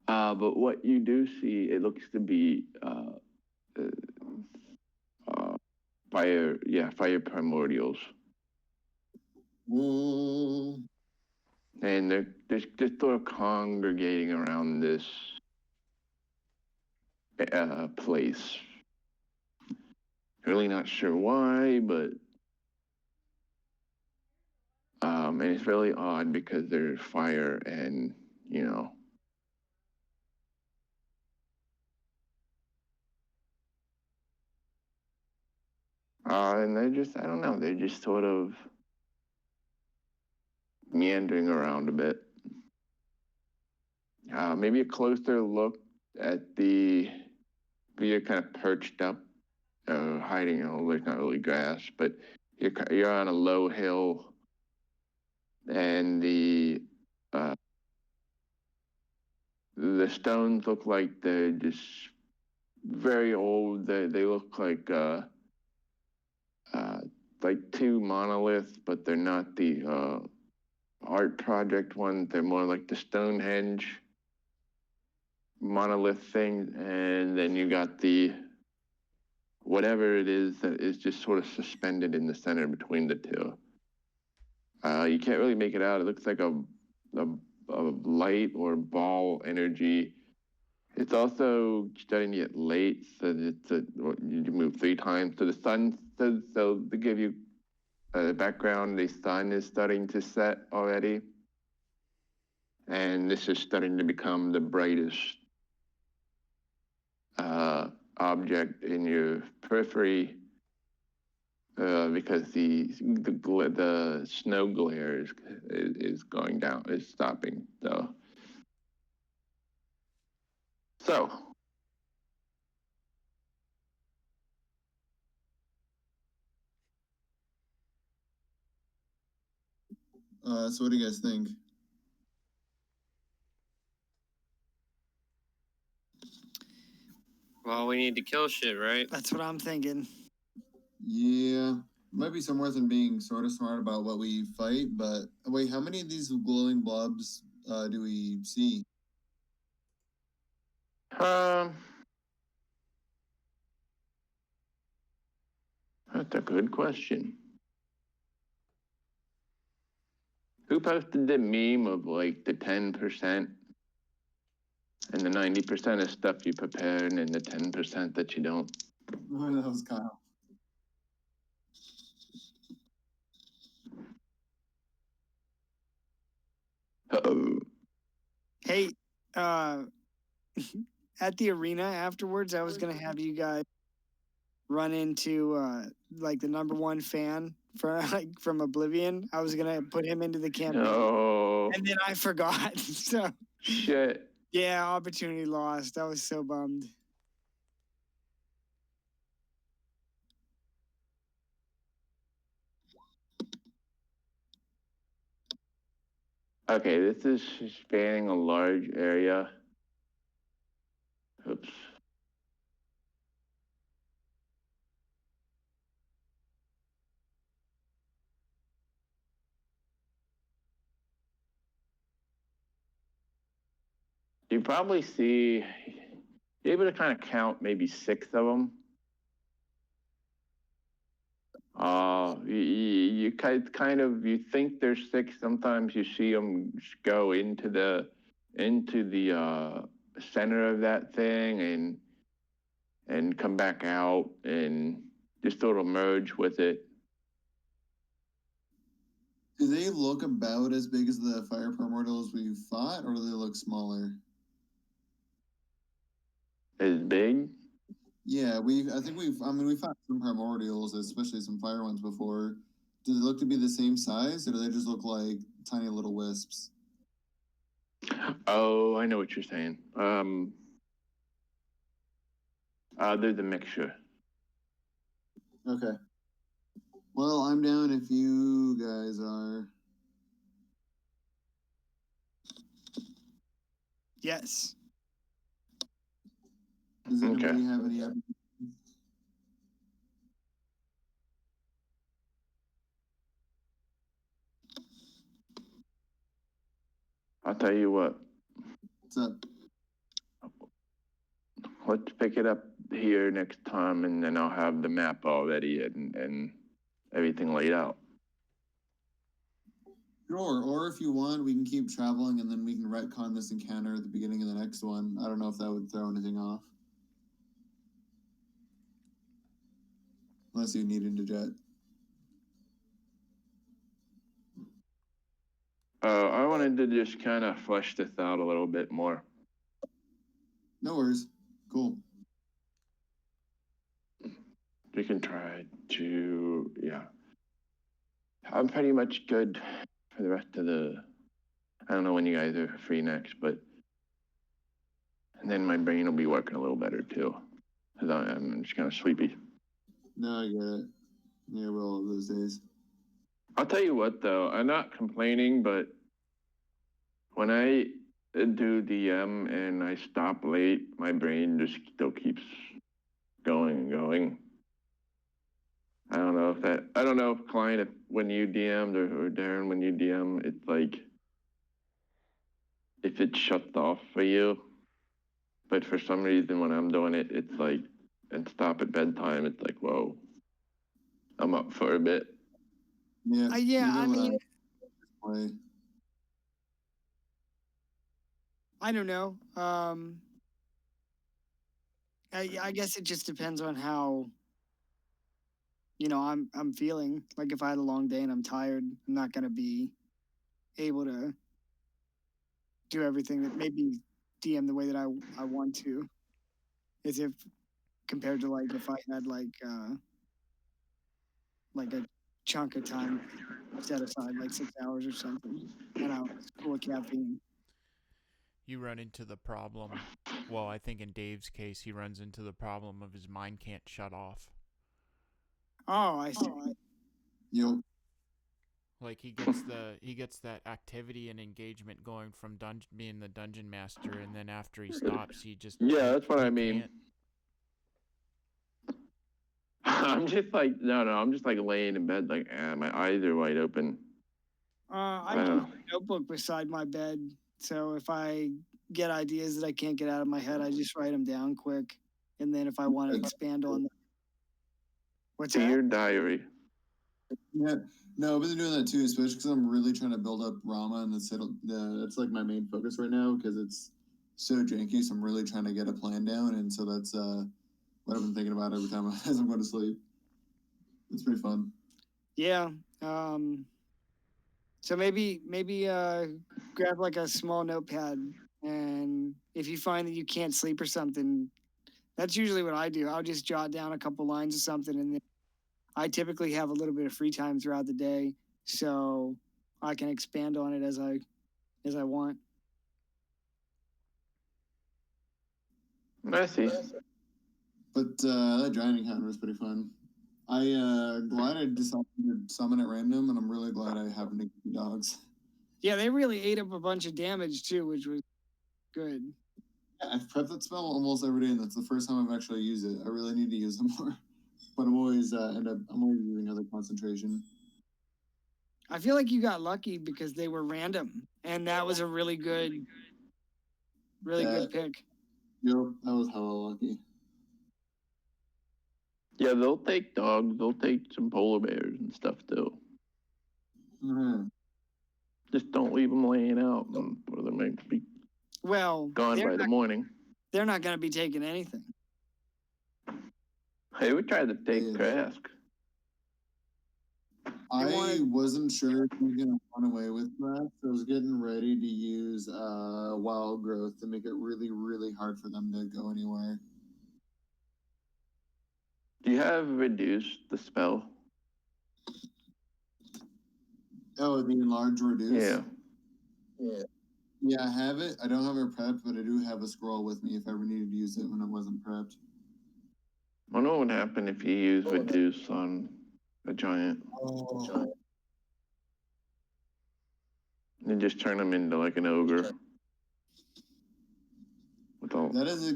Speaker 3: but what you do see, it looks to be fire primordials,
Speaker 1: Whoa.
Speaker 3: and they're just sort of congregating around this place. Really not sure why, but and it's really odd because there's fire and and they're just, I don't know, they're just sort of meandering around a bit. Maybe a closer look at you're kind of perched up, hiding, there's not really grass, but you're on a low hill, and the stones look like they're just very old. They look like two monoliths, but they're not the art project ones. They're more like the Stonehenge monolith thing, and then you got the whatever it is that is just sort of suspended in the center between the two. You can't really make it out. It looks like a light or ball energy. It's also starting to get late, so you move 3 times. So the sun, so to give you the background, the sun is starting to set already. And this is starting to become the brightest object in your periphery because the snow glare is going down, is stopping. So
Speaker 1: So what do you guys think?
Speaker 5: Well, we need to kill shit, right?
Speaker 2: That's what I'm thinking.
Speaker 1: Yeah, might be some worth in being sort of smart about what we fight, but wait, how many of these glowing blobs do we see?
Speaker 3: That's a good question. Who posted the meme of like the 10% and the 90% of stuff you prepared and the 10% that you don't?
Speaker 1: Oh, that was Kyle.
Speaker 3: Uh-oh.
Speaker 2: Hey, at the arena afterwards, I was gonna have you guys run into like the #1 fan from Oblivion. I was gonna put him into the campaign, and then I forgot. So
Speaker 3: shit.
Speaker 2: Yeah, opportunity lost. I was so bummed.
Speaker 3: Okay, this is spanning a large area. Oops. You probably see, you're able to kind of count maybe 6 of them. You kind of, you think there's 6. Sometimes you see them go into the center of that thing and come back out and just sort of merge with it.
Speaker 1: Do they look about as big as the fire primordials we fought, or do they look smaller?
Speaker 3: As big?
Speaker 1: Yeah, I think we fought some primordials, especially some fire ones before. Do they look to be the same size, or do they just look like tiny little wisps?
Speaker 3: Oh, I know what you're saying. There's a mixture.
Speaker 1: Okay. Well, I'm down if you guys are.
Speaker 2: Yes.
Speaker 1: Does anybody
Speaker 3: Okay.
Speaker 1: have any?
Speaker 3: I'll tell you what.
Speaker 1: What's up?
Speaker 3: Let's pick it up here next time, and then I'll have the map all ready and everything laid out.
Speaker 1: Sure. Or if you want, we can keep traveling, and then we can retcon this encounter at the beginning of the next one. I don't know if that would throw anything off. Unless you needed to jet.
Speaker 3: I wanted to just kind of flesh this out a little bit more.
Speaker 1: No worries. Cool.
Speaker 3: We can try to, yeah. I'm pretty much good for the rest of the, I don't know when you guys are free next, but, and then my brain will be working a little better too, because I'm just kind of sleepy.
Speaker 1: No, I get it. Yeah, well, those days.
Speaker 3: I'll tell you what though, I'm not complaining, but when I do DM and I stop late, my brain just still keeps going and going. I don't know if Klein, if when you DM'd or Darren, when you DM, it's like, if it shuts off for you. But for some reason, when I'm doing it, it's like, and stop at bedtime, it's like, whoa, I'm up for a bit.
Speaker 1: Yeah.
Speaker 2: I mean,
Speaker 1: play.
Speaker 2: I don't know. I guess it just depends on how, I'm feeling. Like if I had a long day and I'm tired, I'm not gonna be able to do everything that maybe DM the way that I want to. As if compared to like if I had like a chunk of time set aside, like 6 hours or something, and I was full of caffeine.
Speaker 4: You run into the problem. Well, I think in Dave's case, he runs into the problem of his mind can't shut off.
Speaker 2: Oh, I see.
Speaker 1: Yep.
Speaker 4: Like he gets that activity and engagement going from being the dungeon master, and then after he stops, he just
Speaker 3: That's what I mean.
Speaker 4: Can't.
Speaker 3: I'm just like I'm just like laying in bed, like my eyes are wide open.
Speaker 2: I keep a notebook beside my bed, so if I get ideas that I can't get out of my head, I just write them down quick, and then if I want to expand on them. What's that?
Speaker 3: Your diary.
Speaker 1: Yeah. No, I've been doing that too, especially because I'm really trying to build up Rama, and that's like my main focus right now because it's so janky. So I'm really trying to get a plan down, and so that's what I've been thinking about every time as I'm going to sleep. It's pretty fun.
Speaker 2: Yeah. So maybe grab like a small notepad, and if you find that you can't sleep or something, that's usually what I do. I'll just jot down a couple lines of something, and then I typically have a little bit of free time throughout the day, so I can expand on it as I want.
Speaker 3: I see.
Speaker 1: But that giant encounter was pretty fun. Glad I decided to summon at random, and I'm really glad I happened to get the dogs.
Speaker 2: Yeah, they really ate up a bunch of damage too, which was good.
Speaker 1: Yeah, I've prepped that spell almost every day, and that's the first time I've actually used it. I really need to use them more, but I'm always using other concentration.
Speaker 2: I feel like you got lucky because they were random, and that was a really good pick.
Speaker 1: Yep, that was hella lucky.
Speaker 3: Yeah, they'll take dogs. They'll take some polar bears and stuff too.
Speaker 1: Mm-hmm.
Speaker 3: Just don't leave them laying out, or they might be gone by the morning.
Speaker 2: They're not going to be taking anything.
Speaker 3: Hey, we tried to take Trask.
Speaker 1: I wasn't sure if he was going to run away with that, so I was getting ready to use wild growth to make it really, really hard for them to go anywhere.
Speaker 3: Do you have reduced the spell?
Speaker 1: Oh, the enlarge reduce?
Speaker 3: Yeah.
Speaker 1: Yeah, I have it. I don't have it prepped, but I do have a scroll with me if I ever needed to use it when it wasn't prepped.
Speaker 3: I wonder what would happen if you use Reduce on a giant.
Speaker 1: Oh.
Speaker 3: And just turn him into like an ogre. With all...
Speaker 1: That is a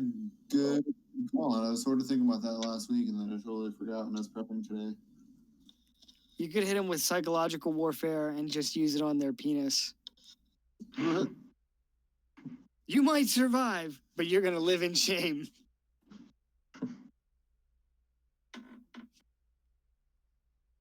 Speaker 1: good call. I was sort of thinking about that last week, and then I totally forgot when I was prepping today.
Speaker 2: You could hit them with psychological warfare and just use it on their penis. You might survive, but you're going to live in shame.